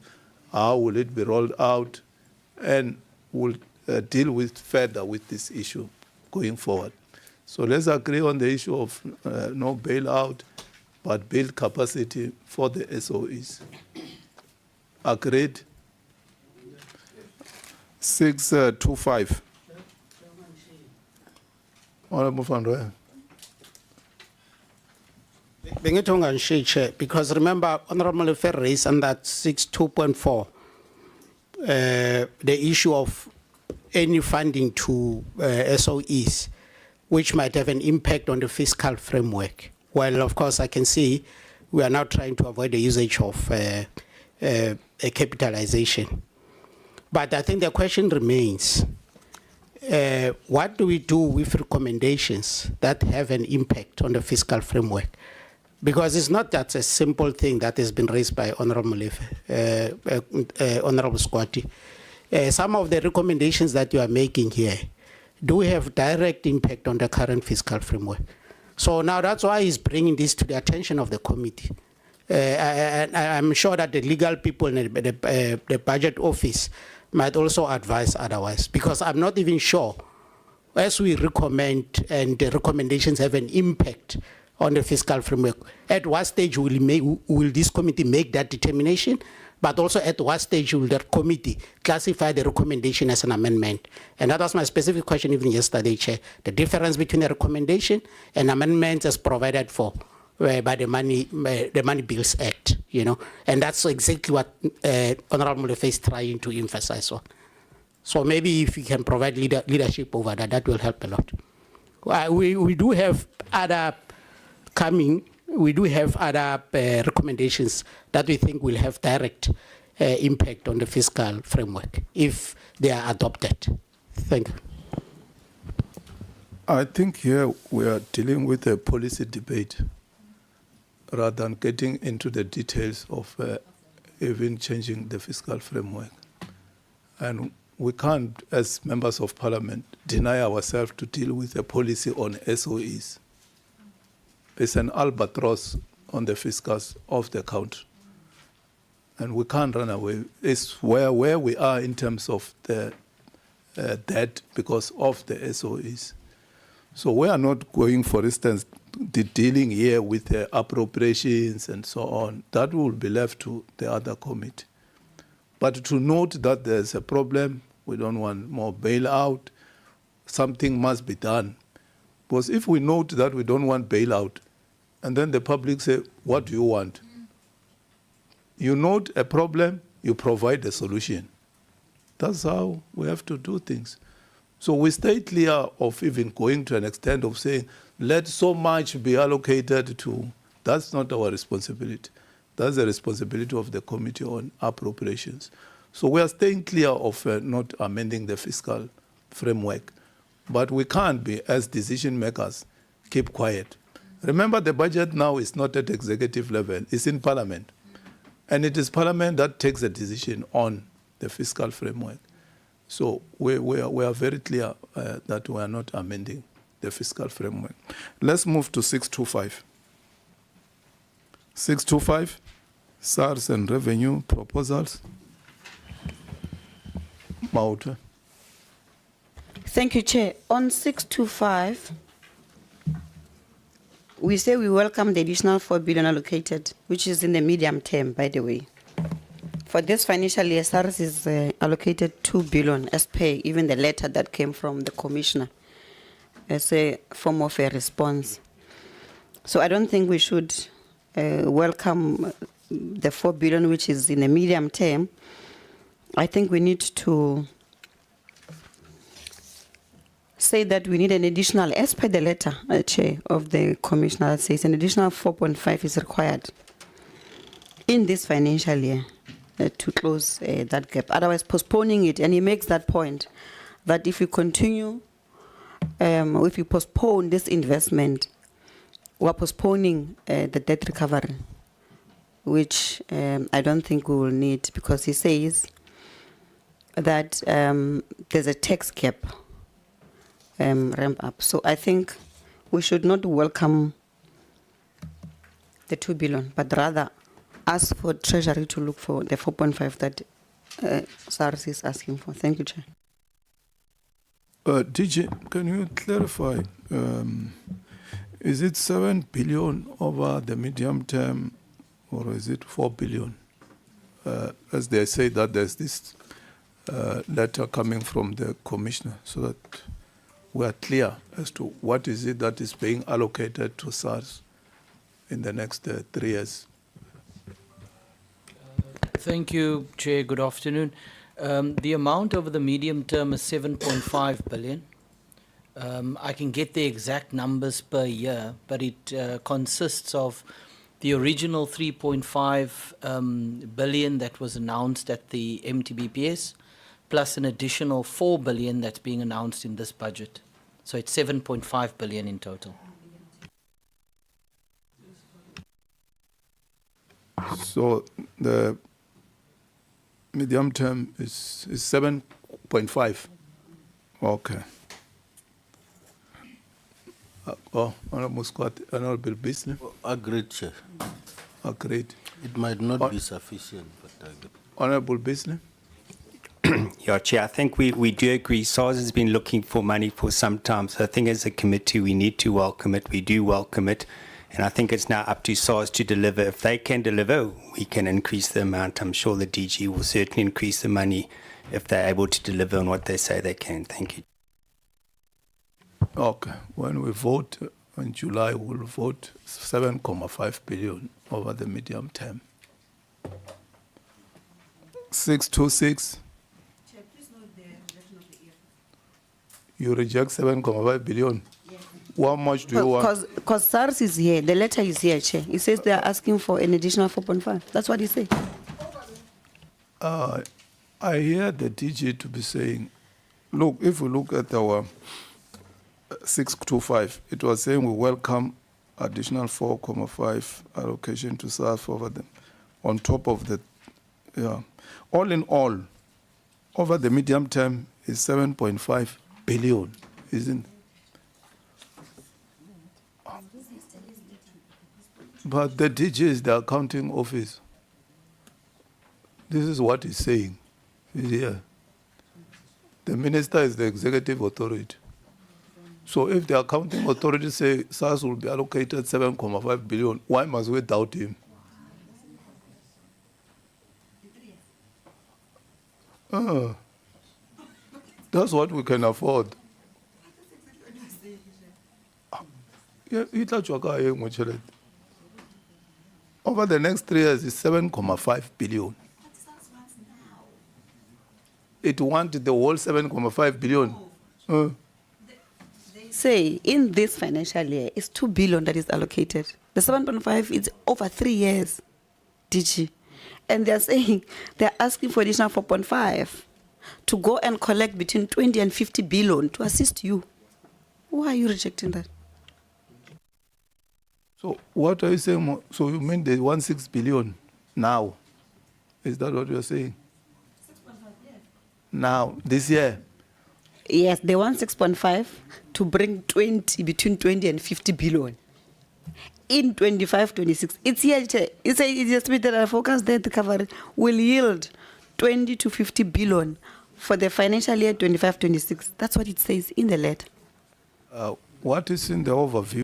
B: how will it be rolled out, and we'll deal with further with this issue going forward. So let's agree on the issue of no bailout, but build capacity for the SOEs. Agreed? 625. Honorable Van Rooyen.
C: Bengitonga Chair, because remember, Honorable Lefe raised under 62.4 the issue of any funding to SOEs, which might have an impact on the fiscal framework. Well, of course, I can see we are now trying to avoid the usage of a capitalization. But I think the question remains, what do we do with recommendations that have an impact on the fiscal framework? Because it's not that a simple thing that has been raised by Honorable Honorable Squati. Some of the recommendations that you are making here do have direct impact on the current fiscal framework. So now that's why he's bringing this to the attention of the committee. I'm sure that the legal people in the budget office might also advise otherwise, because I'm not even sure, as we recommend and the recommendations have an impact on the fiscal framework, at what stage will this committee make that determination? But also at what stage will the committee classify the recommendation as an amendment? And that was my specific question even yesterday, Chair. The difference between a recommendation and amendments as provided for by the Money Bills Act, you know. And that's exactly what Honorable Molefe is trying to emphasize on. So maybe if we can provide leadership over that, that will help a lot. We do have other recommendations that we think will have direct impact on the fiscal framework if they are adopted. Thank you.
B: I think here we are dealing with a policy debate rather than getting into the details of even changing the fiscal framework. And we can't, as members of parliament, deny ourselves to deal with a policy on SOEs. It's an albatross on the fiscals of the country. And we can't run away. It's where we are in terms of the debt because of the SOEs. So we are not going, for instance, dealing here with the appropriations and so on. That will be left to the other committee. But to note that there's a problem, we don't want more bailout, something must be done. Because if we note that we don't want bailout, and then the public say, what do you want? You note a problem, you provide a solution. That's how we have to do things. So we stay clear of even going to an extent of saying, let so much be allocated to, that's not our responsibility. That's the responsibility of the Committee on Appropriations. So we are staying clear of not amending the fiscal framework. But we can't be, as decision makers, keep quiet. Remember, the budget now is not at executive level, it's in Parliament. And it is Parliament that takes a decision on the fiscal framework. So we are very clear that we are not amending the fiscal framework. Let's move to 625. 625, SARS and revenue proposals. Maute.
E: Thank you, Chair. On 625, we say we welcome the additional 4 billion allocated, which is in the medium term, by the way. For this financial year, SARS is allocated 2 billion as per even the letter that came from the commissioner as a form of a response. So I don't think we should welcome the 4 billion, which is in the medium term. I think we need to say that we need an additional, as per the letter, Chair, of the commissioner, that says an additional 4.5 is required in this financial year to close that gap. Otherwise, postponing it, and he makes that point that if we continue, if we postpone this investment, we're postponing the debt recovery, which I don't think we will need, because he says that there's a tax gap ramp up. So I think we should not welcome the 2 billion, but rather ask for Treasury to look for the 4.5 that SARS is asking for. Thank you, Chair.
B: DG, can you clarify? Is it 7 billion over the medium term, or is it 4 billion? As they say that there's this letter coming from the commissioner, so that we are clear as to what is it that is being allocated to SARS in the next 3 years.
O: Thank you, Chair. Good afternoon. The amount over the medium term is 7.5 billion. I can get the exact numbers per year, but it consists of the original 3.5 billion that was announced at the MTBPS, plus an additional 4 billion that's being announced in this budget. So it's 7.5 billion in total.
B: So the medium term is 7.5. Okay. Honorable Scott, Honorable Beasley.
H: Agreed, Chair.
B: Agreed.
H: It might not be sufficient, but I agree.
B: Honorable Beasley.
I: Yeah, Chair, I think we do agree. SARS has been looking for money for some time. So I think as a committee, we need to welcome it. We do welcome it. And I think it's now up to SARS to deliver. If they can deliver, we can increase the amount. I'm sure the DG will certainly increase the money if they're able to deliver on what they say they can. Thank you.
B: Okay. When we vote in July, we'll vote 7.5 billion over the medium term. 626. You reject 7.5 billion. How much do you want?
E: Because SARS is here, the letter is here, Chair. He says they are asking for an additional 4.5. That's what he said.
B: I hear the DG to be saying, look, if we look at our 625, it was saying we welcome additional 4.5 allocation to SARS over them, on top of the, yeah. All in all, over the medium term is 7.5 billion, isn't it? But the DG is the accounting office. This is what he's saying. Yeah. The minister is the executive authority. So if the accounting authority say SARS will be allocated 7.5 billion, why must we doubt him? That's what we can afford. Over the next 3 years, it's 7.5 billion. It wanted the whole 7.5 billion.
E: They say in this financial year, it's 2 billion that is allocated. The 7.5 is over 3 years, DG. And they're saying they're asking for additional 4.5 to go and collect between 20 and 50 billion to assist you. Why are you rejecting that?
B: So what are you saying? So you mean they want 6 billion now? Is that what you're saying? 6.5, yes. Now, this year?
E: Yes, they want 6.5 to bring 20, between 20 and 50 billion. In 25, 26. It's here, it's estimated that our forecast debt recovery will yield 20 to 50 billion for the financial year 25-26. That's what it says in the letter.
B: What is in the overview?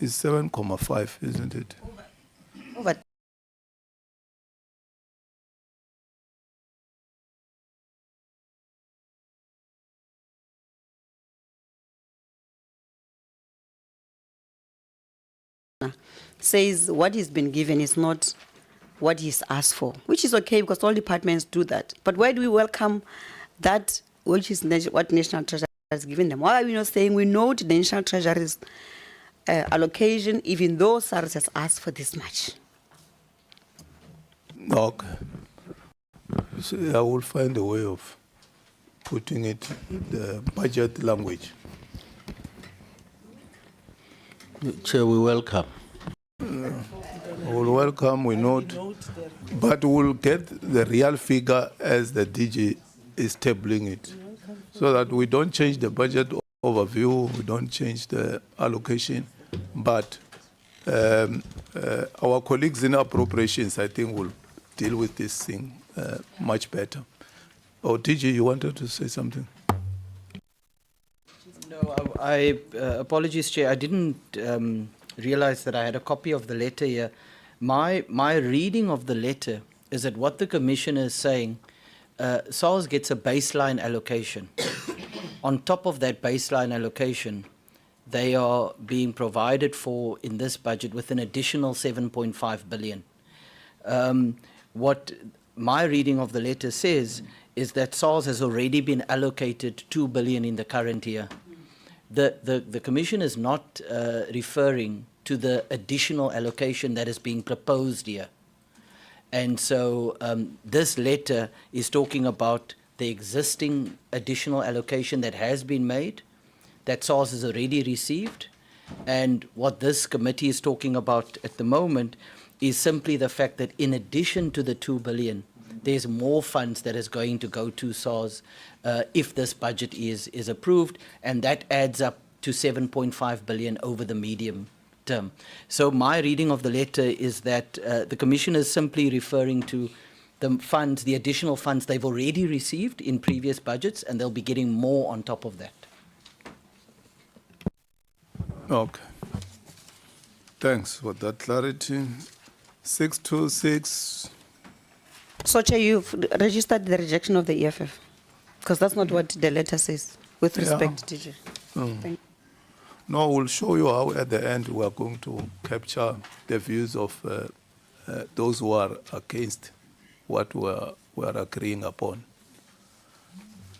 B: Is 7.5, isn't it?
E: Over. Says what he's been given is not what he's asked for, which is okay because all departments do that. But why do we welcome that which is what National Treasury has given them? Why are we not saying we note the National Treasury's allocation even though SARS has asked for this much?
B: Okay. So I will find a way of putting it in the budget language.
H: Chair, we welcome.
B: We'll welcome, we note, but we'll get the real figure as the DG is tabling it, so that we don't change the budget overview, we don't change the allocation, but our colleagues in appropriations, I think, will deal with this thing much better. Oh, DG, you wanted to say something?
O: No, I apologies, Chair. I didn't realize that I had a copy of the letter here. My reading of the letter is that what the Commissioner is saying, SARS gets a baseline allocation. On top of that baseline allocation, they are being provided for in this budget with an additional 7.5 billion. What my reading of the letter says is that SARS has already been allocated 2 billion in the current year. The Commission is not referring to the additional allocation that is being proposed here. And so this letter is talking about the existing additional allocation that has been made, that SARS has already received. And what this committee is talking about at the moment is simply the fact that in addition to the 2 billion, there's more funds that is going to go to SARS if this budget is approved, and that adds up to 7.5 billion over the medium term. So my reading of the letter is that the Commission is simply referring to the funds, the additional funds they've already received in previous budgets, and they'll be getting more on top of that.
B: Okay. Thanks for that clarity. 626.
E: So, Chair, you've registered the rejection of the EFF? Because that's not what the letter says with respect to DG. Thank you.
B: No, we'll show you how at the end we are going to capture the views of those who are against what we are agreeing upon.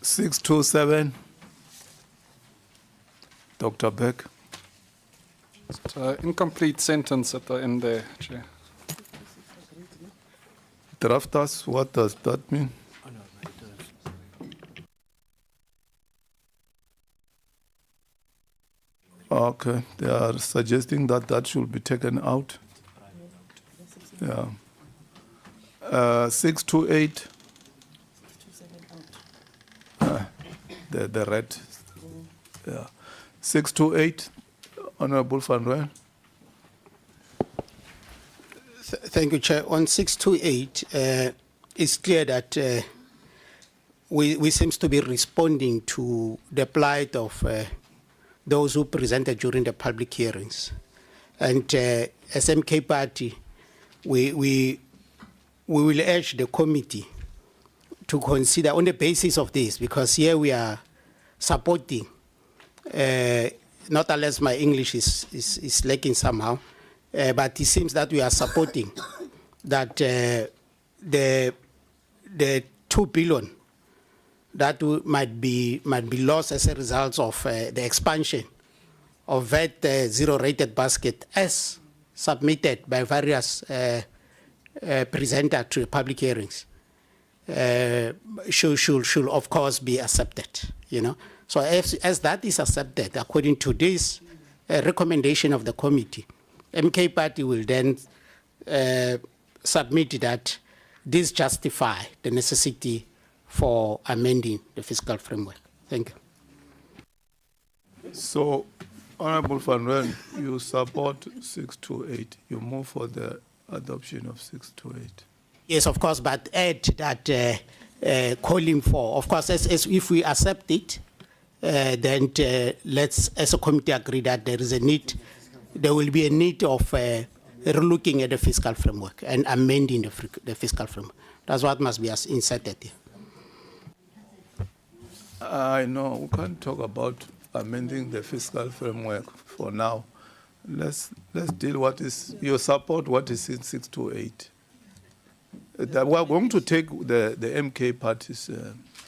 B: 627. Dr. Beck.
K: It's an incomplete sentence at the end there, Chair.
B: Drafters, what does that mean? Okay, they are suggesting that that should be taken out. Yeah. 628. The red. Yeah. 628. Honorable Van Rooyen.
C: Thank you, Chair. On 628, it's clear that we seems to be responding to the plight of those who presented during the public hearings. And as MK Party, we will urge the committee to consider on the basis of this, because here we are supporting not unless my English is lacking somehow, but it seems that we are supporting that the 2 billion that might be lost as a result of the expansion of VAT zero-rated basket as submitted by various presenters to public hearings should of course be accepted, you know. So as that is accepted, according to this recommendation of the committee, MK Party will then submit that this justify the necessity for amending the fiscal framework. Thank you.
B: So, Honorable Van Rijn, you support 628. You move for the adoption of 628.
C: Yes, of course, but add that calling for, of course, as if we accept it, then let's, as a committee, agree that there is a need, there will be a need of relooking at the fiscal framework and amending the fiscal framework. That's what must be inserted here.
B: I know we can't talk about amending the fiscal framework for now. Let's deal what is your support. What is in 628? That we are going to take the MK parties.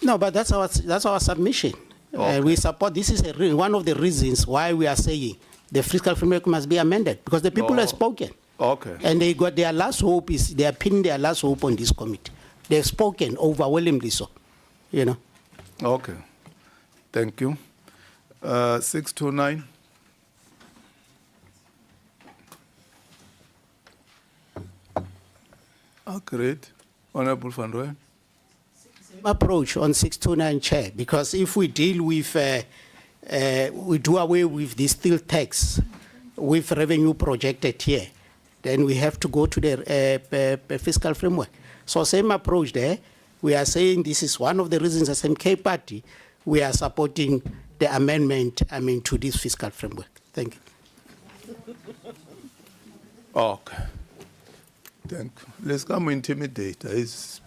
C: No, but that's our submission.
B: Okay.
C: We support. This is one of the reasons why we are saying the fiscal framework must be amended, because the people have spoken.
B: Okay.
C: And they got their last hope they are pinning their last hope on this committee. They've spoken overwhelmingly so, you know.
B: Okay. Thank you. 629. Agreed. Honorable Van Rijn.
C: Approach on 629, Chair, because if we deal with, we do away with the steel tax with revenue projected here, then we have to go to the fiscal framework. So same approach there. We are saying this is one of the reasons as MK Party we are supporting the amendment, to this fiscal framework. Thank you.
B: Okay. Thank you. Let's come intimidate. He's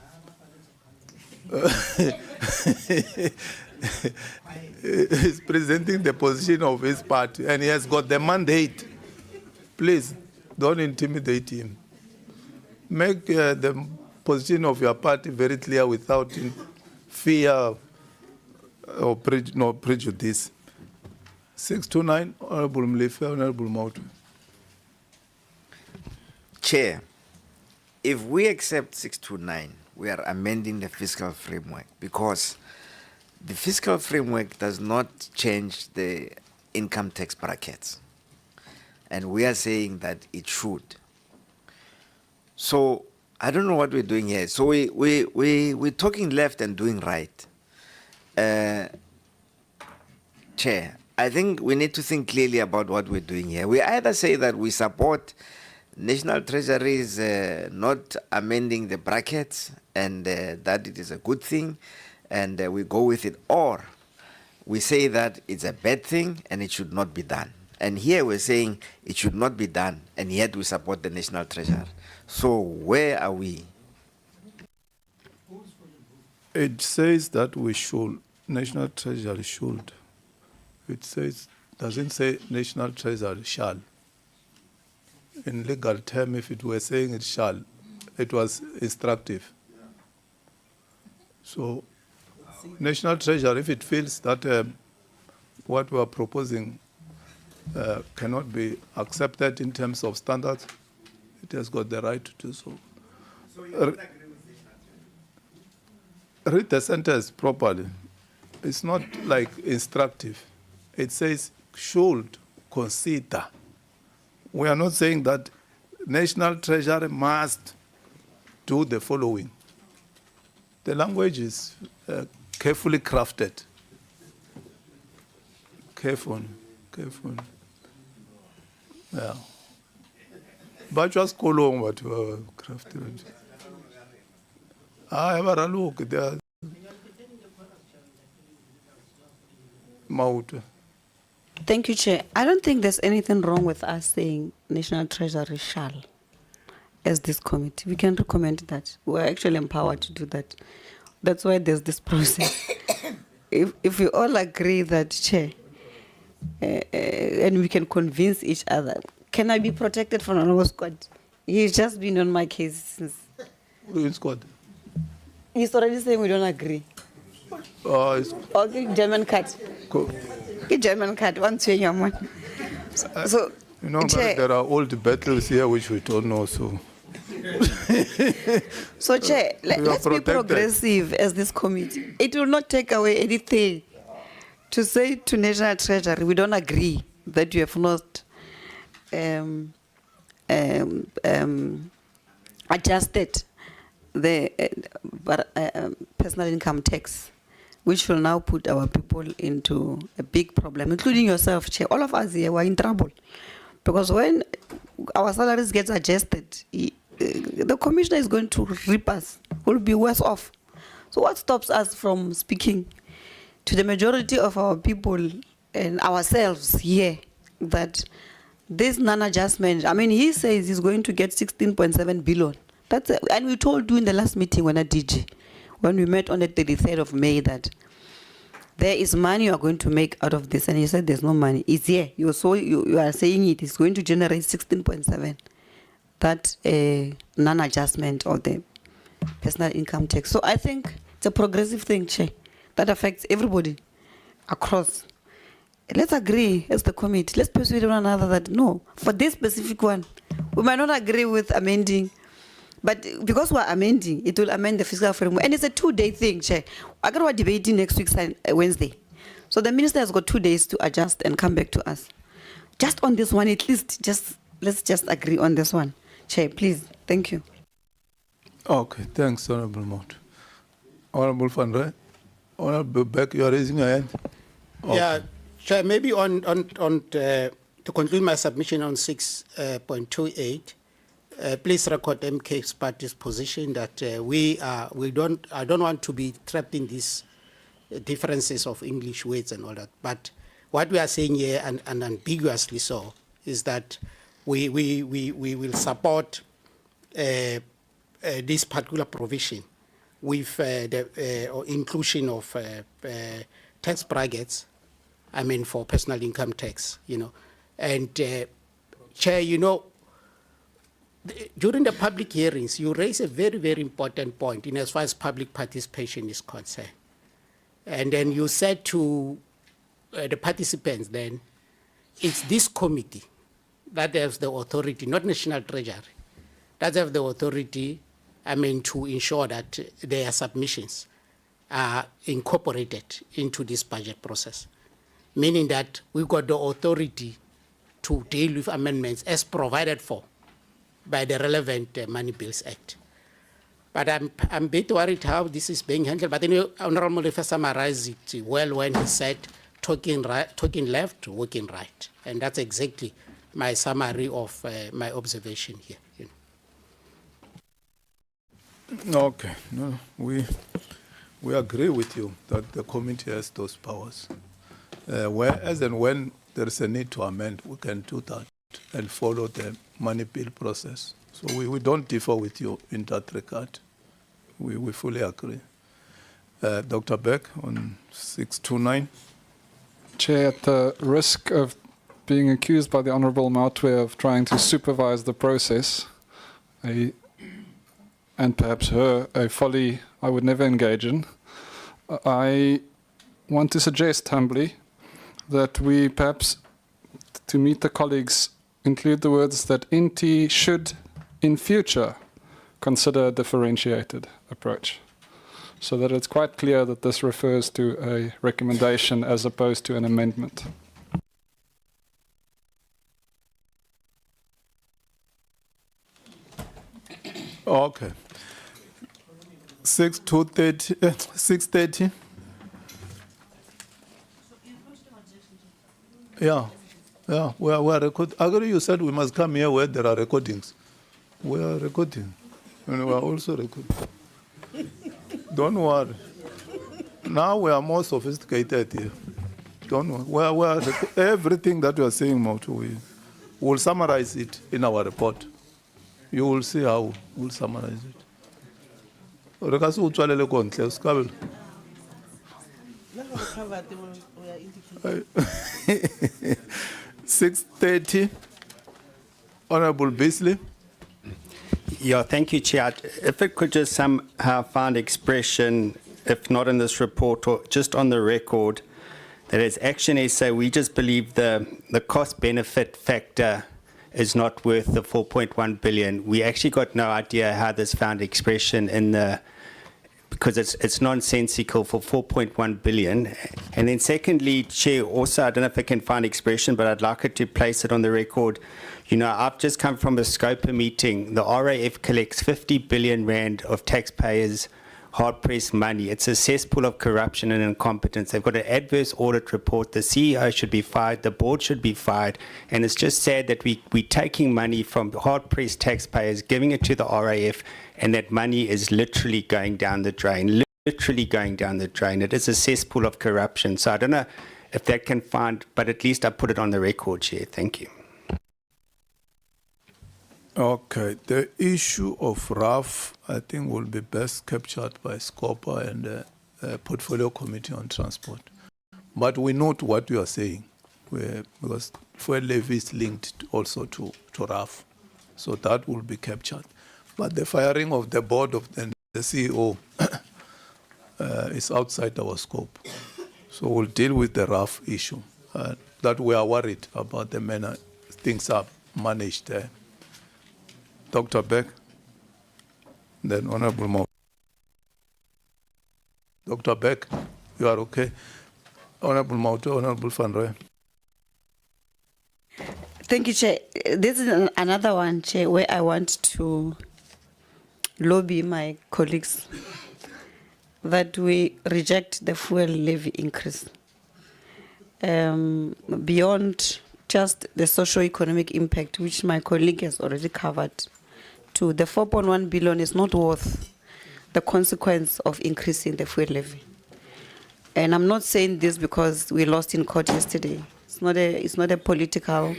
B: presenting the position of his party and he has got the mandate. Please, don't intimidate him. Make the position of your party very clear without fear or prejudice. 629, Honorable Mlefe, Honorable Mautu.
D: Chair, if we accept 629, we are amending the fiscal framework, because the fiscal framework does not change the income tax brackets. And we are saying that it should. So I don't know what we're doing here. So we're talking left and doing right. Chair, I think we need to think clearly about what we're doing here. We either say that we support National Treasury's not amending the brackets and that it is a good thing and we go with it, or we say that it's a bad thing and it should not be done. And here we're saying it should not be done, and yet we support the National Treasury. So where are we?
B: It says that we should, National Treasury should. It says, doesn't say National Treasury shall. In legal term, if it were saying it shall, it was instructive. So, National Treasury, if it feels that what we are proposing cannot be accepted in terms of standards, it has got the right to do so. So you don't agree with National? Read the sentence properly. It's not like instructive. It says should consider. We are not saying that National Treasury must do the following. The language is carefully crafted. Careful. Yeah. But just go along what you are crafted. I have a look there. Mautu.
E: Thank you, Chair. I don't think there's anything wrong with us saying National Treasury shall as this committee. We can recommend that. We're actually empowered to do that. That's why there's this process. If we all agree that, Chair, and we can convince each other. Can I be protected from another squad? He's just been on my case since.
B: Which squad?
E: He's already saying we don't agree. Okay, German cut. German cut, one to your one. So,
B: you know, but there are old battles here which we don't know, so.
E: So, Chair, let's be progressive as this committee. It will not take away anything to say to National Treasury, we don't agree that you have not adjusted the personal income tax, which will now put our people into a big problem, including yourself, Chair. All of us here were in trouble. Because when our salaries get adjusted, the commissioner is going to rip us. We'll be worse off. So what stops us from speaking to the majority of our people and ourselves here that this non-adjustment, I mean, he says he's going to get 16.7 billion. And we told you in the last meeting when we met on the 33rd of May that there is money you are going to make out of this. And he said there's no money. It's here. You are saying it is going to generate 16.7. That non-adjustment of the personal income tax. So I think it's a progressive thing, Chair, that affects everybody across. Let's agree as the committee. Let's persuade one another that no, for this specific one, we might not agree with amending, but because we're amending, it will amend the fiscal framework. And it's a 2-day thing, Chair. I got our debating next week, Wednesday. So the minister has got 2 days to adjust and come back to us. Just on this one, at least, let's just agree on this one. Chair, please. Thank you.
B: Okay, thanks, Honorable Mount. Honorable Van Rij. Honorable Beck, you are raising your hand. Okay.
C: Yeah, Chair, maybe to conclude my submission on 6.28, please record MK's party's position that I don't want to be trapped in these differences of English words and all that. But what we are saying here, and ambiguously so, is that we will support this particular provision with the inclusion of tax brackets, I mean, for personal income tax, you know. And Chair, you know, during the public hearings, you raise a very, very important point in as far as public participation is concerned. And then you said to the participants then, it's this committee that has the authority, not National Treasury, that have the authority, I mean, to ensure that their submissions are incorporated into this budget process, meaning that we've got the authority to deal with amendments as provided for by the relevant Money Bills Act. But I'm a bit worried how this is being handled. But then Honorable Murife summarized it well when he said, talking left, working right. And that's exactly my summary of my observation here. You
B: know. Okay, no, we agree with you that the committee has those powers. As and when there is a need to amend, we can do that and follow the money bill process. So we don't differ with you in that regard. We fully agree. Dr. Beck on 629.
K: Chair, at the risk of being accused by the Honourable Mautwe of trying to supervise the process, and perhaps a folly I would never engage in, I want to suggest humbly that we perhaps, to meet the colleagues, include the words that INTI should, in future, consider a differentiated approach, so that it's quite clear that this refers to a recommendation as opposed to an amendment.
B: Okay. 630. Yeah, we are recording. Agri, you said we must come here where there are recordings. We are recording, and we are also recording. Don't worry. Now we are more sophisticated here. Don't worry. We are everything that you are saying, Mautu, we will summarize it in our report. You will see how we'll summarize it. $630. Honorable Beasley.
I: Yeah, thank you, Chair. If it could just somehow find expression, if not in this report or just on the record, that as Action SA, we just believe the cost-benefit factor is not worth the 4.1 billion. We actually got no idea how this found expression in the, because it's nonsensical for 4.1 billion. And then secondly, Chair, also, I don't know if I can find expression, but I'd like it to place it on the record. You know, I've just come from a SCOPA meeting. The RAF collects 50 billion rand of taxpayers' hard-pressed money. It's a cesspool of corruption and incompetence. They've got an adverse audit report. The CEO should be fired. The board should be fired. And it's just sad that we're taking money from hard-pressed taxpayers, giving it to the RAF, and that money is literally going down the drain. Literally going down the drain. It is a cesspool of corruption. So I don't know if that can find, but at least I put it on the record, Chair. Thank you.
B: Okay, the issue of RAF, I think, will be best captured by SCOPA and the Portfolio Committee on Transport. But we note what you are saying, because fuel levy is linked also to RAF, so that will be captured. But the firing of the board of the CEO is outside our scope. So we'll deal with the RAF issue, that we are worried about the manner things are managed there. Dr. Beck, then Honorable Mo. Dr. Beck, you are okay? Honorable Mauto, Honorable Van Rooyen.
E: Thank you, Chair. This is another one, Chair, where I want to lobby my colleagues that we reject the fuel levy increase. Beyond just the socio-economic impact, which my colleague has already covered, to the 4.1 billion is not worth the consequence of increasing the fuel levy. And I'm not saying this because we lost in court yesterday. It's not a political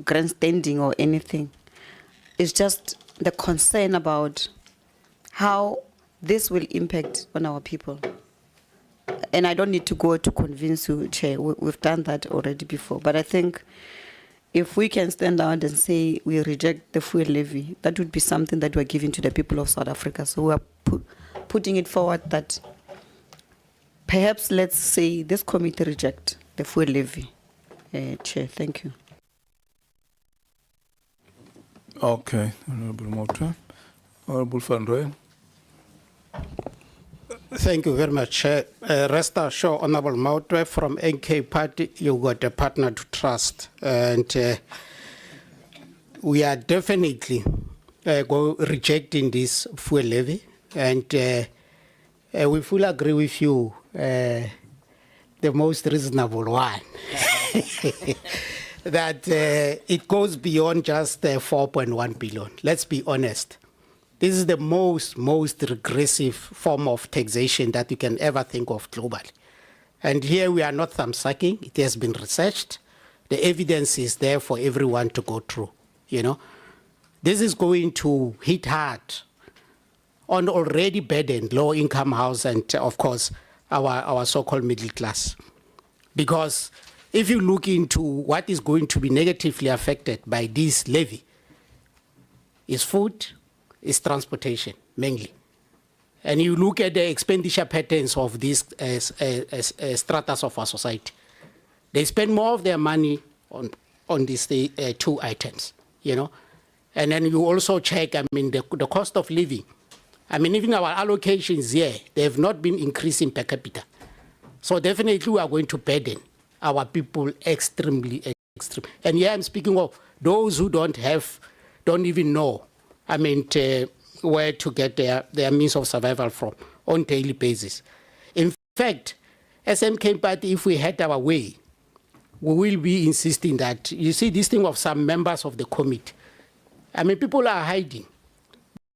E: grandstanding or anything. It's just the concern about how this will impact on our people. And I don't need to go to convince you, Chair. We've done that already before. But I think if we can stand out and say we reject the fuel levy, that would be something that we're giving to the people of South Africa. So we are putting it forward that perhaps let's say this committee reject the fuel levy. Chair, thank you.
B: Okay, Honorable Mauto. Honorable Van Rooyen.
C: Thank you very much. Rest assured, Honorable Mautwe, from NK Party, you got a partner to trust. And we are definitely rejecting this fuel levy. And we fully agree with you, the most reasonable one, that it goes beyond just 4.1 billion. Let's be honest. This is the most regressive form of taxation that you can ever think of globally. And here we are not thumb-sucking. It has been researched. The evidence is there for everyone to go through, you know. This is going to hit hard on already burdened low-income house and, of course, our so-called middle class. Because if you look into what is going to be negatively affected by this levy, is food, is transportation, mainly. And you look at the expenditure patterns of these stratas of our society. They spend more of their money on these two items, you know. And then you also check, I mean, the cost of living. I mean, even our allocations here, they have not been increasing per capita. So definitely we are going to burden our people extremely. And here I'm speaking of those who don't even know, I mean, where to get their means of survival from on daily basis. In fact, as MK Party, if we had our way, we will be insisting that, you see, this thing of some members of the committee, I mean, people are hiding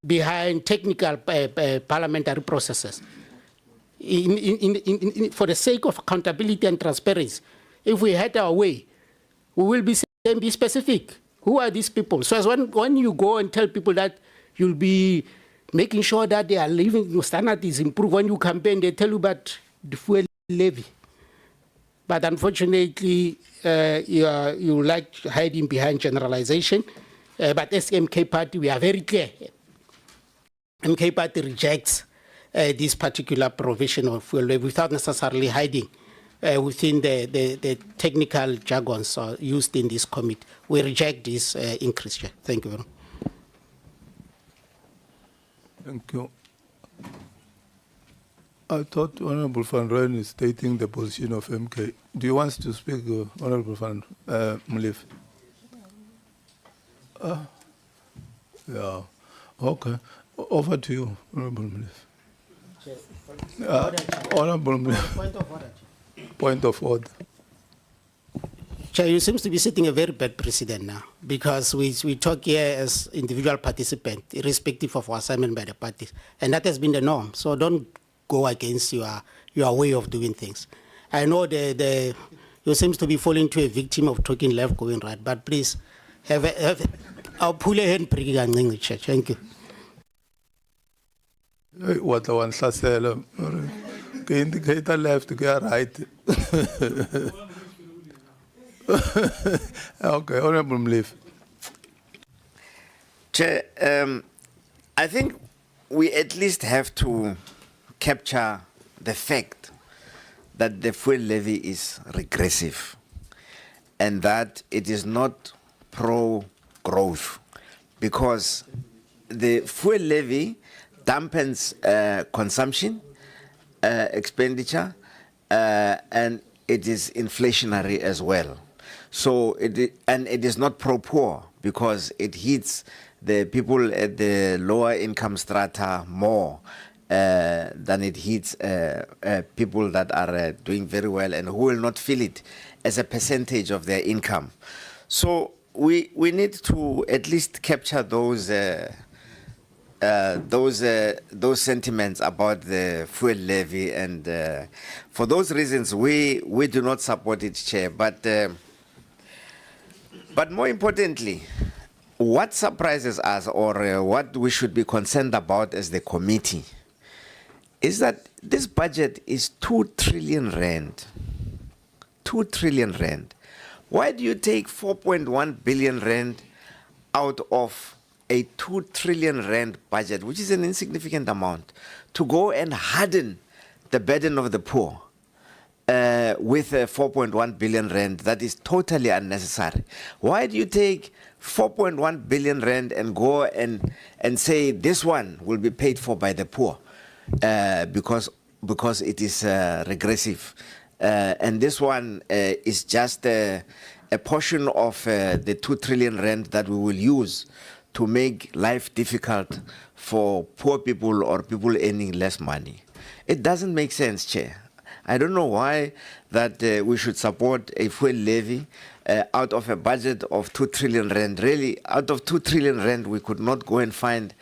C: behind technical parliamentary processes. For the sake of accountability and transparency, if we had our way, we will be specific. Who are these people? So as when you go and tell people that you'll be making sure that their living standard is improved. When you campaign, they tell you about the fuel levy. But unfortunately, you like hiding behind generalization. But as MK Party, we are very clear. MK Party rejects this particular provision of fuel levy without necessarily hiding within the technical jargons used in this committee. We reject this increase. Thank you very much.
B: Thank you. I thought Honorable Van Rijn is stating the position of MK. Do you want to speak, Honorable Van Mlief? Yeah. Okay. Over to you, Honorable Mlief. Honorable Mlief.
C: Point of order.
B: Point of order.
C: Chair, you seem to be setting a very bad precedent now, because we talk here as individual participants, irrespective of our assignment by the parties, and that has been the norm. So don't go against your way of doing things. I know you seem to be falling to a victim of talking left, going right, but please I'll pull a hand pretty in English. Thank you.
B: What I want to say, indicator left, go right. Okay, Honorable Mlief.
D: Chair, I think we at least have to capture the fact that the fuel levy is regressive and that it is not pro-growth, because the fuel levy dampens consumption, expenditure, and it is inflationary as well. So it is not pro-poor, because it hits the people at the lower income strata more than it hits people that are doing very well and who will not feel it as a percentage of their income. So we need to at least capture those sentiments about the fuel levy, and for those reasons we do not support it, Chair. But more importantly, what surprises us, or what we should be concerned about as the committee, is that this budget is 2 trillion rand. 2 trillion rand. Why do you take 4.1 billion rand out of a 2 trillion rand budget, which is an insignificant amount, to go and harden the burden of the poor with 4.1 billion rand? That is totally unnecessary. Why do you take 4.1 billion rand and go and say this one will be paid for by the poor because it is regressive, and this one is just a portion of the 2 trillion rand that we will use to make life difficult for poor people or people earning less money? It doesn't make sense, Chair. I don't know why that we should support a fuel levy out of a budget of 2 trillion rand. Really, out of 2 trillion rand, we could not go and find.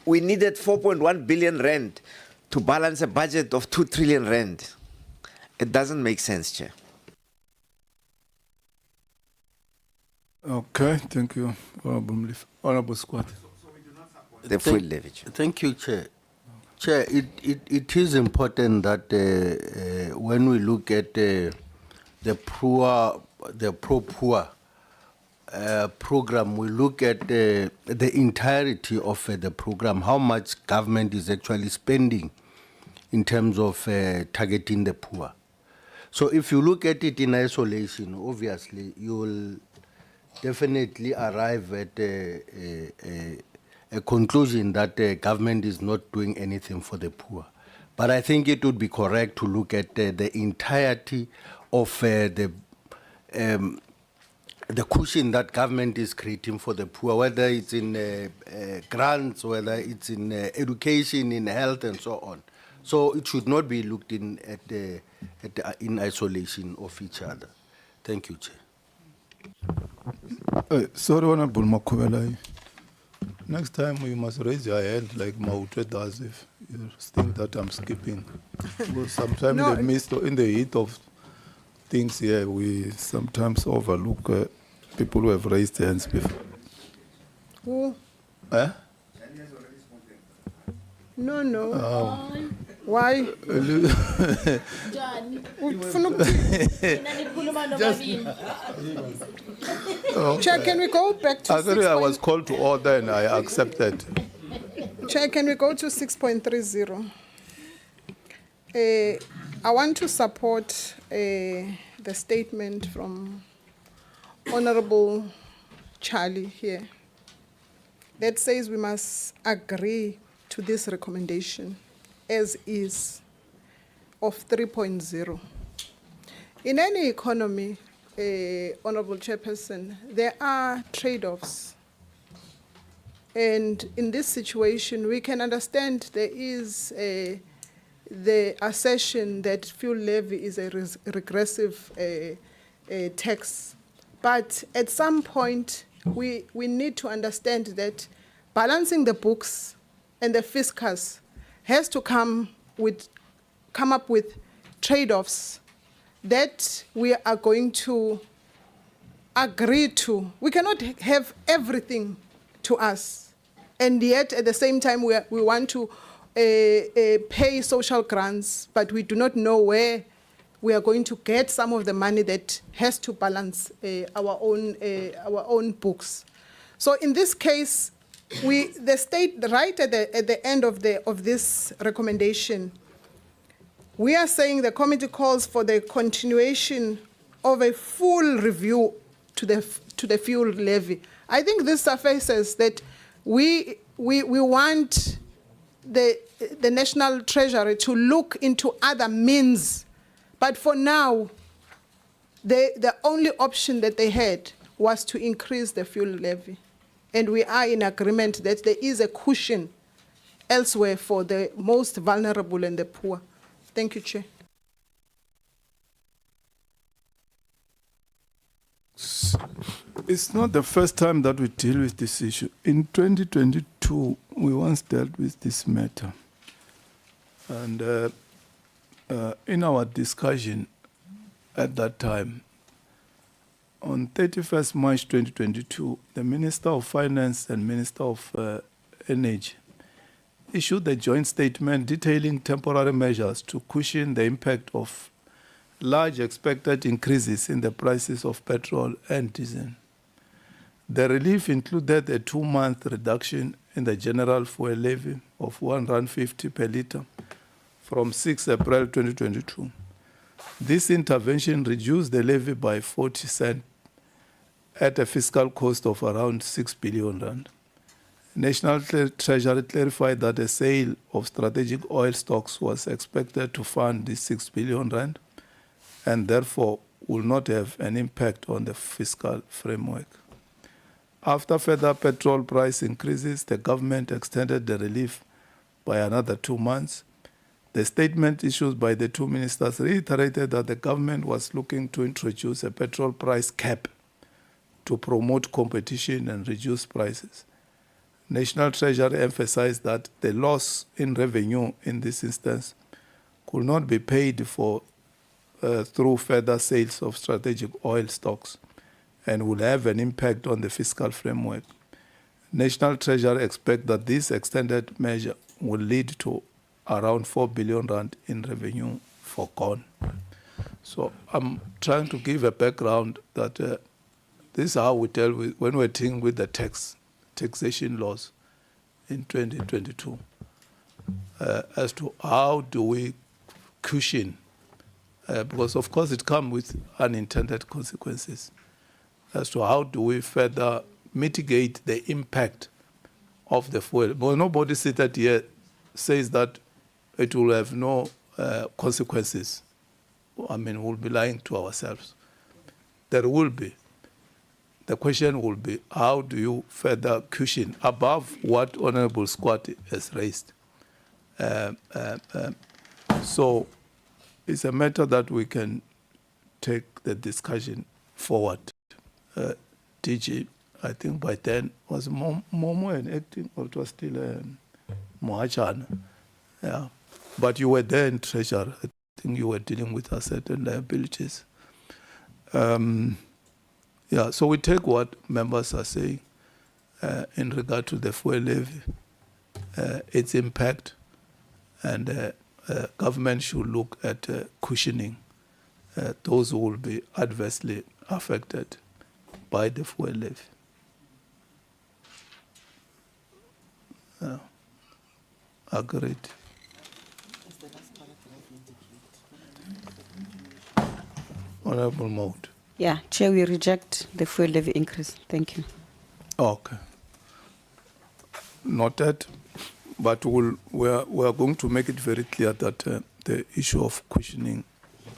D: We needed 4.1 billion rand to balance a budget of 2 trillion rand. It doesn't make sense, Chair.
B: Okay, thank you, Honorable Mlief. Honorable Squad.
D: The fuel levy, Chair.
H: Thank you, Chair. Chair, it is important that when we look at the pro-poor program, we look at the entirety of the program, how much government is actually spending in terms of targeting the poor. So if you look at it in isolation, obviously you will definitely arrive at a conclusion that the government is not doing anything for the poor. But I think it would be correct to look at the entirety of the cushion that government is creating for the poor, whether it's in grants, whether it's in education, in health, and so on. So it should not be looked in in isolation of each other. Thank you, Chair.
B: Sorry, Honorable Makuvelai. Next time you must raise your hand like Mautre does if you think that I'm skipping. Well, sometimes
L: No,
B: in the heat of things here, we sometimes overlook people who have raised hands before.
L: Who?
B: Eh?
L: No, no.
B: Oh.
L: Why? Chair, can we go back to
B: Actually, I was
L: 6.30?
B: called to order and I accepted.
L: Chair, can we go to 6.30? I want to support the statement from Honorable Charlie here that says we must agree to this recommendation as is of 3.0. In any economy, Honorable Chairperson, there are trade-offs. And in this situation, we can understand there is the assertion that fuel levy is a regressive tax. But at some point, we need to understand that balancing the books and the fiscus has to come up with trade-offs that we are going to agree to. We cannot have everything to us, and yet at the same time we want to pay social grants, but we do not know where we are going to get some of the money that has to balance our own books. So in this case, the state right at the end of this recommendation, we are saying the committee calls for the continuation of a full review to the fuel levy. I think this suffices that we want the National Treasury to look into other means, but for now, the only option that they had was to increase the fuel levy. And we are in agreement that there is a cushion elsewhere for the most vulnerable and the poor. Thank you, Chair.
B: It's not the first time that we deal with this issue. In 2022, we once dealt with this matter. And in our discussion at that time, on 31st March 2022, the Minister of Finance and Minister of Energy issued a joint statement detailing temporary measures to cushion the impact of large expected increases in the prices of petrol and diesel. The relief included a 2-month reduction in the general fuel levy of R1.50 per litre from 6 April 2022. This intervention reduced the levy by 40 cents at a fiscal cost of around R6 billion. National Treasury clarified that a sale of strategic oil stocks was expected to fund this R6 billion and therefore will not have an impact on the fiscal framework. After further petrol price increases, the government extended the relief by another 2 months. The statement issued by the two ministers reiterated that the government was looking to introduce a petrol price cap to promote competition and reduce prices. National Treasury emphasized that the loss in revenue in this instance could not be paid for through further sales of strategic oil stocks and will have an impact on the fiscal framework. National Treasury expects that this extended measure will lead to around R4 billion in revenue for corn. So I'm trying to give a background that this is how we deal with when we're dealing with the taxation laws in 2022 as to how do we cushion, because of course it comes with unintended consequences, as to how do we further mitigate the impact of the fuel. But nobody seated here says that it will have no consequences. I mean, we'll be lying to ourselves. There will be. The question will be, how do you further cushion above what Honorable Squat has raised? So it's a matter that we can take the discussion forward. DG, I think by then was Momo enacting, or it was still Mohachana. Yeah. But you were there in Treasury. I think you were dealing with asset and liabilities. Yeah, so we take what members are saying in regard to the fuel levy, its impact, and government should look at cushioning those who will be adversely affected by the fuel levy. Agreed. Honorable Maud.
E: Yeah, Chair, we reject the fuel levy increase. Thank you.
B: Okay. Noted. But we are going to make it very clear that the issue of cushioning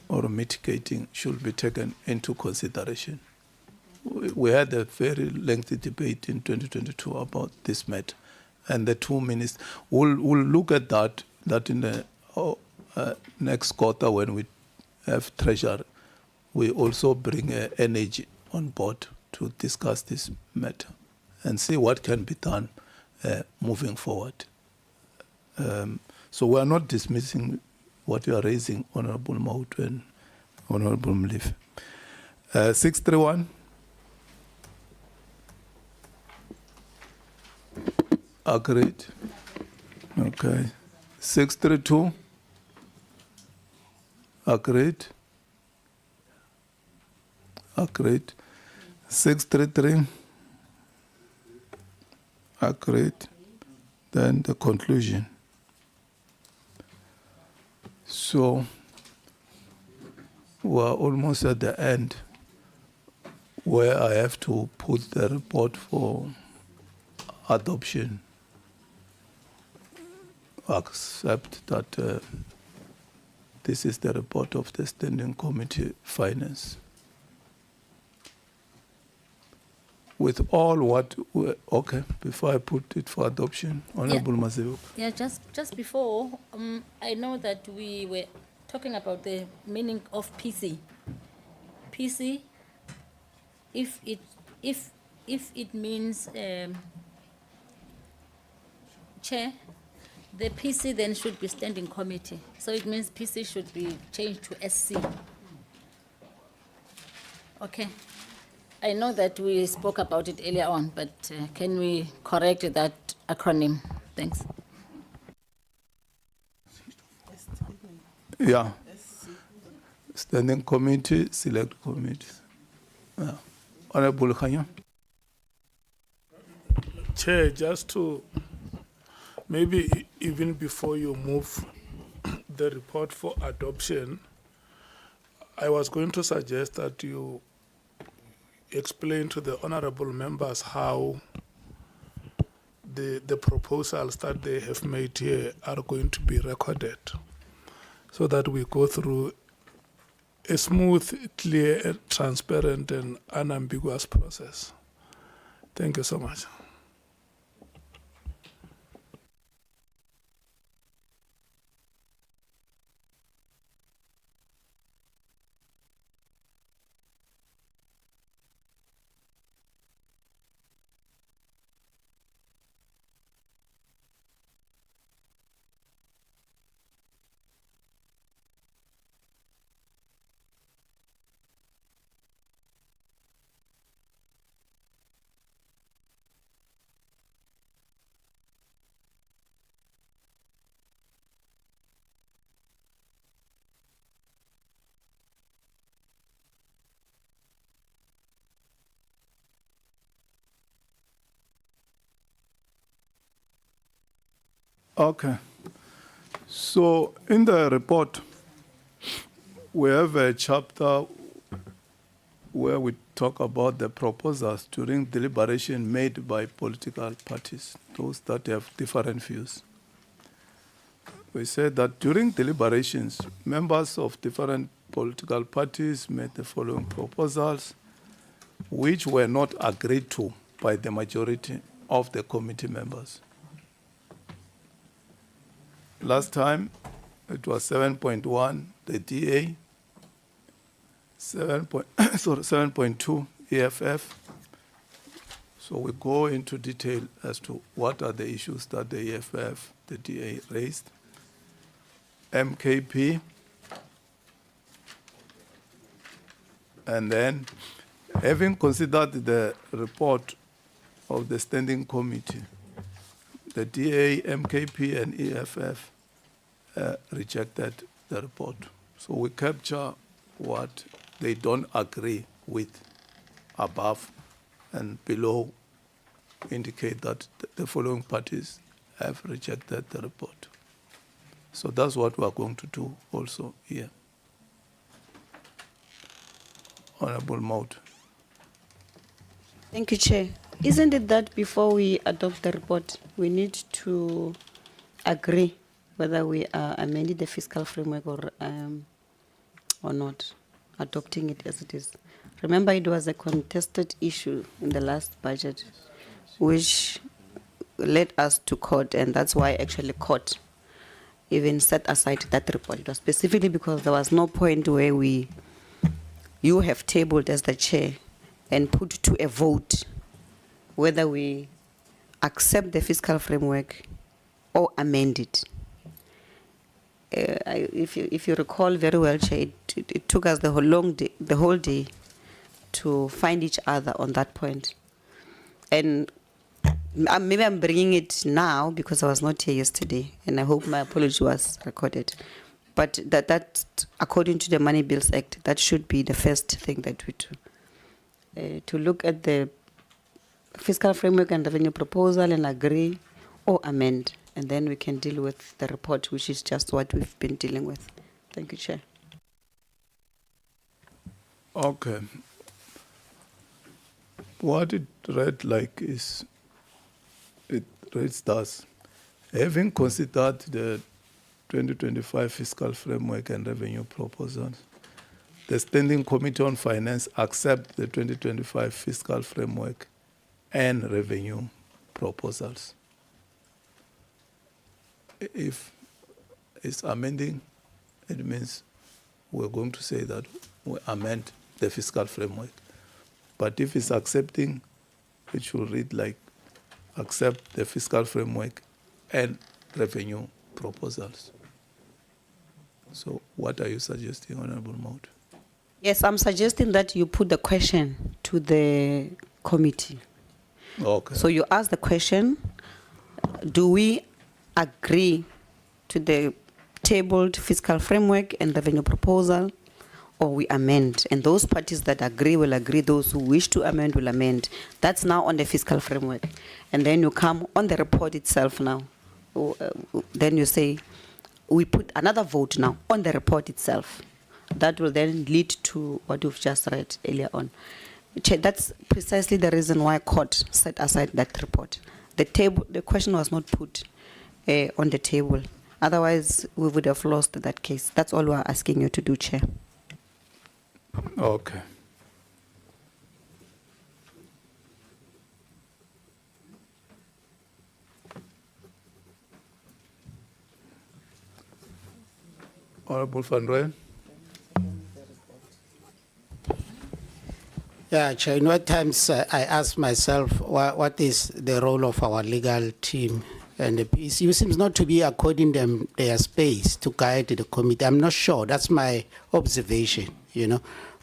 B: or mitigating should be taken into consideration. We had a very lengthy debate in 2022 about this matter, and the two ministers will look at that in the next quarter when we have treasury. We also bring energy on board to discuss this matter and see what can be done moving forward. So we are not dismissing what you are raising, Honorable Maud and Honorable Mliff. 631. Agreed. Okay. 632. Agreed. Agreed. 633. Agreed. Then the conclusion. So we're almost at the end where I have to put the report for adoption. Accept that this is the report of the Standing Committee Finance. With all what, okay, before I put it for adoption, Honorable Mazeu.
G: Yeah, just before, I know that we were talking about the meaning of PC. PC, if it means chair, the PC then should be standing committee. So it means PC should be changed to SC. Okay. I know that we spoke about it earlier on, but can we correct that acronym? Thanks.
B: Yeah. Standing committee, select committees. Yeah. Honorable Khanya.
A: Chair, just to maybe even before you move the report for adoption, I was going to suggest that you explain to the honorable members how the proposals that they have made here are going to be recorded, so that we go through a smooth, clear, transparent, and unambiguous process. Thank you so much.
B: Okay. So in the report, we have a chapter where we talk about the proposals during deliberation made by political parties, those that have different views. We said that during deliberations, members of different political parties made the following proposals, which were not agreed to by the majority of the committee members. Last time, it was 7.1, the DA, 7.2 EFF. So we go into detail as to what are the issues that the EFF, the DA raised. MKP, and then having considered the report of the Standing Committee, the DA, MKP, and EFF rejected the report. So we capture what they don't agree with above, and below indicate that the following parties have rejected the report. So that's what we are going to do also here. Honorable Maud.
E: Thank you, Chair. Isn't it that before we adopt the report, we need to agree whether we are amending the fiscal framework or not, adopting it as it is? Remember, it was a contested issue in the last budget, which led us to court, and that's why actually court even set aside that report. It was specifically because there was no point where you have tabled as the chair and put to a vote whether we accept the fiscal framework or amend it. If you recall very well, Chair, it took us the whole day to find each other on that point. And maybe I'm bringing it now because I was not here yesterday, and I hope my apology was recorded. But that according to the Money Bills Act, that should be the first thing that we do. To look at the fiscal framework and revenue proposal and agree or amend, and then we can deal with the report, which is just what we've been dealing with. Thank you, Chair.
B: Okay. What it read like is, it reads thus: having considered the 2025 fiscal framework and revenue proposals, the Standing Committee on Finance accept the 2025 fiscal framework and revenue proposals. If it's amending, it means we're going to say that we amend the fiscal framework. But if it's accepting, it should read like accept the fiscal framework and revenue proposals. So what are you suggesting, Honorable Maud?
E: Yes, I'm suggesting that you put the question to the committee.
B: Okay.
E: So you ask the question, do we agree to the tabled fiscal framework and revenue proposal, or we amend? And those parties that agree will agree, those who wish to amend will amend. That's now on the fiscal framework. And then you come on the report itself now. Then you say, we put another vote now on the report itself. That will then lead to what you've just read earlier on. Chair, that's precisely the reason why court set aside that report. The question was not put on the table. Otherwise, we would have lost that case. That's all we're asking you to do, Chair.
B: Okay. Honorable Van Rooyen.
C: Yeah, Chair, at times I ask myself, what is the role of our legal team? And the PCU seems not to be according them their space to guide the committee. I'm not sure. That's my observation,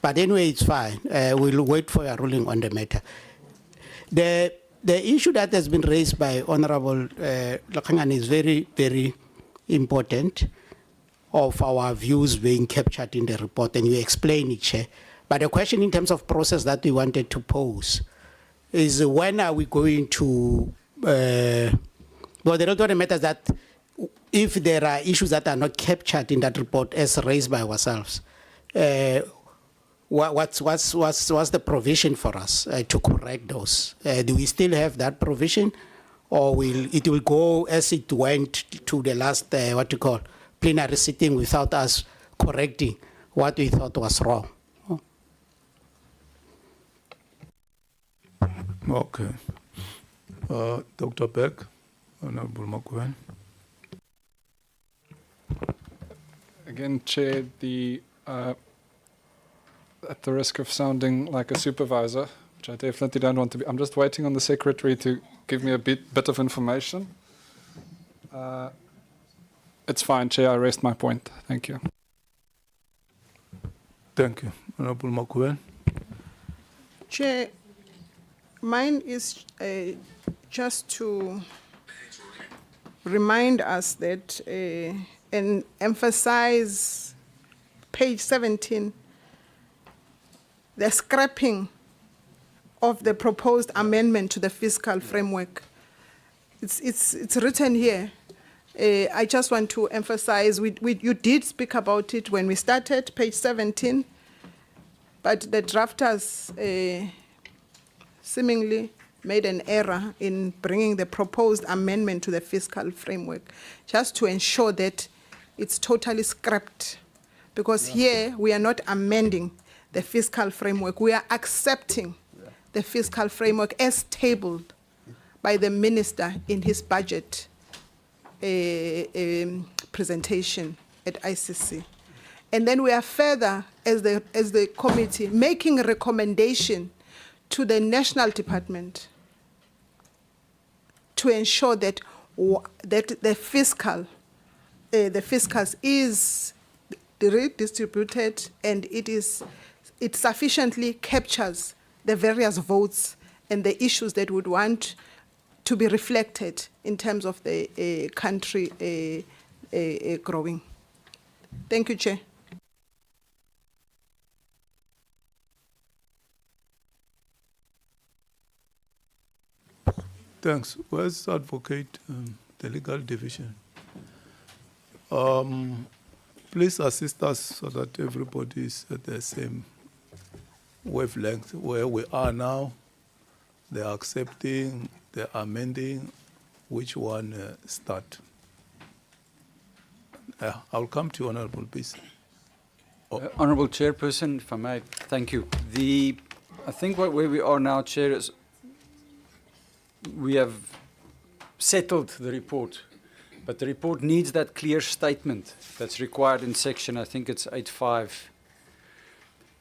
C: But anyway, it's fine. We'll wait for your ruling on the matter. The issue that has been raised by Honorable Lakangan is very, very important, of our views being captured in the report, and you explain it, Chair. But the question in terms of process that we wanted to pose is, when are we going to, well, the other matter is that if there are issues that are not captured in that report as raised by ourselves, what's the provision for us to correct those? Do we still have that provision, or will it go as it went to the last, plenary sitting without us correcting what we thought was wrong?
B: Okay. Dr. Beck, Honorable Makwen.
K: Again, Chair, at the risk of sounding like a supervisor, which I definitely don't want to be, I'm just waiting on the Secretary to give me a bit of information. It's fine, Chair, I raised my point. Thank you.
B: Thank you. Honorable Makwen.
L: Chair, mine is just to remind us that and emphasize page 17, the scrapping of the proposed amendment to the fiscal framework. It's written here. I just want to emphasize, you did speak about it when we started, page 17, but the drafters seemingly made an error in bringing the proposed amendment to the fiscal framework, just to ensure that it's totally scrapped. Because here we are not amending the fiscal framework, we are accepting the fiscal framework as tabled by the minister in his budget presentation at ICC. And then we are further, as the committee, making a recommendation to the national department to ensure that that the fiscals is redistributed and it sufficiently captures the various votes and the issues that would want to be reflected in terms of the country growing. Thank you, Chair.
B: Thanks. Where's Advocate, the legal division? Please assist us so that everybody is at the same wavelength where we are now. They're accepting, they're amending. Which one start? I'll come to you, Honorable Beasley.
P: Honourable Chairperson, if I may, thank you. I think where we are now, Chair, is we have settled the report, but the report needs that clear statement that's required in section, I think it's 85.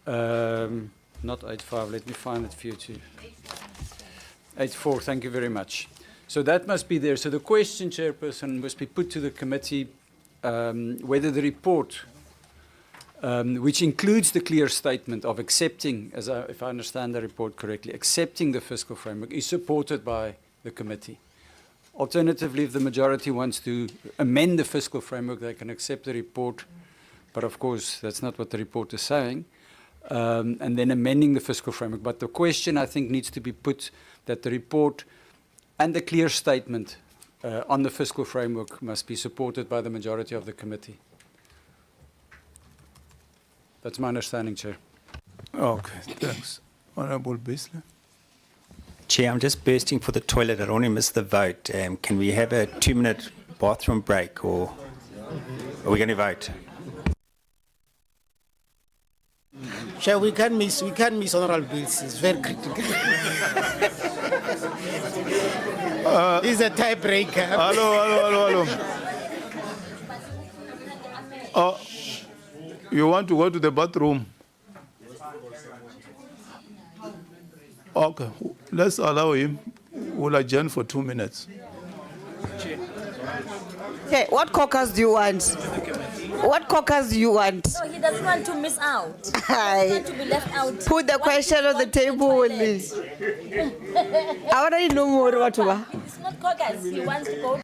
P: Not 85, let me find it for you too. 84, thank you very much. So that must be there. So the question, Chairperson, must be put to the committee whether the report, which includes the clear statement of accepting, if I understand the report correctly, accepting the fiscal framework, is supported by the committee. Alternatively, if the majority wants to amend the fiscal framework, they can accept the report, but of course that's not what the report is saying, and then amending the fiscal framework. But the question, I think, needs to be put that the report and the clear statement on the fiscal framework must be supported by the majority of the committee. That's my understanding, Chair.
B: Okay, thanks. Honorable Beasley.
I: Chair, I'm just bursting for the toilet. I don't want to miss the vote. Can we have a 2-minute bathroom break, or are we going to vote?
C: Chair, we can't miss honorable bills. It's very critical. It's a tiebreaker.
B: Hello. You want to go to the bathroom? Okay, let's allow him. We'll adjourn for 2 minutes.
E: Okay, what caucus do you want? What caucus do you want?
Q: No, he doesn't want to miss out. He doesn't want to be left out.
E: Put the question on the table. I already know more about it.
Q: It's not caucus. He wants to go.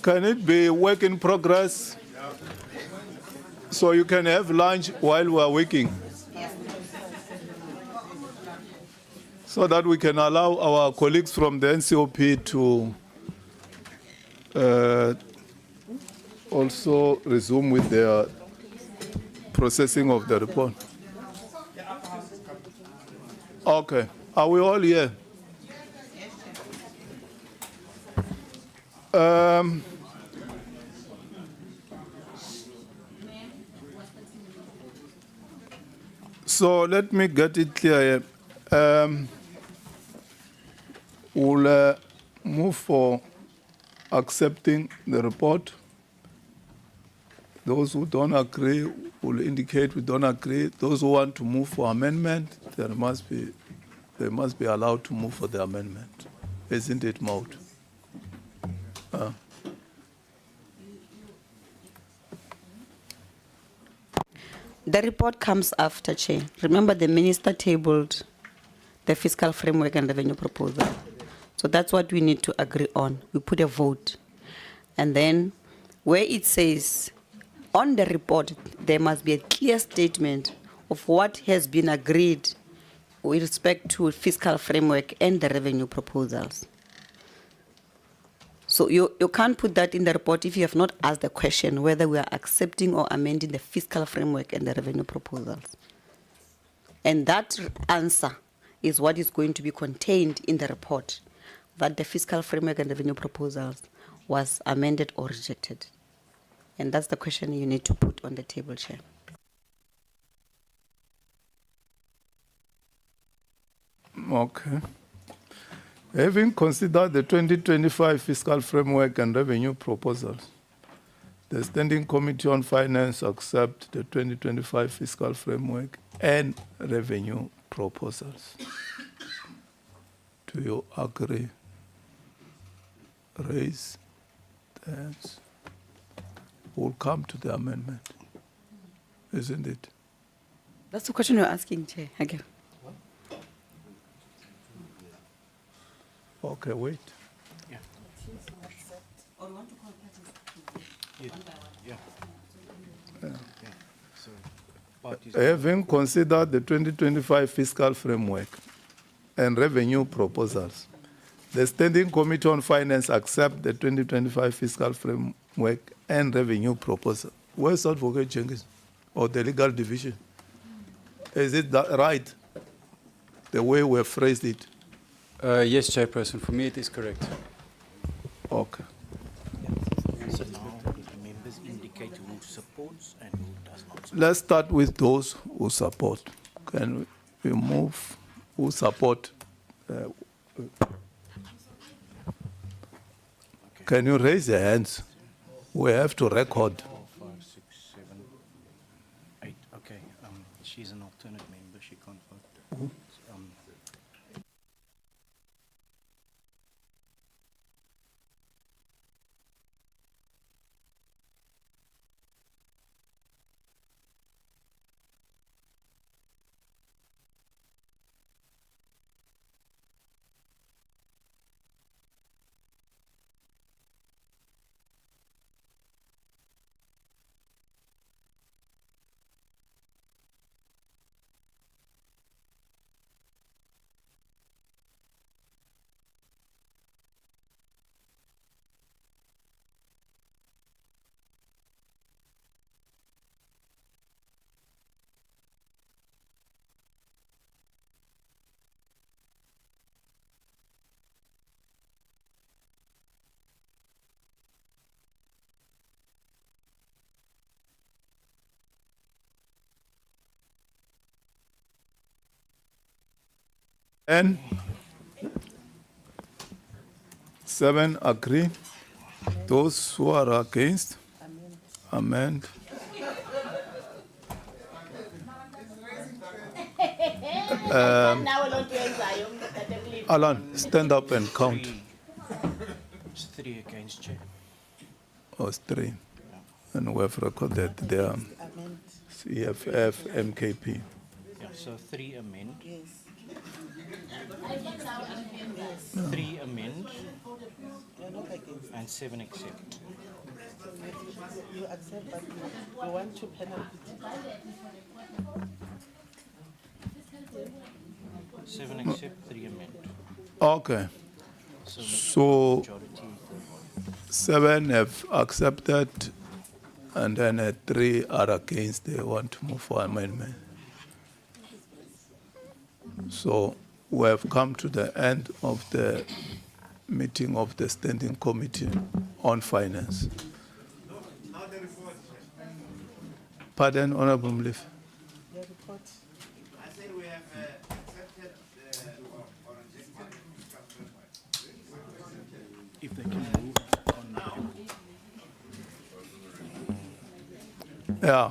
B: Can it be work in progress? So you can have lunch while we are working. So that we can allow our colleagues from the NCOP to also resume with their processing of the report. Okay. Are we all here? So let me get it clear here. We'll move for accepting the report. Those who don't agree will indicate we don't agree. Those who want to move for amendment, they must be allowed to move for the amendment. Isn't it, Maud?
E: The report comes after, Chair. Remember, the minister tabled the fiscal framework and revenue proposal. So that's what we need to agree on. We put a vote. And then where it says, on the report, there must be a clear statement of what has been agreed with respect to fiscal framework and the revenue proposals. So you can't put that in the report if you have not asked the question whether we are accepting or amending the fiscal framework and the revenue proposals. And that answer is what is going to be contained in the report, that the fiscal framework and revenue proposals was amended or rejected. And that's the question you need to put on the table, Chair.
B: Okay. Having considered the 2025 fiscal framework and revenue proposals, the Standing Committee on Finance accept the 2025 fiscal framework and revenue proposals. Do you agree? Raise the hands. We'll come to the amendment, isn't it?
E: That's the question you're asking, Chair. Again.
B: Okay, wait. Having considered the 2025 fiscal framework and revenue proposals, the Standing Committee on Finance accept the 2025 fiscal framework and revenue proposal. Where's Advocate Jenkins or the legal division? Is it that right, the way we have phrased it?
P: Yes, Chairperson. For me, it is correct.
B: Okay.
C: So now the members indicate who supports and who does not support.
B: Let's start with those who support. Can we move who support? Can you raise your hands? We have to record.
C: 4, 5, 6, 7, 8. Okay. She's an alternate member. She can't vote.
B: And 7 agree. Those who are against, amend. Alan, stand up and count.
C: It's 3 against, Chair.
B: Oh, it's 3. And we have recorded their CFF, MKP.
C: Yeah, so 3 amend. 3 amend.
R: And 7 accept.
S: You accept, but you want to penalty.
R: 7 accept, 3 amend.
B: Okay. So 7 have accepted, and then 3 are against. They want to move for amendment. So we have come to the end of the meeting of the Standing Committee on Finance. Pardon, Honorable Mliff.
S: Your report.
D: I said we have accepted or rejected.
R: If they can move on.
B: Yeah.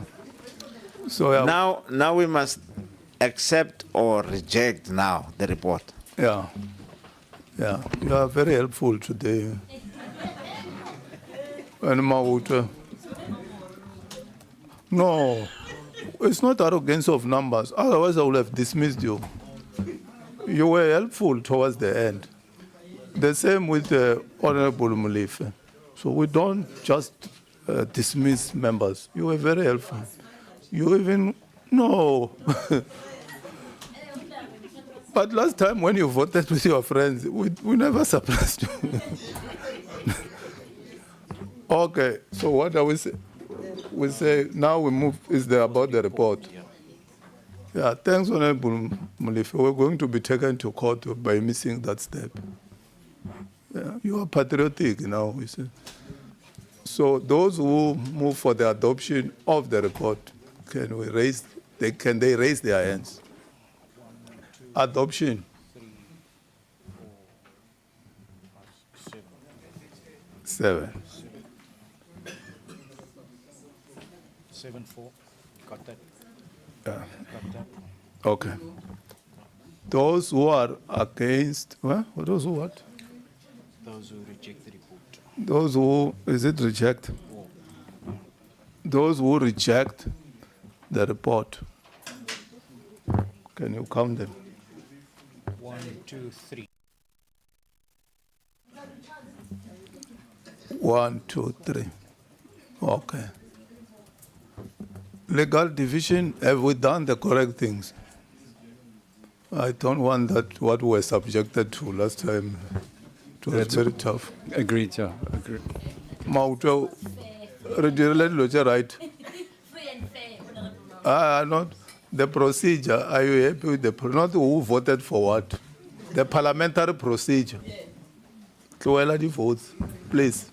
B: So yeah.
D: Now we must accept or reject now the report.
B: Yeah. Yeah. You are very helpful today. And Mauta. No, it's not arrogance of numbers. Otherwise, I would have dismissed you. You were helpful towards the end. The same with Honorable Mulife. So we don't just dismiss members. You were very helpful. You even, no. But last time when you voted with your friends, we never surprised you. Okay, so what are we saying? We say now we move is there about the report. Yeah, thanks, Honorable Mulife. We're going to be taken to court by missing that step. Yeah, you are patriotic now, we say. So those who move for the adoption of the report, can they raise their hands? Adoption. 7.
R: 7-4. Got that?
B: Yeah.
R: Got that?
B: Okay. Those who are against, those who what?
R: Those who reject the report.
B: Those who, is it reject? Those who reject the report. Can you count them?
R: 1, 2, 3.
B: 1, 2, 3. Okay. Legal division, have we done the correct things? I don't want that what we were subjected to last time. It was very tough.
P: Agreed, yeah. Agreed.
B: Mauto, right? Not the procedure. Are you happy with the not who voted for what? The parliamentary procedure. Cruella the votes, please.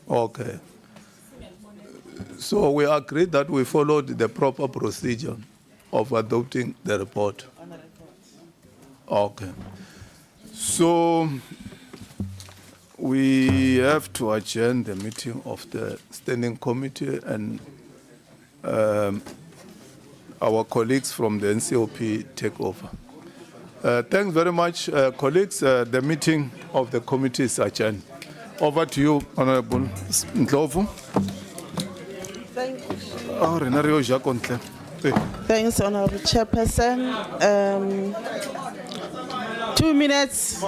B: Okay. So we agreed that we followed the proper procedure of adopting the report. Okay. So we have to adjourn the meeting of the Standing Committee, and our colleagues from the NCOP take over. Thanks very much, colleagues. The meeting of the committee is adjourned. Over to you, Honorable Ndlovu.
S: Thanks, Honorable Chairperson. 2 minutes.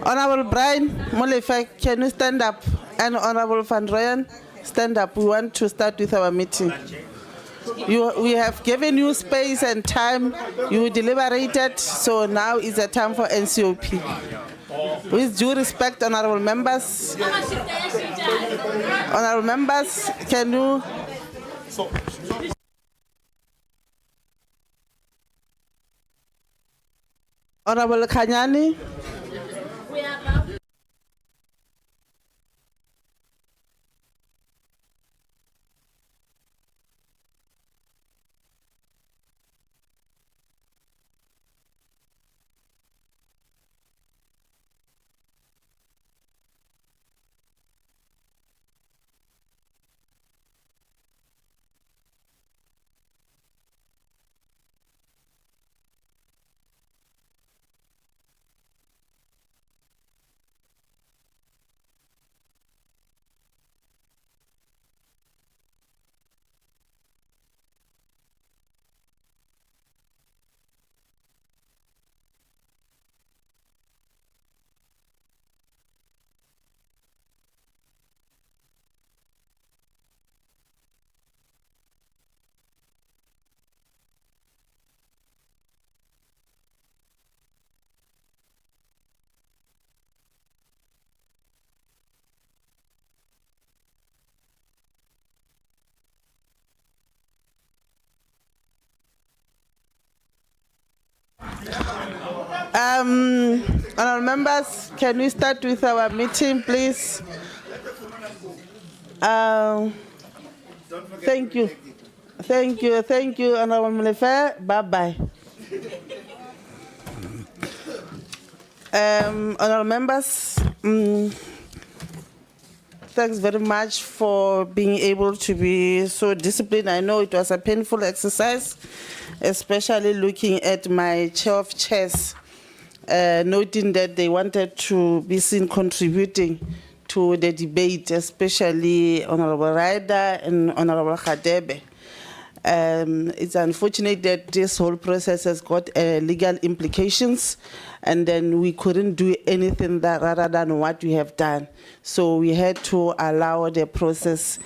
S: Honorable Brian Molefe, can you stand up? And Honorable Van Rooyen, stand up. We want to start with our meeting. We have given you space and time. You deliberated, so now is the time for NCOP. With due respect, honorable members, can you? Honorable Kanyani. Honourable members, can we start with our meeting, please? Thank you. Thank you, Honourable Molefe. Bye-bye. Honourable members, thanks very much for being able to be so disciplined. I know it was a painful exercise, especially looking at my chair of chairs, noting that they wanted to be seen contributing to the debate, especially Honourable Ryder and Honourable Khadebe. It's unfortunate that this whole process has got legal implications, and then we couldn't do anything rather than what we have done. So we had to allow the process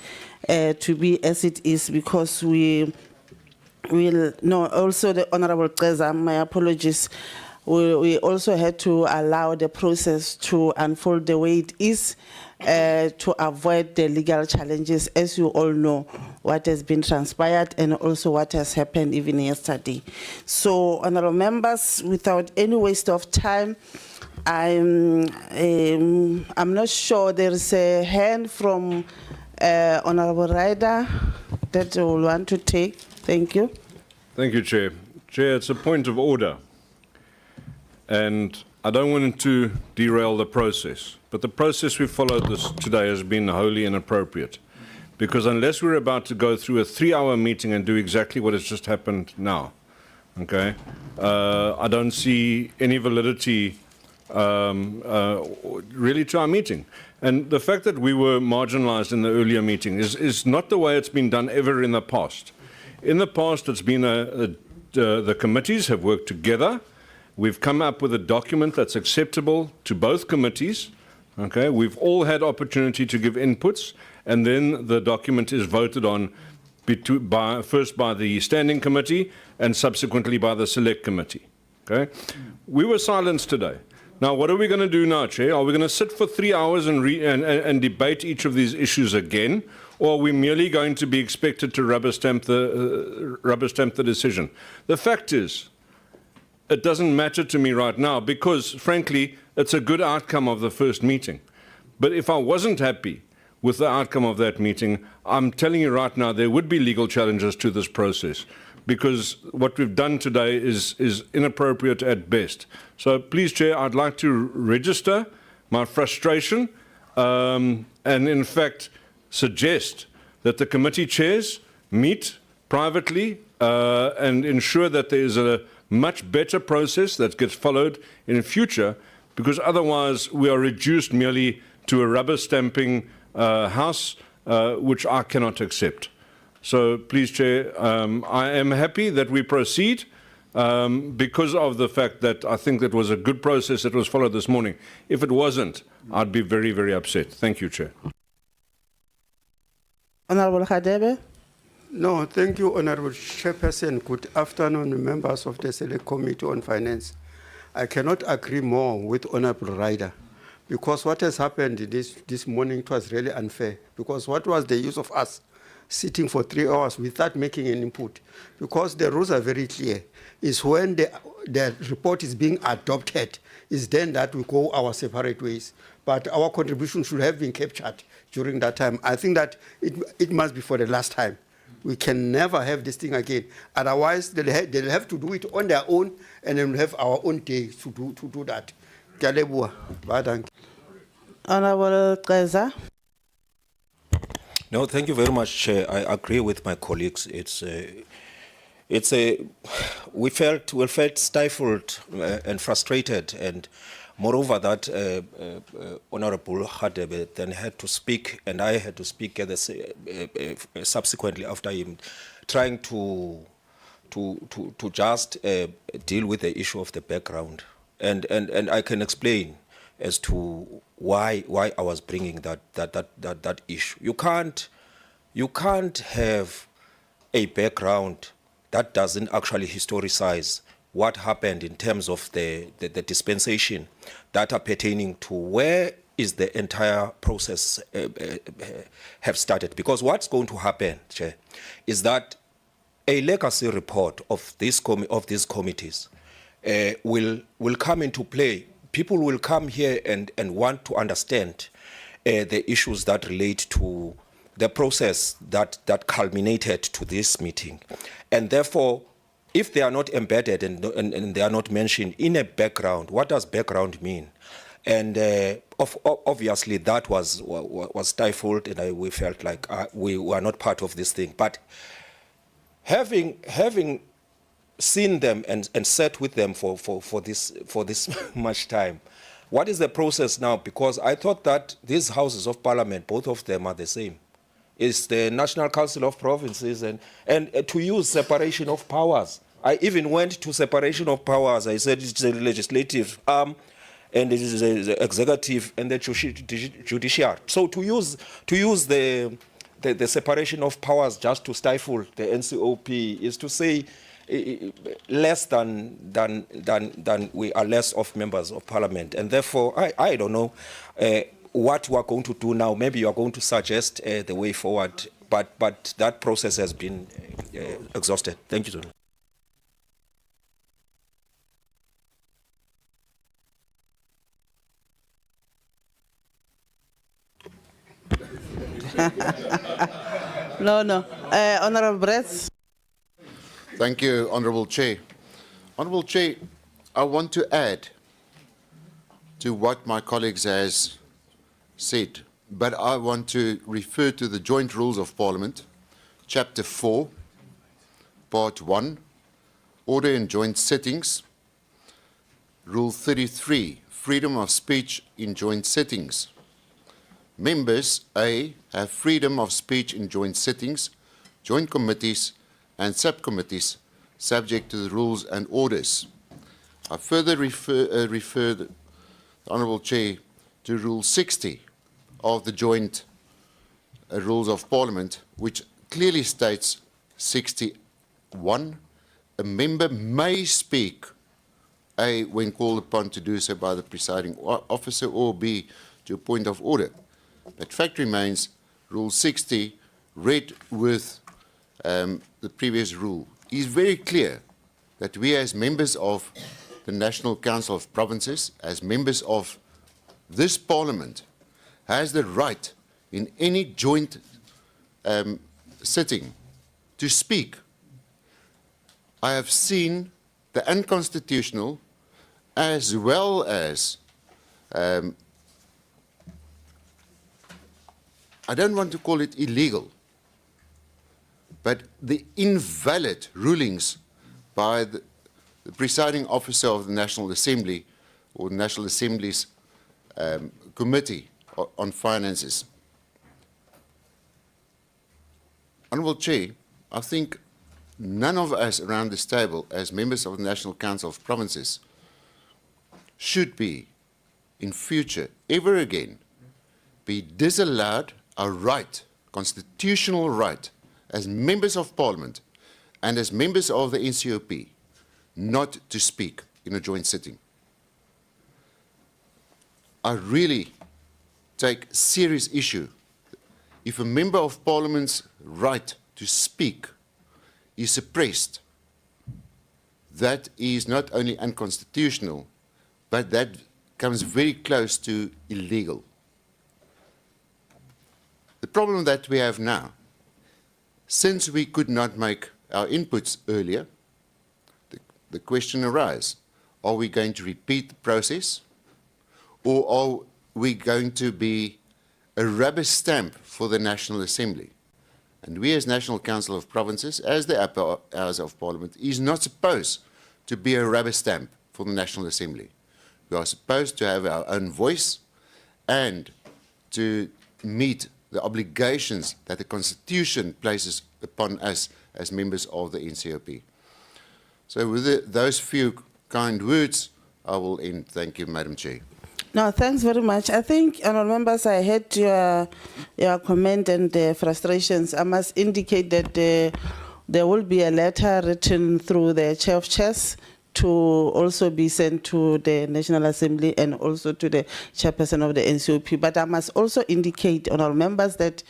S: to be as it is, because we will, no, also the Honourable Ceza, my apologies, we also had to allow the process to unfold the way it is, to avoid the legal challenges, as you all know what has been transpired and also what has happened even yesterday. So, honourable members, without any waste of time, I'm not sure there is a hand from Honourable Ryder that will want to take. Thank you.
T: Thank you, Chair. Chair, it's a point of order. And I don't want to derail the process, but the process we followed this today has been wholly inappropriate, because unless we're about to go through a 3-hour meeting and do exactly what has just happened now, okay, I don't see any validity really to our meeting. And the fact that we were marginalized in the earlier meeting is not the way it's been done ever in the past. In the past, it's been the committees have worked together. We've come up with a document that's acceptable to both committees. Okay, we've all had opportunity to give inputs, and then the document is voted on first by the standing committee and subsequently by the select committee. Okay, we were silenced today. Now, what are we going to do now, Chair? Are we going to sit for 3 hours and debate each of these issues again, or are we merely going to be expected to rubber stamp the decision? The fact is, it doesn't matter to me right now, because, frankly, it's a good outcome of the first meeting. But if I wasn't happy with the outcome of that meeting, I'm telling you right now, there would be legal challenges to this process, because what we've done today is inappropriate at best. So please, Chair, I'd like to register my frustration and, in fact, suggest that the committee chairs meet privately and ensure that there is a much better process that gets followed in future, because otherwise we are reduced merely to a rubber stamping house, which I cannot accept. So please, Chair, I am happy that we proceed because of the fact that I think that was a good process that was followed this morning. If it wasn't, I'd be very, very upset. Thank you, Chair.
S: Honourable Khadebe.
F: No, thank you, Honourable Chairperson. Good afternoon, members of the Select Committee on Finance. I cannot agree more with Honourable Ryder, because what has happened this morning, it was really unfair. Because what was the use of us sitting for 3 hours without making an input? Because the rules are very clear. It's when the report is being adopted, is then that we go our separate ways. But our contribution should have been captured during that time. I think that it must be for the last time. We can never have this thing again. Otherwise, they'll have to do it on their own, and then we'll have our own day to do that.
S: Honourable Ceza.
N: No, thank you very much, Chair. I agree with my colleagues. We felt stifled and frustrated, and moreover that Honourable Khadebe then had to speak, and I had to speak subsequently after him, trying to just deal with the issue of the background, and I can explain as to why I was bringing that issue. You can't have a background that doesn't actually historicize what happened in terms of the dispensation that are pertaining to where is the entire process have started. Because what's going to happen, Chair, is that a legacy report of these committees will come into play. People will come here and want to understand the issues that relate to the process that culminated to this meeting. And therefore, if they are not embedded and they are not mentioned in a background, what does background mean? And obviously that was stifled, and we felt like we were not part of this thing. But having seen them and sat with them for this much time, what is the process now? Because I thought that these houses of parliament, both of them are the same. It's the National Council of Provinces and to use separation of powers. I even went to separation of powers. I said it's the legislative arm and it is the executive and the judiciary. So to use the separation of powers just to stifle the NCOP is to say less than we are less of members of parliament. And therefore, I don't know what we are going to do now. Maybe you are going to suggest the way forward, but that process has been exhausted. Thank you, Tony.
S: No. Honorable Brett. Thank you, Honourable Chair. Honourable Chair, I want to add to what my colleagues has said, but I want to refer to the Joint Rules of Parliament, Chapter 4, Part 1, Order in Joint Settings, Rule 33, Freedom of Speech in Joint Settings. Members, A, have freedom of speech in joint sittings, joint committees, and subcommittees, subject to the rules and orders. I further refer the Honourable Chair to Rule 60 of the Joint Rules of Parliament, which clearly states 61, a member may speak, A, when called upon to do so by the presiding officer, or B, to a point of order. But fact remains, Rule 60, read with the previous rule, is very clear that we as members of the National Council of Provinces, as members of this Parliament, has the right in any joint sitting to speak. I have seen the unconstitutional as well as I don't want to call it illegal, but the invalid rulings by the presiding officer of the National Assembly or National Assembly's Committee on Finances. Honourable Chair, I think none of us around this table as members of the National Council of Provinces should be, in future, ever again, be disallowed our right, constitutional right, as members of Parliament and as members of the NCOP, not to speak in a joint sitting. I really take serious issue if a member of Parliament's right to speak is suppressed. That is not only unconstitutional, but that comes very close to illegal. The problem that we have now, since we could not make our inputs earlier, the question arises, are we going to repeat the process, or are we going to be a rubber stamp for the National Assembly? And we as National Council of Provinces, as the upper house of Parliament, is not supposed to be a rubber stamp for the National Assembly. We are supposed to have our own voice and to meet the obligations that the Constitution places upon us as members of the NCOP. So with those few kind words, I will end. Thank you, Madam Chair. No, thanks very much. I think, honourable members, I heard your comment and frustrations. I must indicate that there will be a letter written through the Chair of Chairs to also be sent to the National Assembly and also to the chairperson of the NCOP. But I must also indicate, honourable members, that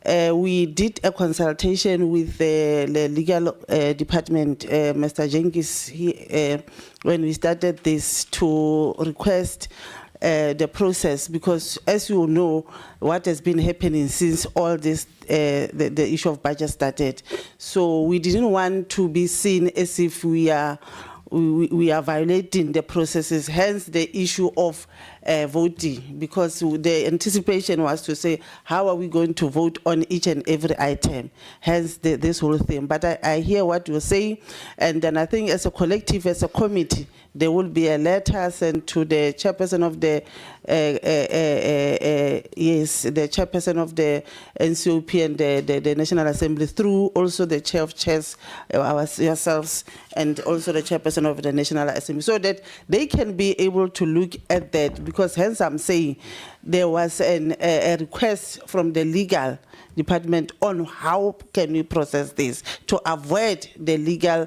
S: we did a consultation with the legal department, Mr. Jenkins, when we started this to request the process, because as you know, what has been happening since all this, the issue of budget started. So we didn't want to be seen as if we are violating the processes, hence the issue of voting, because the anticipation was to say, how are we going to vote on each and every item, hence this whole thing. But I hear what you're saying, and then I think as a collective, as a committee, there will be a letter sent to the chairperson of the, the chairperson of the NCOP and the National Assembly, through also the chair of chairs, yourselves, and also the chairperson of the National Assembly, so that they can be able to look at that, because hence I'm saying there was a request from the legal department on how can we process this to avoid the legal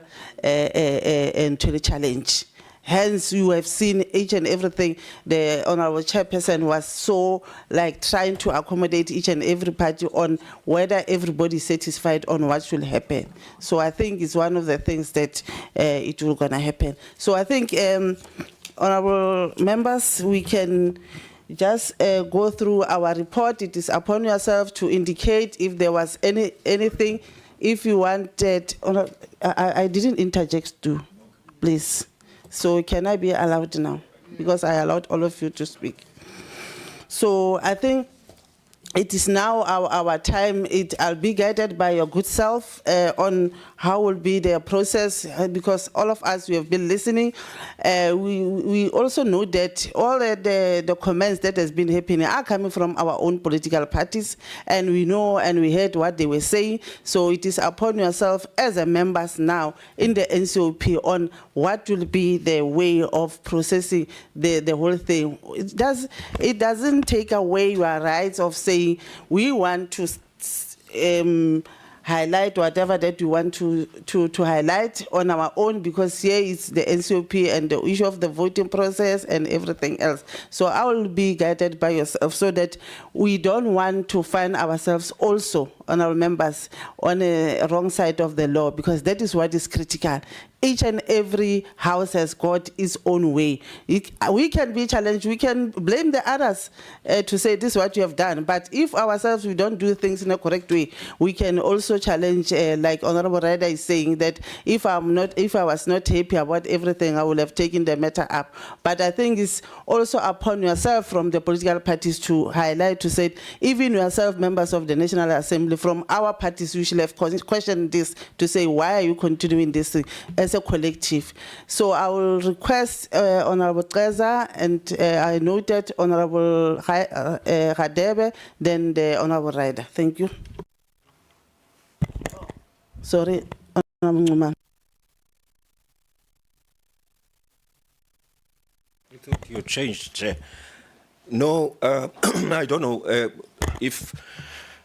S: challenge. Hence, you have seen each and everything. The honorable chairperson was so like trying to accommodate each and every party on whether everybody is satisfied on what should happen. So I think it's one of the things that it will gonna happen. So I think, honorable members, we can just go through our report. It is upon yourself to indicate if there was anything. If you wanted, I didn't interject too, please. So can I be allowed now? Because I allowed all of you to speak. So I think it is now our time. I'll be guided by your good self on how will be the process, because all of us, we have been listening. We also know that all the comments that has been happening are coming from our own political parties, and we know and we heard what they were saying. So it is upon yourself as a members now in the NCOP on what will be the way of processing the whole thing. It doesn't take away your rights of saying we want to highlight whatever that you want to highlight on our own, because here is the NCOP and the issue of the voting process and everything else. So I will be guided by yourself, so that we don't want to find ourselves also, honorable members, on a wrong side of the law, because that is what is critical. Each and every house has got its own way. We can be challenged, we can blame the others to say this is what you have done, but if ourselves we don't do things in a correct way, we can also challenge, like Honorable Ryder is saying, that if I was not happy about everything, I would have taken the matter up. But I think it's also upon yourself from the political parties to highlight, to say, even yourself, members of the National Assembly, from our parties, we should have questioned this, to say, why are you continuing this thing as a collective? So I will request Honorable Keza, and I noted Honorable Radebe, then the Honorable Ryder. Thank you. Sorry, Honorable Nguma.
N: I thought you changed, Chair. No, I don't know if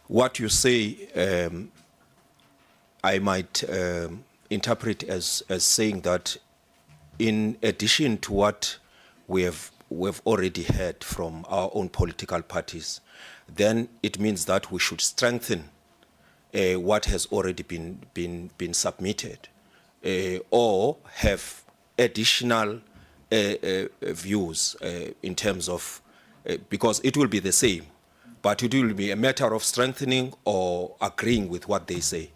N: what you say I might interpret as saying that in addition to what we've already heard from our own political parties, then it means that we should strengthen what has already been submitted, or have additional views in terms of, because it will be the same, but it will be a matter of strengthening or agreeing with what they say,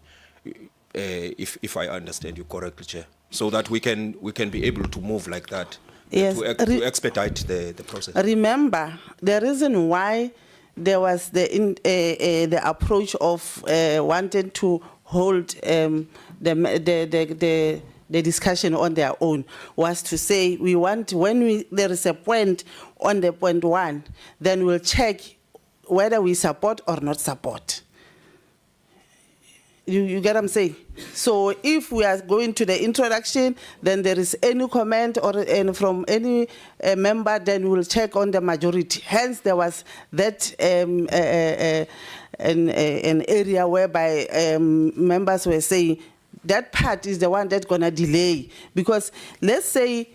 N: if I understand you correctly, Chair, so that we can be able to move like that,
S: yes,
N: to expedite the process.
S: Remember, the reason why there was the approach of wanting to hold the discussion on their own was to say, we want, when there is a point on the point one, then we'll check whether we support or not support. You get what I'm saying? So if we are going to the introduction, then there is any comment or from any member, then we'll check on the majority. Hence, there was that an area whereby members were saying that part is the one that's going to delay. Because let's say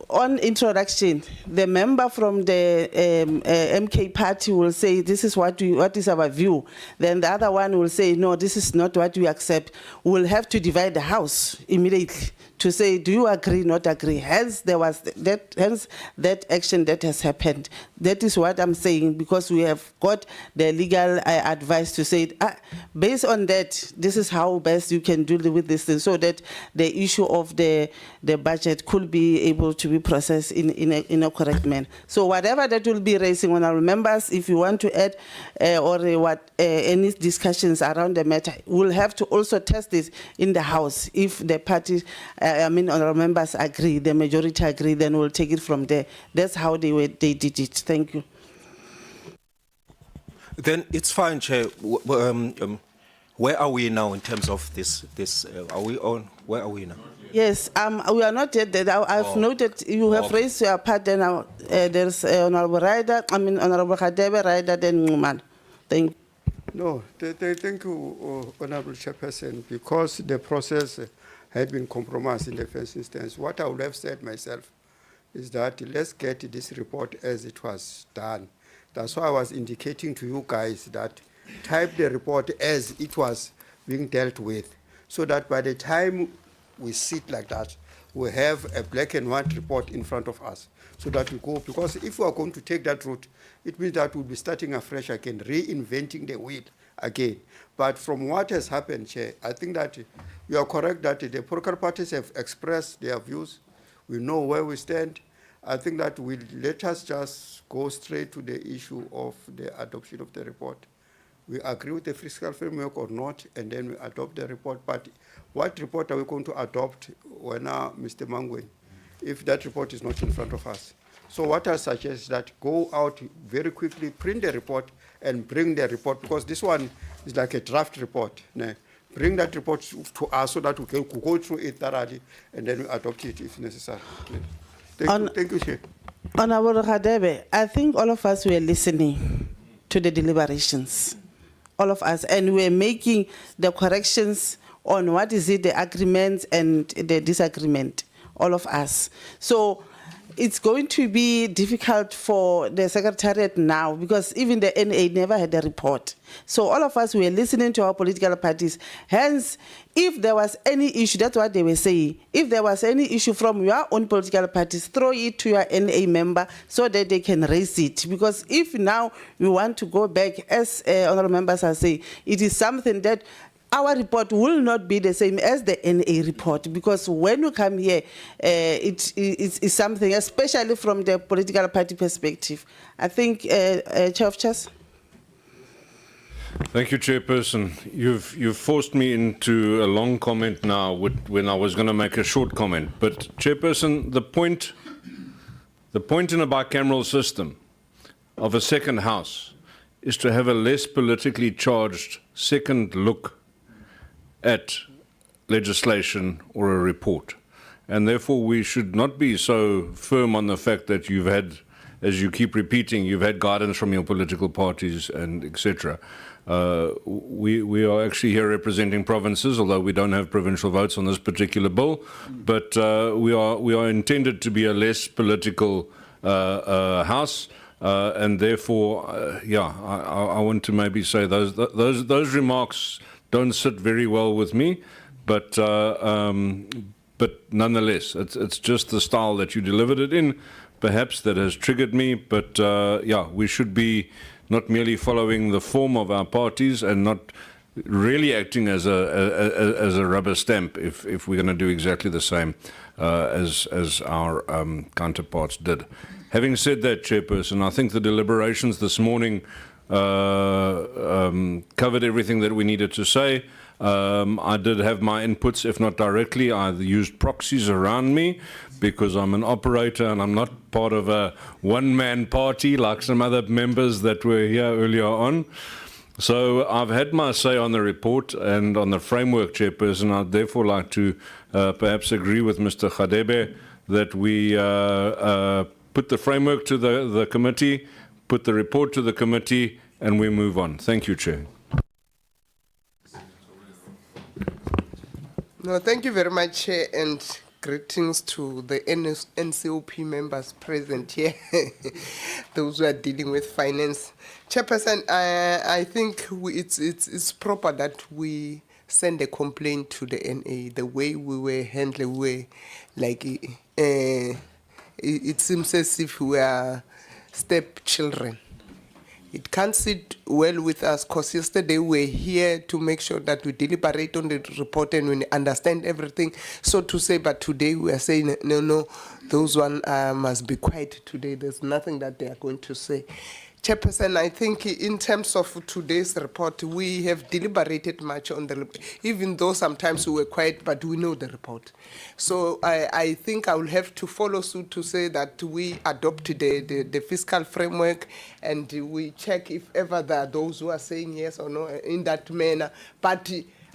S: on introduction, the member from the MK party will say, this is what is our view. Then the other one will say, no, this is not what we accept. We'll have to divide the house immediately to say, do you agree, not agree? Hence, there was that action that has happened. That is what I'm saying, because we have got the legal advice to say, based on that, this is how best you can deal with this thing, so that the issue of the budget could be able to be processed in a correct manner. So whatever that will be raising, honourable members, if you want to add any discussions around the matter, we'll have to also test this in the House. If the parties, honourable members agree, the majority agree, then we'll take it from there. That's how they did it. Thank you.
N: Then it's fine, Chair. Where are we now in terms of this? Are we on? Where are we now?
S: Yes, we are not yet there. I've noted you have raised your part. Then there's Honourable Ryder. Honourable Khadebe, Ryder, then Nguman. Thank you.
F: No, thank you, Honourable Chairperson, because the process had been compromised in the first instance. What I would have said myself is that let's get this report as it was done. That's why I was indicating to you guys that type the report as it was being dealt with, so that by the time we sit like that, we have a black and white report in front of us, so that we go, because if we are going to take that route, it means that we'll be starting afresh again, reinventing the wheel again. But from what has happened, Chair, I think that you are correct that the political parties have expressed their views. We know where we stand. I think that let us just go straight to the issue of the adoption of the report. We agree with the fiscal framework or not, and then we adopt the report. But what report are we going to adopt when Mr. Mangwe, if that report is not in front of us? So what I suggest is that go out very quickly, print the report, and bring the report, because this one is like a draft report. Bring that report to us so that we can go through it thoroughly, and then we adopt it if necessary. Thank you, Chair.
S: Honourable Khadebe, I think all of us were listening to the deliberations, all of us, and we're making the corrections on what is it, the agreement and the disagreement, all of us. So it's going to be difficult for the Secretariat now, because even the NA never had a report. So all of us were listening to our political parties. Hence, if there was any issue, that's what they were saying, if there was any issue from your own political parties, throw it to your NA member so that they can raise it. Because if now we want to go back, as honourable members are saying, it is something that our report will not be the same as the NA report, because when you come here, it's something, especially from the political party perspective. I think, Chair of Chairs.
T: Thank you, Chairperson. You've forced me into a long comment now when I was going to make a short comment. But Chairperson, the point in a bicameral system of a second house is to have a less politically charged second look at legislation or a report. And therefore we should not be so firm on the fact that you've had, as you keep repeating, you've had guidance from your political parties and etc. We are actually here representing provinces, although we don't have provincial votes on this particular bill, but we are intended to be a less political house, and therefore, I want to maybe say those remarks don't sit very well with me, but nonetheless, it's just the style that you delivered it in, perhaps, that has triggered me. But we should be not merely following the form of our parties and not really acting as a rubber stamp if we're going to do exactly the same as our counterparts did. Having said that, Chairperson, I think the deliberations this morning covered everything that we needed to say. I did have my inputs, if not directly. I used proxies around me because I'm an operator and I'm not part of a one-man party like some other members that were here earlier on. So I've had my say on the report and on the framework, Chairperson. I'd therefore like to perhaps agree with Mr. Khadebe that we put the framework to the committee, put the report to the committee, and we move on. Thank you, Chair.
S: No, thank you very much, Chair, and Greetings to the NCOP members present here, those who are dealing with finance. Chairperson, I think it's proper that we send a complaint to the NA. The way we were handled, it seems as if we are stepchildren. It can't sit well with us because yesterday we were here to make sure that we deliberate on the report and we understand everything. So to say, but today we are saying, no, those one must be quiet today. There's nothing that they are going to say. Chairperson, I think in terms of today's report, we have deliberated much on the report, even though sometimes we were quiet, but we know the report. So I think I will have to follow suit to say that we adopt the fiscal framework and we check if ever there are those who are saying yes or no in that manner. But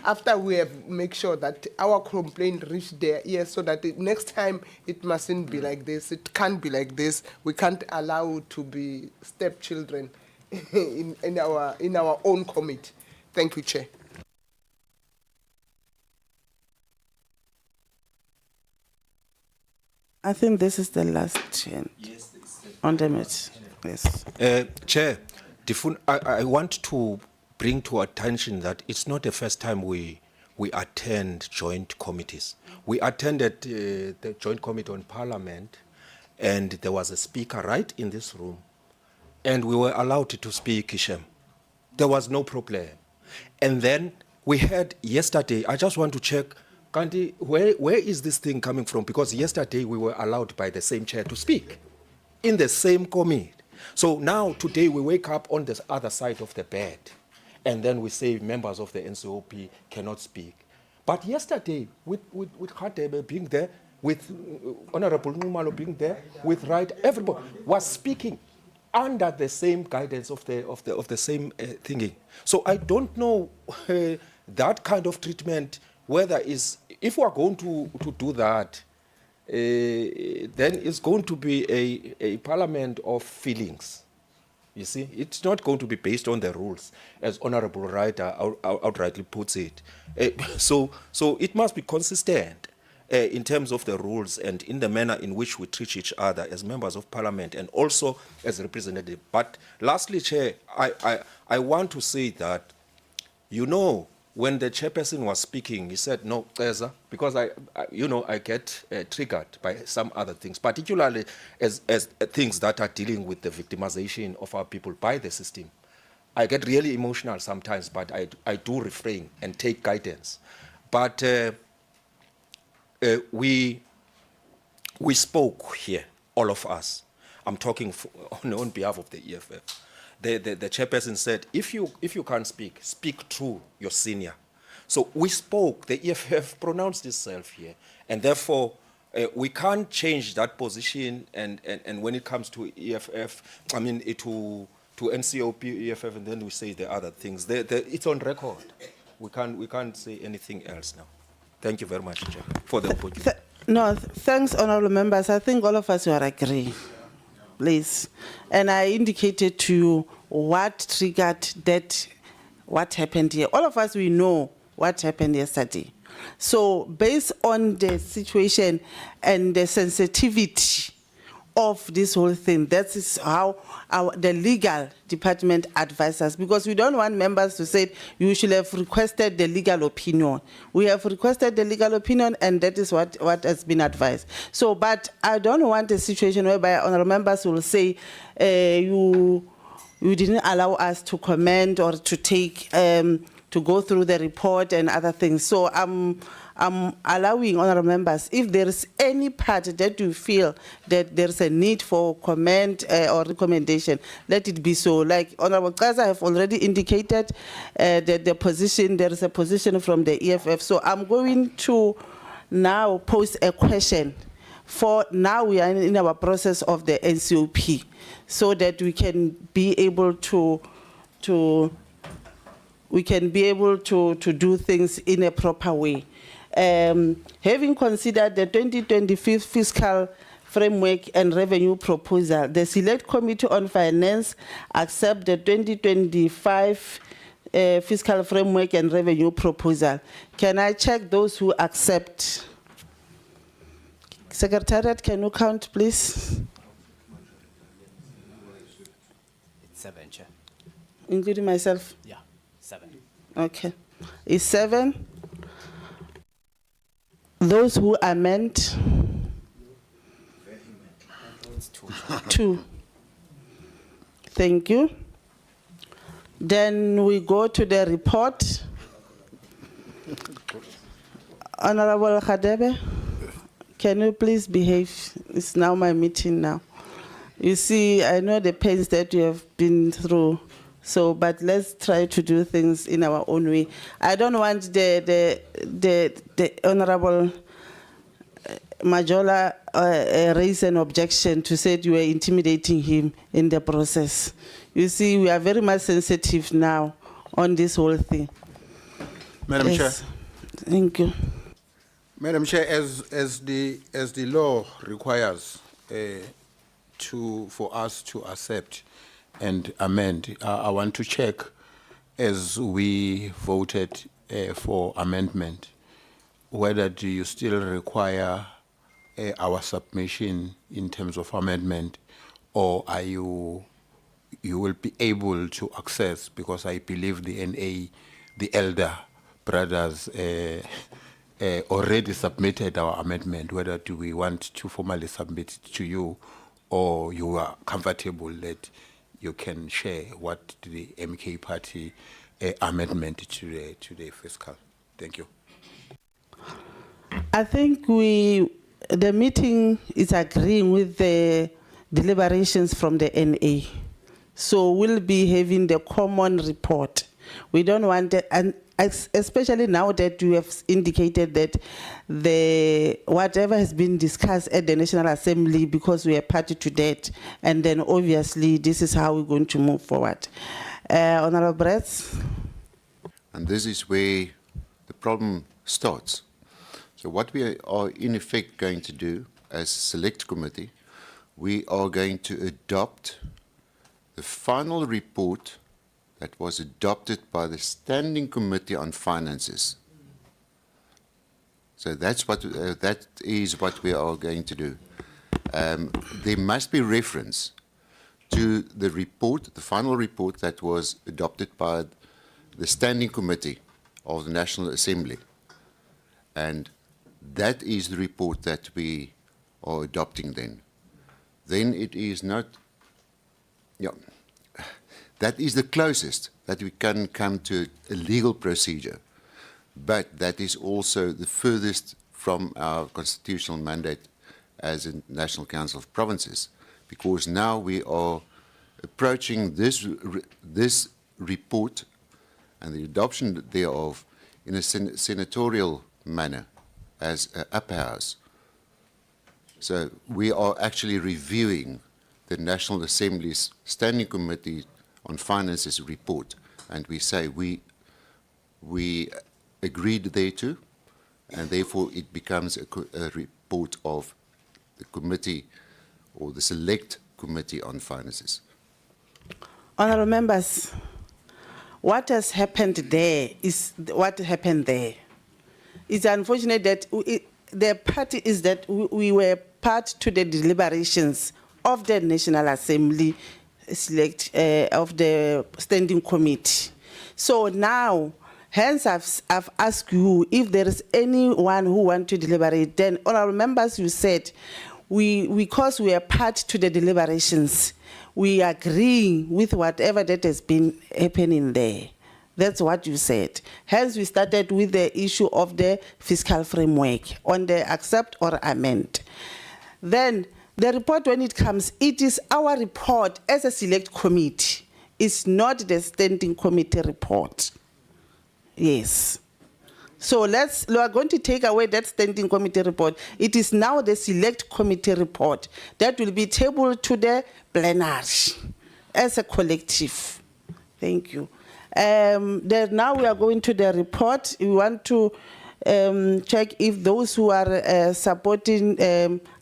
S: after we have make sure that our complaint reached their ears so that next time it mustn't be like this, it can't be like this. We can't allow to be stepchildren in our own committee. Thank you, Chair. I think this is the last on the matter. Yes.
N: Chair, I want to bring to attention that it's not the first time we attend joint committees. We attended the Joint Committee on Parliament, and there was a speaker right in this room, and we were allowed to speak, Kishem. There was no problem. And then we had yesterday, I just want to check, Kanti, where is this thing coming from? Because yesterday we were allowed by the same chair to speak in the same committee. So now, today, we wake up on the other side of the bed, and then we say members of the NCOP cannot speak. But yesterday, with Khatebe being there, with Honorable Numalo being there, with Right, everybody was speaking under the same guidance of the same thinking. So I don't know that kind of treatment, whether if we are going to do that, then it's going to be a parliament of feelings. You see, it's not going to be based on the rules, as Honorable Ryder outrightly puts it. So it must be consistent in terms of the rules and in the manner in which we treat each other as members of parliament and also as representatives. But lastly, Chair, I want to say that, when the chairperson was speaking, he said, no, Ceza, because I get triggered by some other things, particularly as things that are dealing with the victimization of our people by the system. I get really emotional sometimes, but I do refrain and take guidance. But we spoke here, all of us. I'm talking on behalf of the EFF. The chairperson said, if you can't speak through your senior. So we spoke, the EFF pronounced itself here, and therefore we can't change that position, and when it comes to EFF, to NCOP, EFF, and then we say the other things. It's on record. We can't say anything else now. Thank you very much, Chair, for the opportunity.
S: No, thanks, honorable members. I think all of us will agree. Please. And I indicated to you what triggered that, what happened here. All of us, we know what happened yesterday. So based on the situation and the sensitivity of this whole thing, that is how the legal department advises us, because we don't want members to say you should have requested the legal opinion. We have requested the legal opinion, and that is what has been advised. So, but I don't want a situation whereby honorable members will say you didn't allow us to comment or to take to go through the report and other things. So I'm allowing honorable members, if there is any part that you feel that there's a need for comment or recommendation, let it be so. Like Honorable Ceza have already indicated that the position, there is a position from the EFF. So I'm going to now pose a question. For now, we are in our process of the NCOP, so that we can be able to do things in a proper way. Having considered the 2025 Fiscal Framework and Revenue proposal, the Select Committee on Finance accept the 2025 Fiscal Framework and Revenue proposal. Can I check those who accept? Secretariat, can you count, please?
R: It's 7, Chair.
S: Including myself?
R: Yeah, 7.
S: Okay. It's 7. Those who amend?
R: It's 2.
S: 2. Thank you. Then we go to the report. Honorable Khadebe, can you please behave? It's now my meeting now. You see, I know the pains that you have been through, so, but let's try to do things in our own way. I don't want the Honorable Majola raise an objection to say you were intimidating him in the process. You see, we are very much sensitive now on this whole thing. Madam Yes. Chair. Thank you. Madam Chair, as the law requires for us to accept and amend, I want to check as we voted for amendment, whether do you still require our submission in terms of amendment, or are you will be able to access, because I believe the NA, the elder brothers, already submitted our amendment, whether do we want to formally submit it to you, or you are comfortable that you can share what the MK party amendment to the fiscal. Thank you. I think the meeting is agreeing with the deliberations from the NA. So we'll be having the common report. We don't want it, and especially now that you have indicated that whatever has been discussed at the National Assembly, because we are party to that, and then obviously this is how we're going to move forward. Honorable Brett.
U: And this is where the problem starts. So what we are in effect going to do as select committee, we are going to adopt the final report that was adopted by the Standing Committee on Finances. So that's what that is what we are going to do. There must be reference to the report, the final report that was adopted by the Standing Committee of the National Assembly, and that is the report that we are adopting then. Then it is not, yeah, that is the closest that we can come to a legal procedure, but that is also the furthest from our constitutional mandate as a National Council of Provinces, because now we are approaching this report and the adoption thereof in a senatorial manner as an upper house. So we are actually reviewing the National Assembly's Standing Committee on Finances report, and we say we agreed thereto, and therefore it becomes a report of the committee or the Select Committee on Finances.
S: Honourable members, what has happened there is what happened there. It's unfortunate that the party is that we were part to the deliberations of the National Assembly select of the Standing Committee. So now, hence I've asked you if there is anyone who wants to deliberate. Then, honourable members, you said because we are part to the deliberations, we agree with whatever that has been happening there. That's what you said. Hence, we started with the issue of the fiscal framework on the accept or amend. Then the report, when it comes, it is our report as a select committee. It's not the standing committee report. Yes. So we are going to take away that standing committee report. It is now the select committee report that will be tabled to the plenary as a collective. Thank you. Now we are going to the report. We want to check if those who are supporting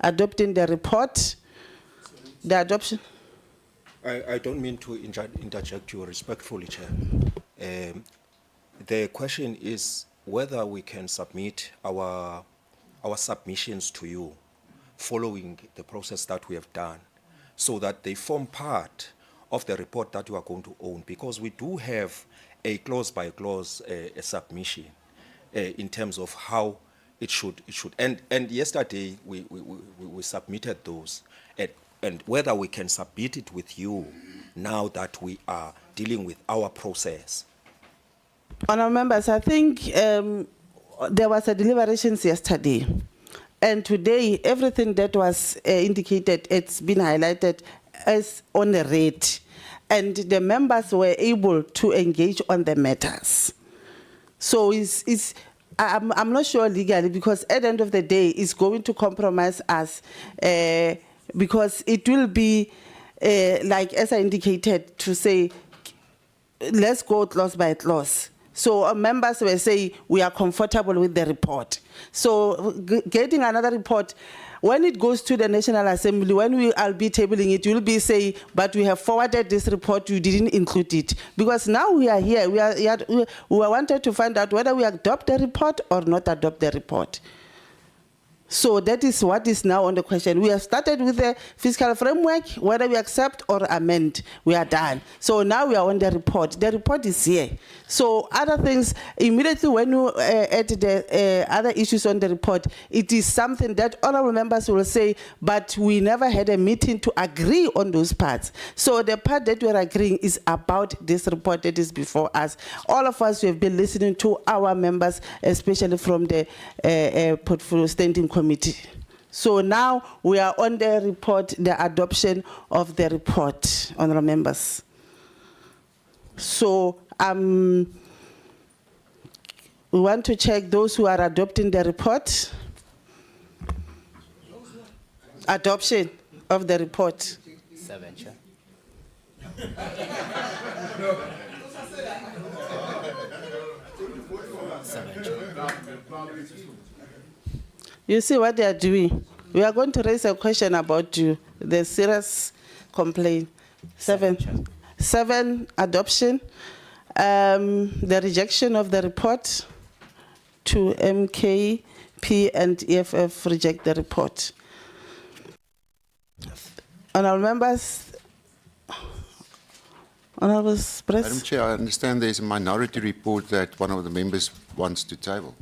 S: adopting the report, the adoption.
N: I don't mean to interject you respectfully, Chair. The question is whether we can submit our submissions to you following the process that we have done, so that they form part of the report that you are going to own, because we do have a clause-by-clause submission in terms of how it should. And yesterday we submitted those, and whether we can submit it with you now that we are dealing with our process.
S: Honourable members, I think there was a deliberations yesterday, and today everything that was indicated, it's been highlighted as on the red, and the members were able to engage on the matters. So I'm not sure legally, because at the end of the day, it's going to compromise us, because it will be, like as I indicated, to say, let's go clause by clause. So members will say, we are comfortable with the report. So getting another report, when it goes to the National Assembly, when I'll be tabling it, you'll be saying, but we have forwarded this report, you didn't include it. Because now we are here, we wanted to find out whether we adopt the report or not adopt the report. So that is what is now on the question. We have started with the fiscal framework, whether we accept or amend, we are done. So now we are on the report. The report is here. So other things, immediately when you add the other issues on the report, it is something that honorable members will say, but we never had a meeting to agree on those parts. So the part that we're agreeing is about this report that is before us. All of us, we have been listening to our members, especially from the portfolio standing committee. So now we are on the report, the adoption of the report, honorable members. So we want to check those who are adopting the report. Adoption of the report.
R: 7, Chair.
S: You see what they are doing. We are going to raise a question about you, the serious complaint. 7, adoption, the rejection of the report to MKP and EFF reject the report. Honourable members, Honourable Press.
U: Madam Chair, I understand there's a minority report that one of the members wants to table.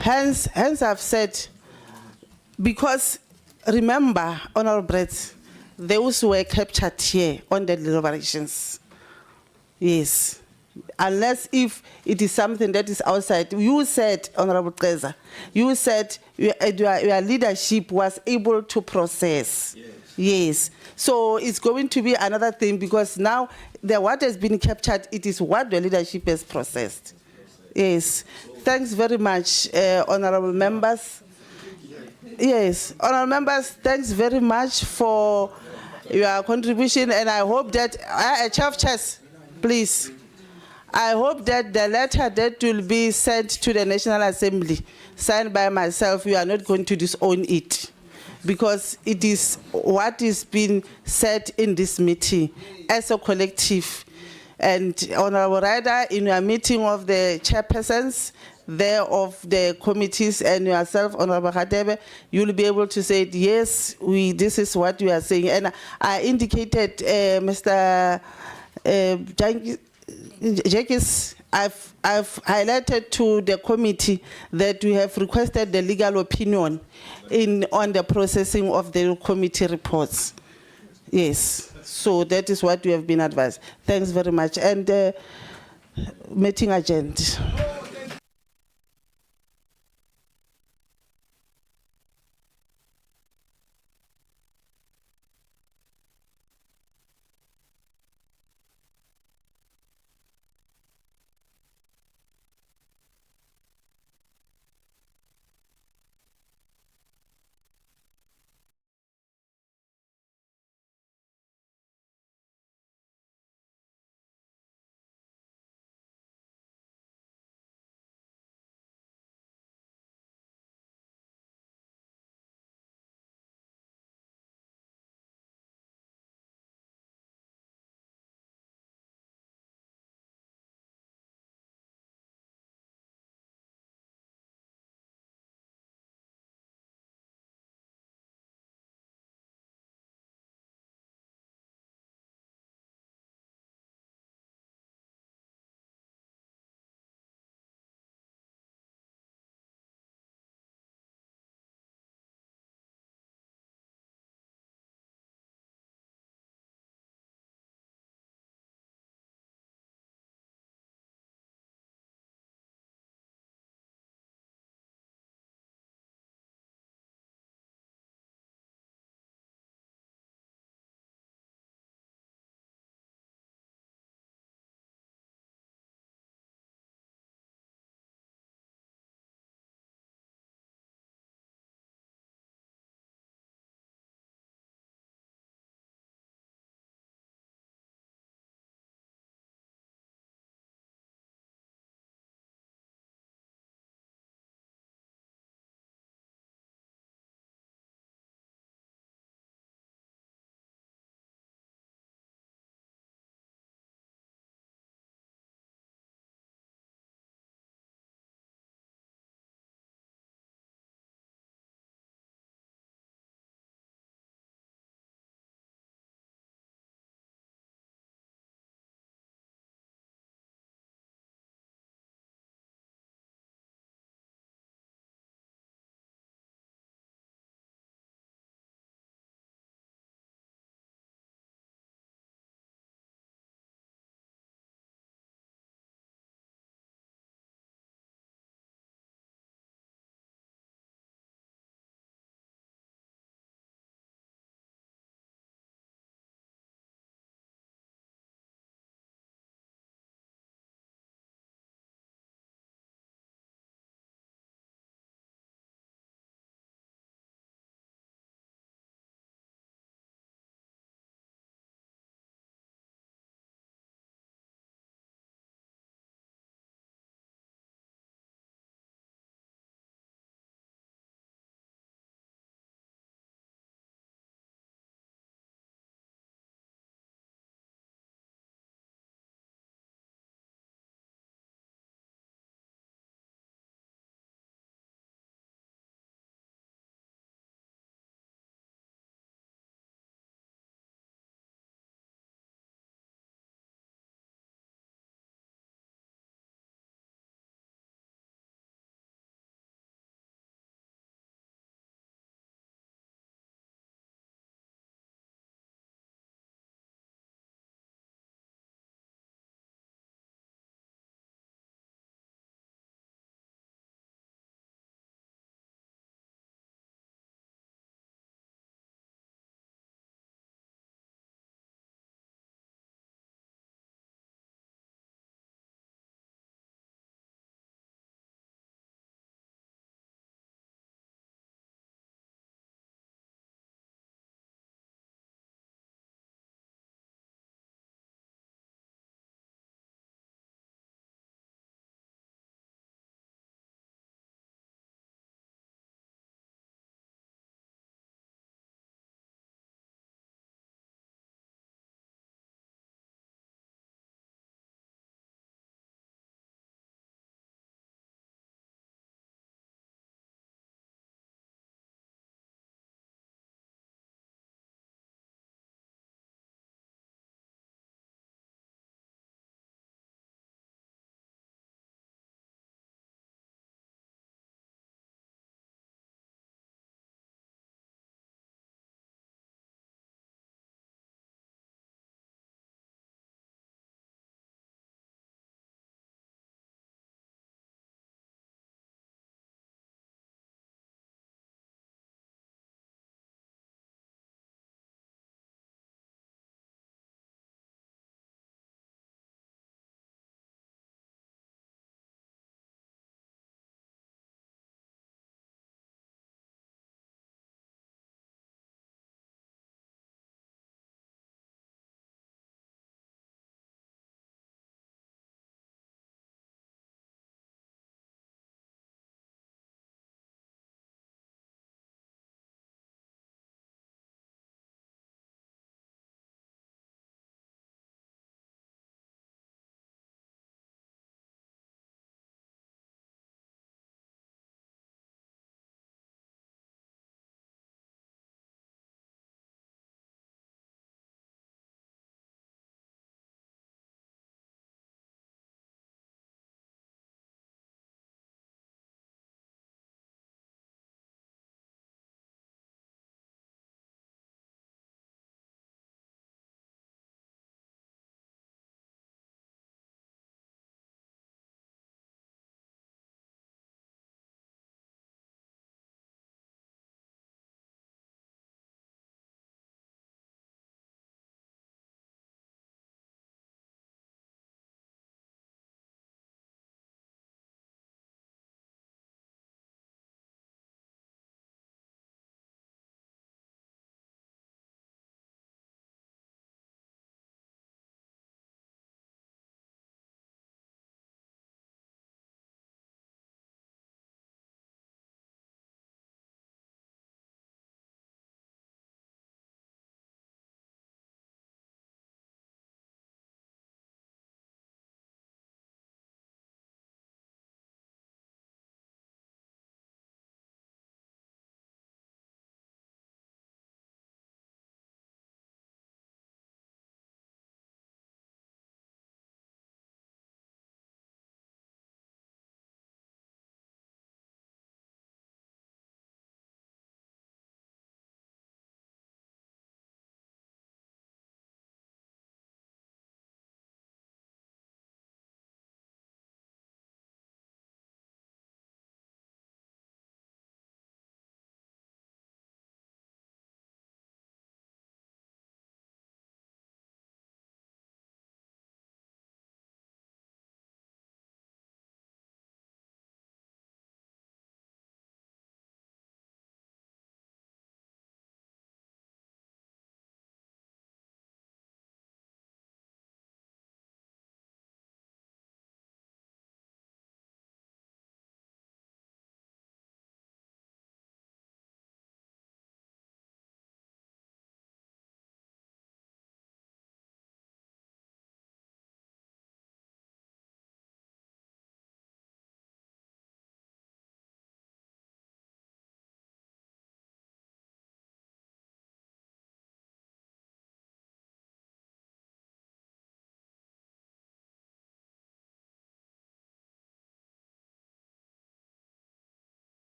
S: Hence I've said, because remember, Honourable Brett, those who were captured here on the deliberations. Yes. Unless if it is something that is outside. You said, Honourable Keza, you said your leadership was able to process. Yes. So it's going to be another thing, because now what has been captured, it is what the leadership has processed. Yes. Thanks very much, honourable members. Yes, honourable members, thanks very much for your contribution, and I hope that, Chair of Chairs, please, I hope that the letter that will be sent to the National Assembly, signed by myself, you are not going to disown it, because it is what is being said in this meeting as a collective. And Honourable Ryder, in your meeting of the chairpersons there of the committees and yourself, Honourable Hadebe, you'll be able to say, yes, this is what we are saying. And I indicated, Mr. Jekis, I've highlighted to the committee that we have requested the legal opinion on the processing of the committee reports. Yes, so that is what we have been advised. Thanks very much. And meeting agenda.